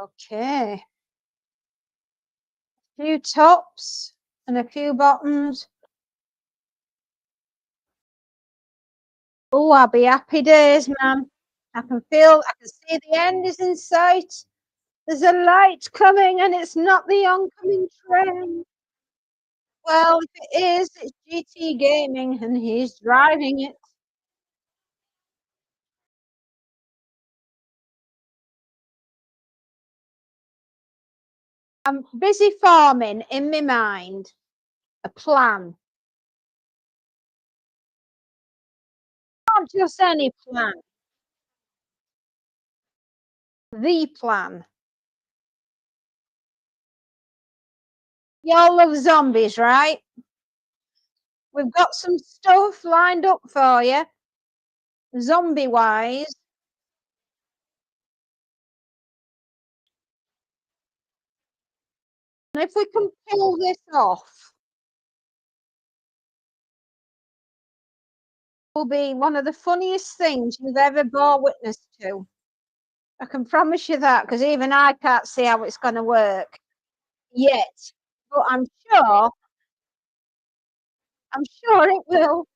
Okay. A few tops and a few bottoms. Oh, I'll be happy days, ma'am. I can see the end is in sight. There's a light coming and it's not the oncoming train. Well, if it is, it's GT Gaming and he's driving it. I'm busy forming in my mind a plan. Not just any plan, the plan. Y'all love zombies, right? We've got some stuff lined up for you, zombie wise. And if we can pull this off, will be one of the funniest things you've ever bore witness to. I can promise you that because even I can't see how it's going to work yet. But I'm sure it will.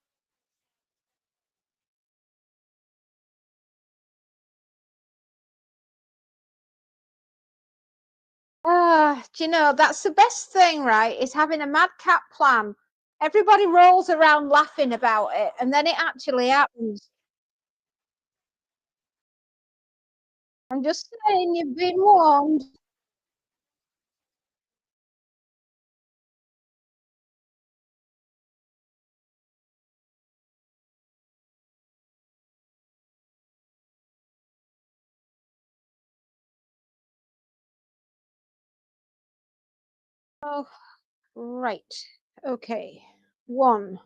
Ah, do you know, that's the best thing, right? Is having a madcap plan. Everybody rolls around laughing about it, and then it actually happens. I'm just saying, you've been warned. Oh, right. Okay. One,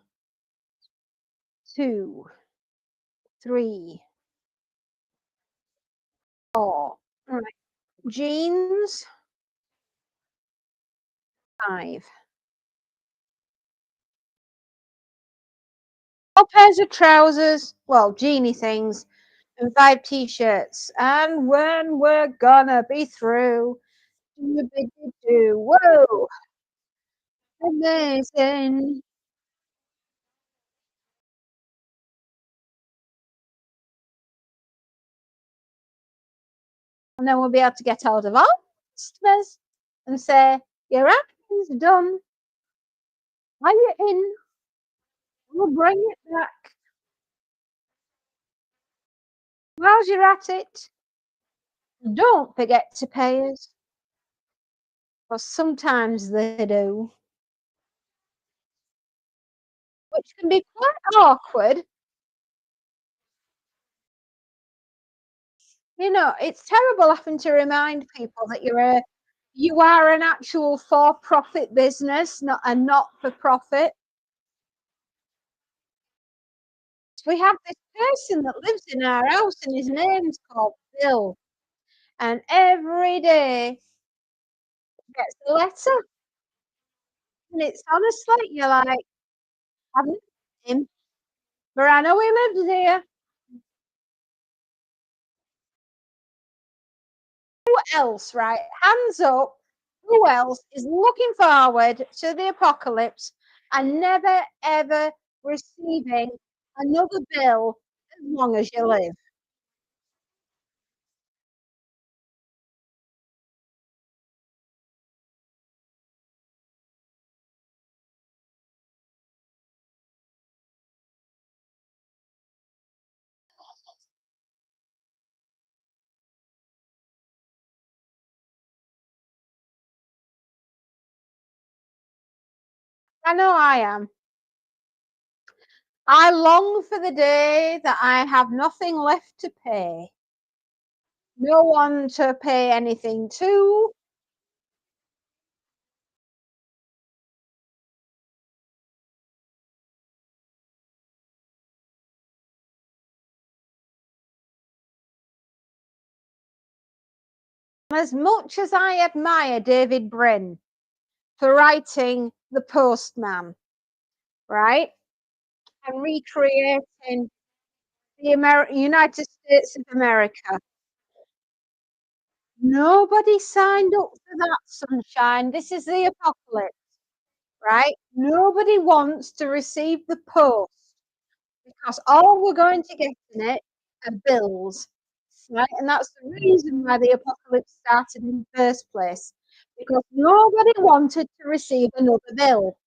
two, three, four. All right. Jeans, five. Four pairs of trousers, well, jeany things, and five t-shirts. And when we're gonna be through, do, whoa, amazing. And then we'll be able to get hold of all customers and say, your acting's done. Are you in? We'll bring it back. Whilst you're at it, don't forget to pay us. Because sometimes they do, which can be quite awkward. You know, it's terrible having to remind people that you are an actual for-profit business, not a not-for-profit. We have this person that lives in our house and his name's called Bill. And every day gets a letter. And it's honestly, you're like, I've never met him, but I know he lives here. Who else, right? Hands up. Who else is looking forward to the apocalypse and never ever receiving another bill as long as you live? I know I am. I long for the day that I have nothing left to pay. No one to pay anything to. As much as I admire David Brin for writing The Postman, right, and recreating the United States of America, Nobody signed up for that, sunshine. This is the apocalypse, right? Nobody wants to receive the post because all we're going to get in it are bills, right? And that's the reason why the apocalypse started in the first place, because nobody wanted to receive another bill.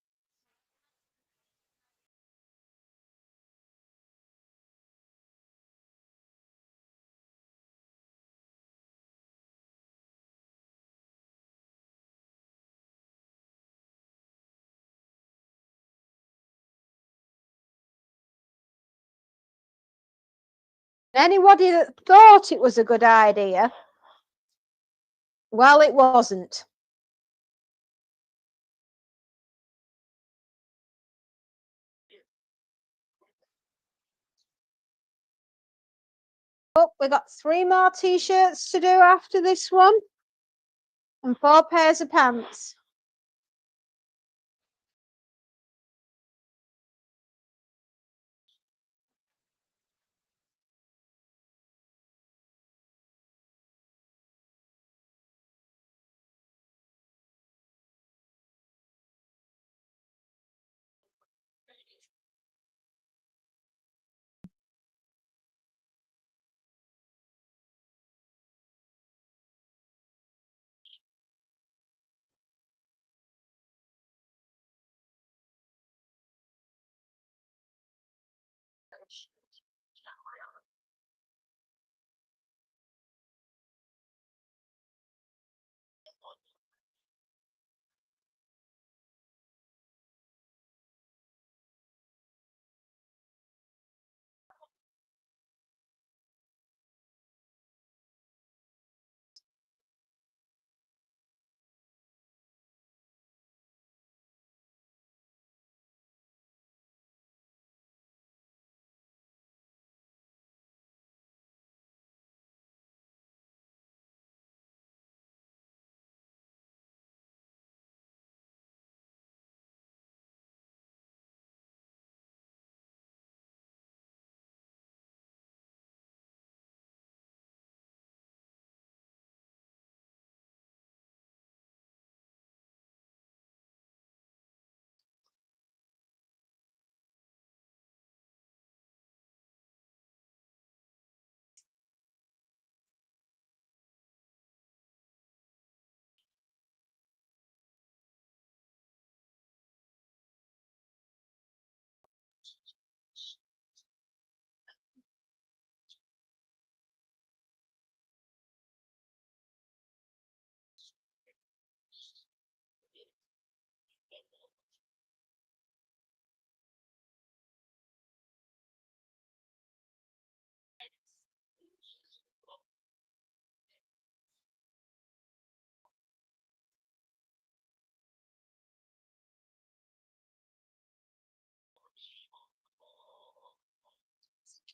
Anybody that thought it was a good idea, well, it wasn't. Oh, we got 3 more t-shirts to do after this one and 4 pairs of pants.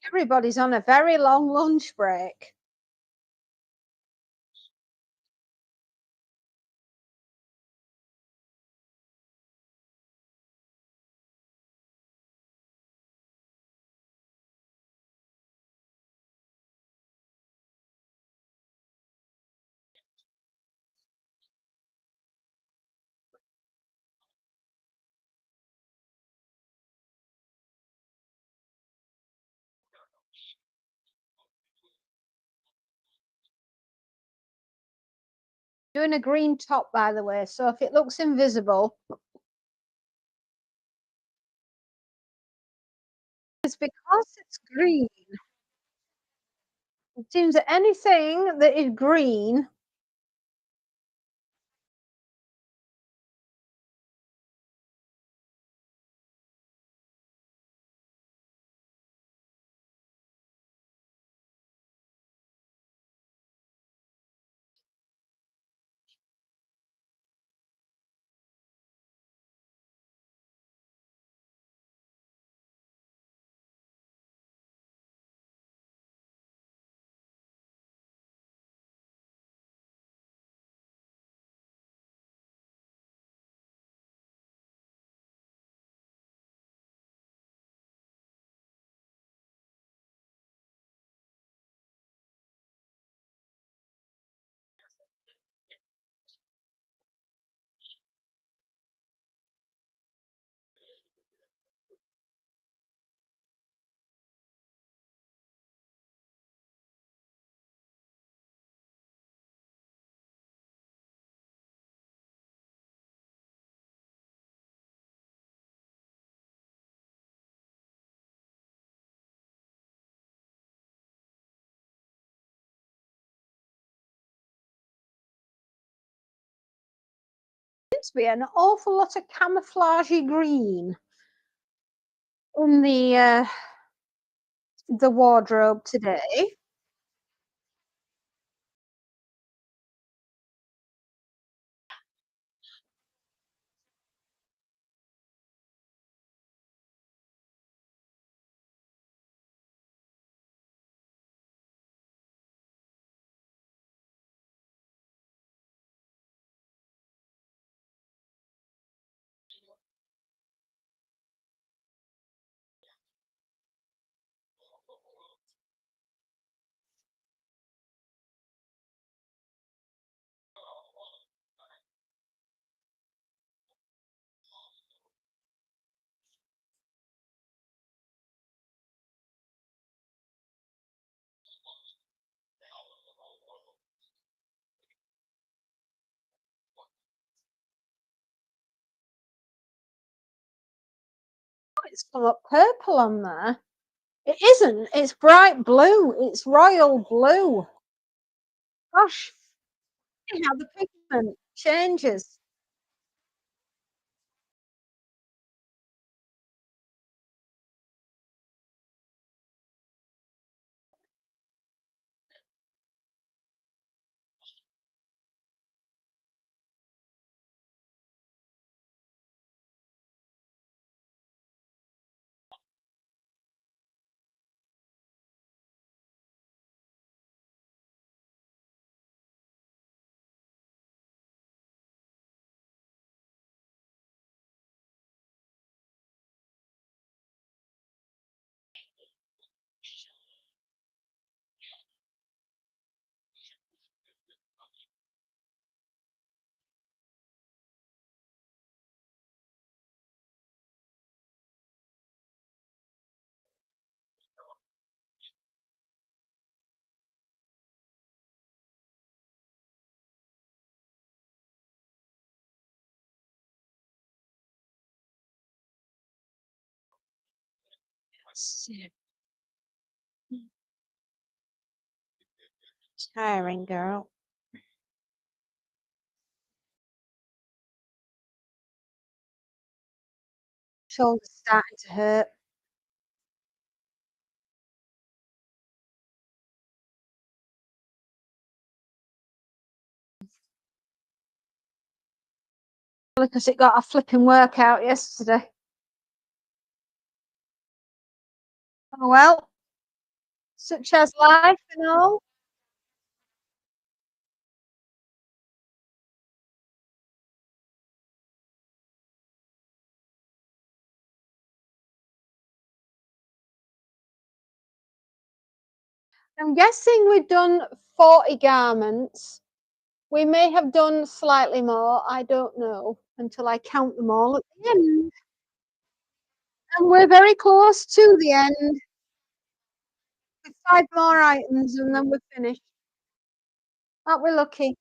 Everybody's on a very long lunch break. Doing a green top, by the way, so if it looks invisible, it's because it's green. It seems that anything that is green to be an awful lot of camouflagey green in the wardrobe today. It's come up purple on there. It isn't. It's bright blue. It's royal blue. Gosh, see how the pigment changes. Tiring, girl. Shoulder's starting to hurt. Because it got a flipping workout yesterday. Oh well, such as life and all. I'm guessing we've done 40 garments. We may have done slightly more. I don't know until I count them all at the end. And we're very close to the end with 5 more items and then we're finished. Aren't we lucky?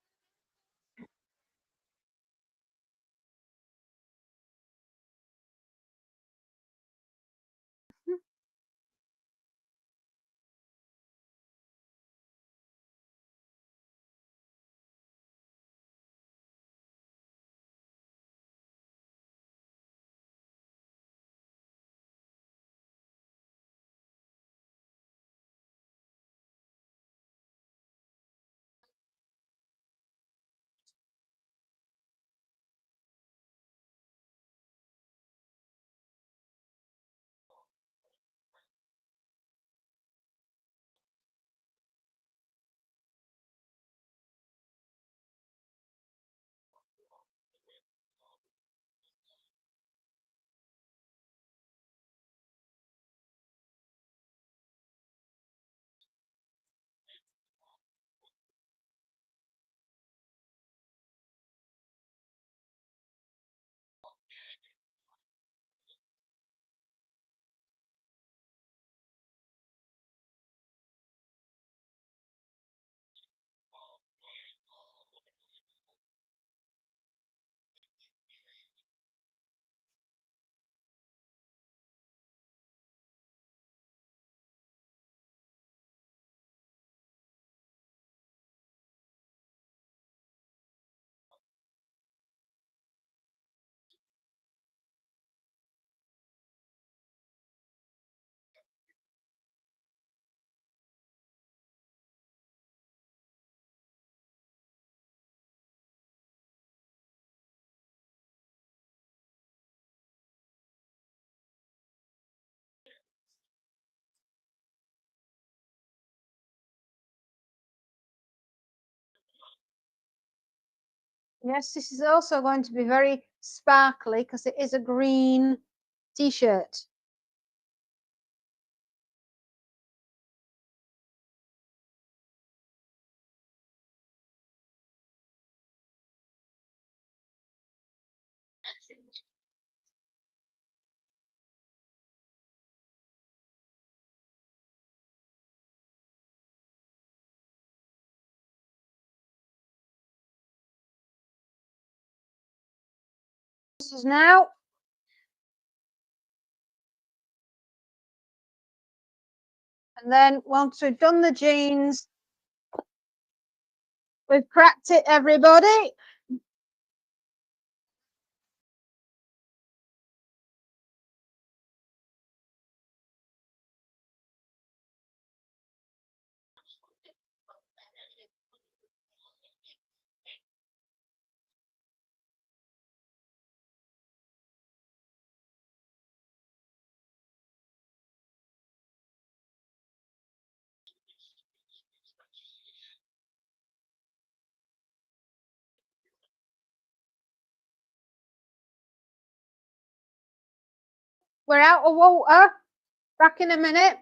Yes, this is also going to be very sparkly because it is a green t-shirt. This is now. And then once we've done the jeans, we've cracked it, everybody. We're out of water. Back in a minute.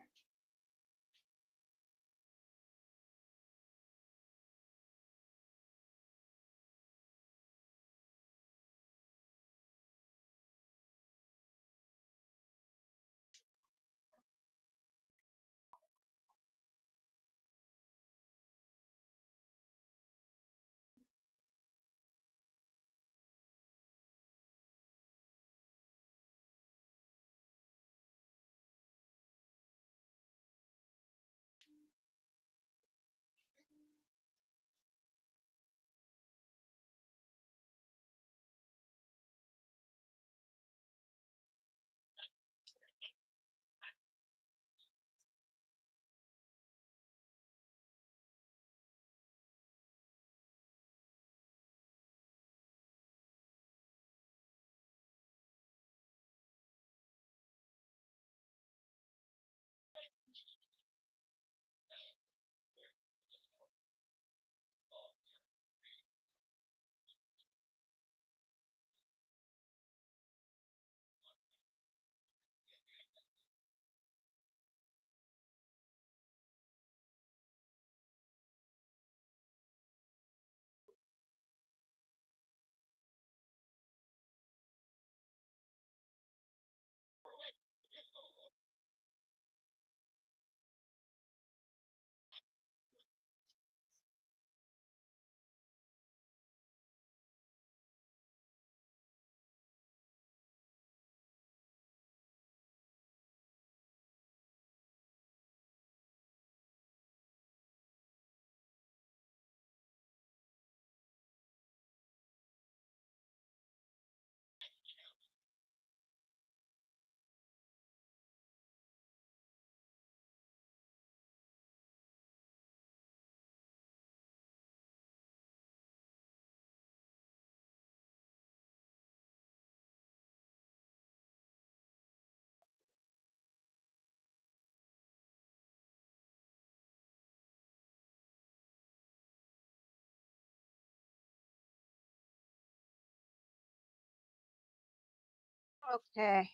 Okay.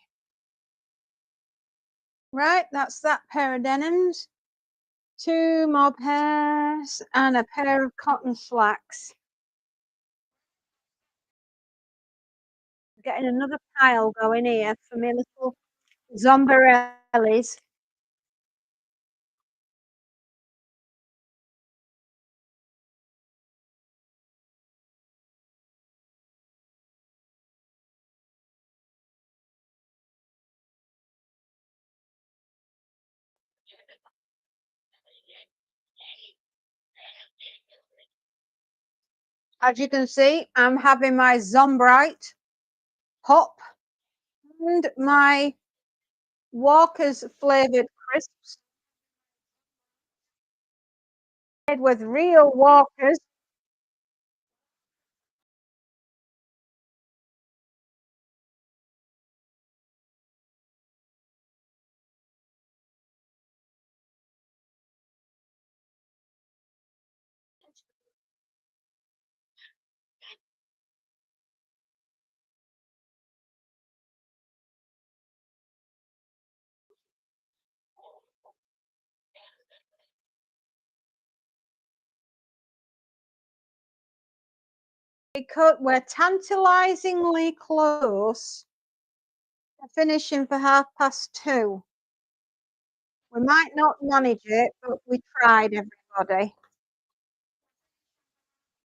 Right, that's that pair of denims. Two more pairs and a pair of cotton slacks. Getting another pile going here for my little zombarellis. As you can see, I'm having my Zombrite pop and my Walker's flavoured crisps made with real Walkers. we're tantalisingly close to finishing for 2:30. We might not manage it, but we tried, everybody.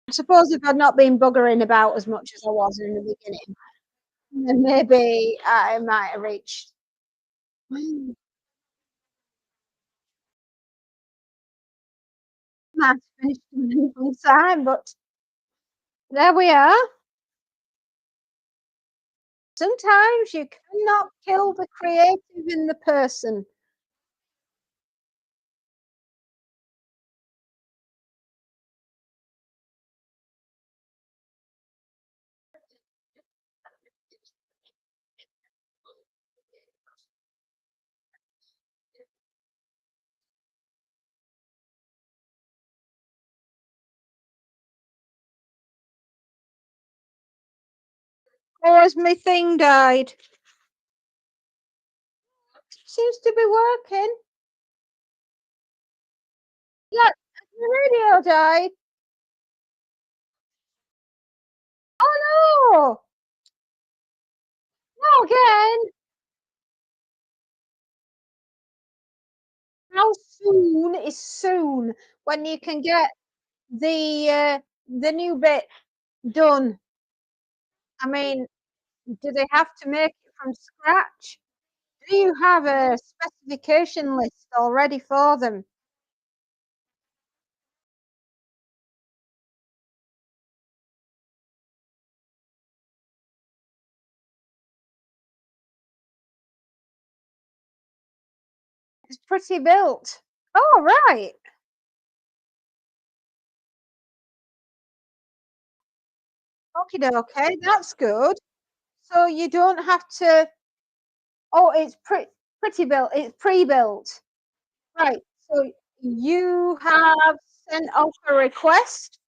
I suppose if I'd not been buggering about as much as I was in the beginning, then maybe I might have reached. Might have finished in a long time, but there we are. Sometimes you cannot kill the creative in the person. Or has my thing died? Seems to be working. Yeah, the radio died. Oh no! Not again. How soon is soon when you can get the new bit done? I mean, do they have to make it from scratch? Do you have a specification list already for them? It's pretty built. Oh, right. Okie dokie, that's good. So you don't have to. Oh, it's pretty built. It's pre-built. Right. So you have sent off a request.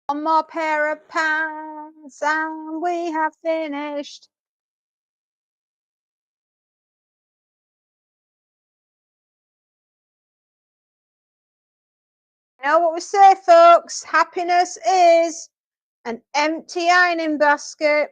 One more pair of pants and we have finished. You know what we say, folks? Happiness is an empty ironing basket.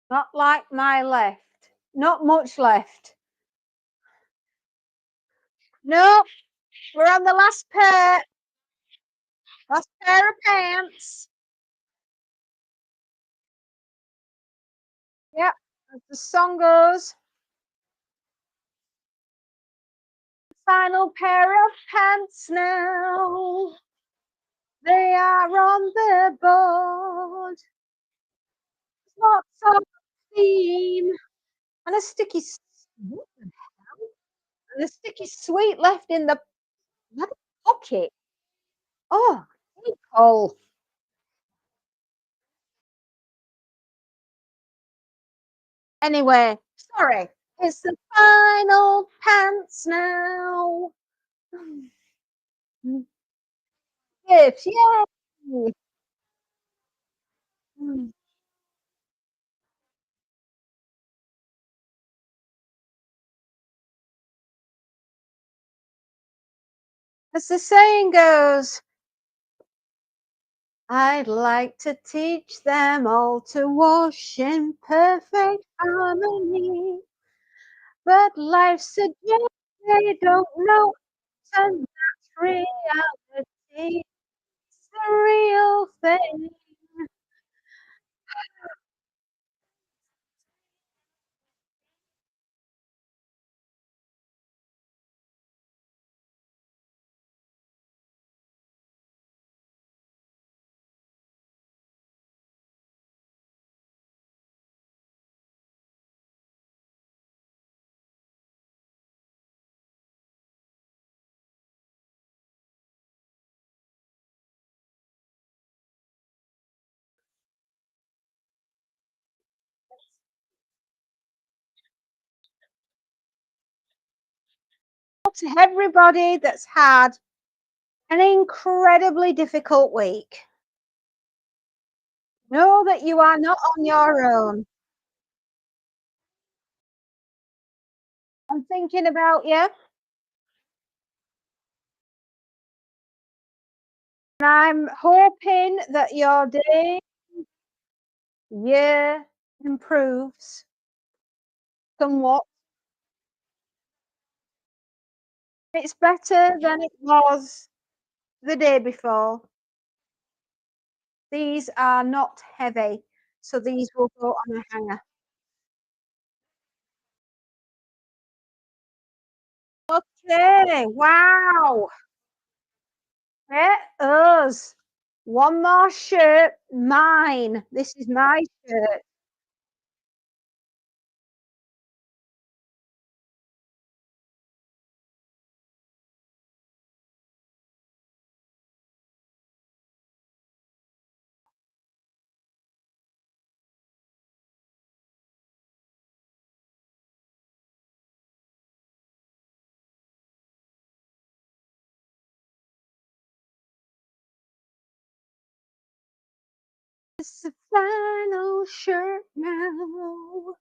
Not like my left. Not much left. No, we're on the last pair of pants. Yep, as the song goes. Final pair of pants now. They are on the board. Lots of theme and a what the hell? And a sticky sweet left in the bloody pocket. Oh, Nicole. Anyway, sorry. It's the final pants now. Gifts, yay! As the saying goes, I'd like to teach them all to wash in perfect harmony, but life suggests they don't know, and that's reality. It's the real thing. To everybody that's had an incredibly difficult week, know that you are not on your own. I'm thinking about you, and I'm hoping that your day, year improves somewhat. It's better than it was the day before. These are not heavy, so these will go on a hanger. Okay, wow. Let us. One more shirt, mine. This is my shirt. It's the final shirt now,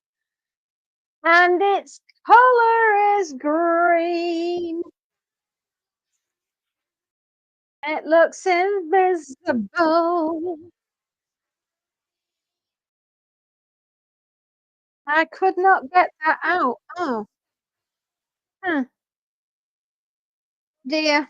and its color is green. It looks invisible. I could not get that out. Oh, huh, dear.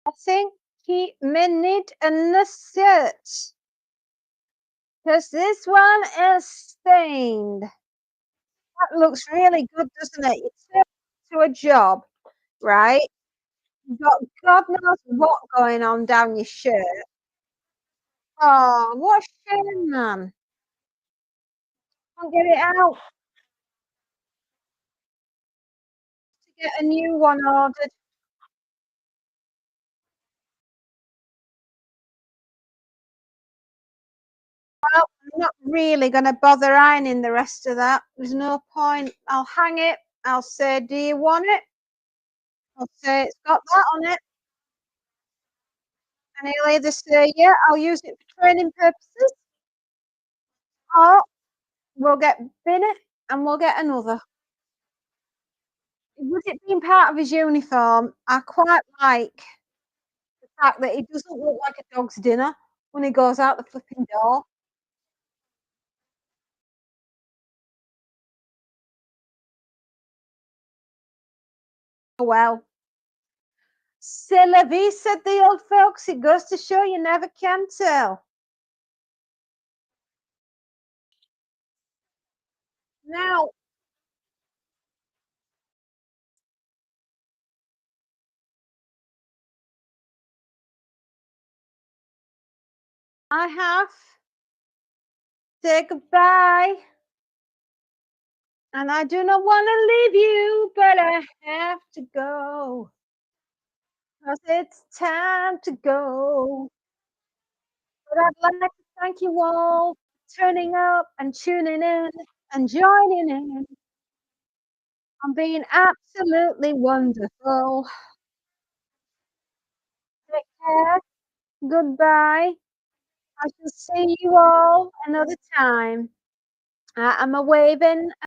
I think he may need a shirt because this one is stained. That looks really good, doesn't it? You turn to a job, right? You've got God knows what going on down your shirt. Oh, what a shame, man. Can't get it out to get a new one ordered. Well, I'm not really gonna bother ironing the rest of that. There's no point. I'll hang it. I'll say, "Do you want it?" I'll say, "It's got that on it," and he'll either say, "Yeah, I'll use it for training purposes," or We'll get Binny and we'll get another. With it being part of his uniform, I quite like the fact that he doesn't look like a dog's dinner when he goes out the flipping door. Oh, well. C'est la vie, said the old folks. It goes to show you never can tell. Now, I have to say goodbye, and I do not want to leave you, but I have to go. 'Cause it's time to go. But I'd like to thank you all for turning up and tuning in and joining in and being absolutely wonderful. Take care. Goodbye. I shall see you all another time. I'm a waving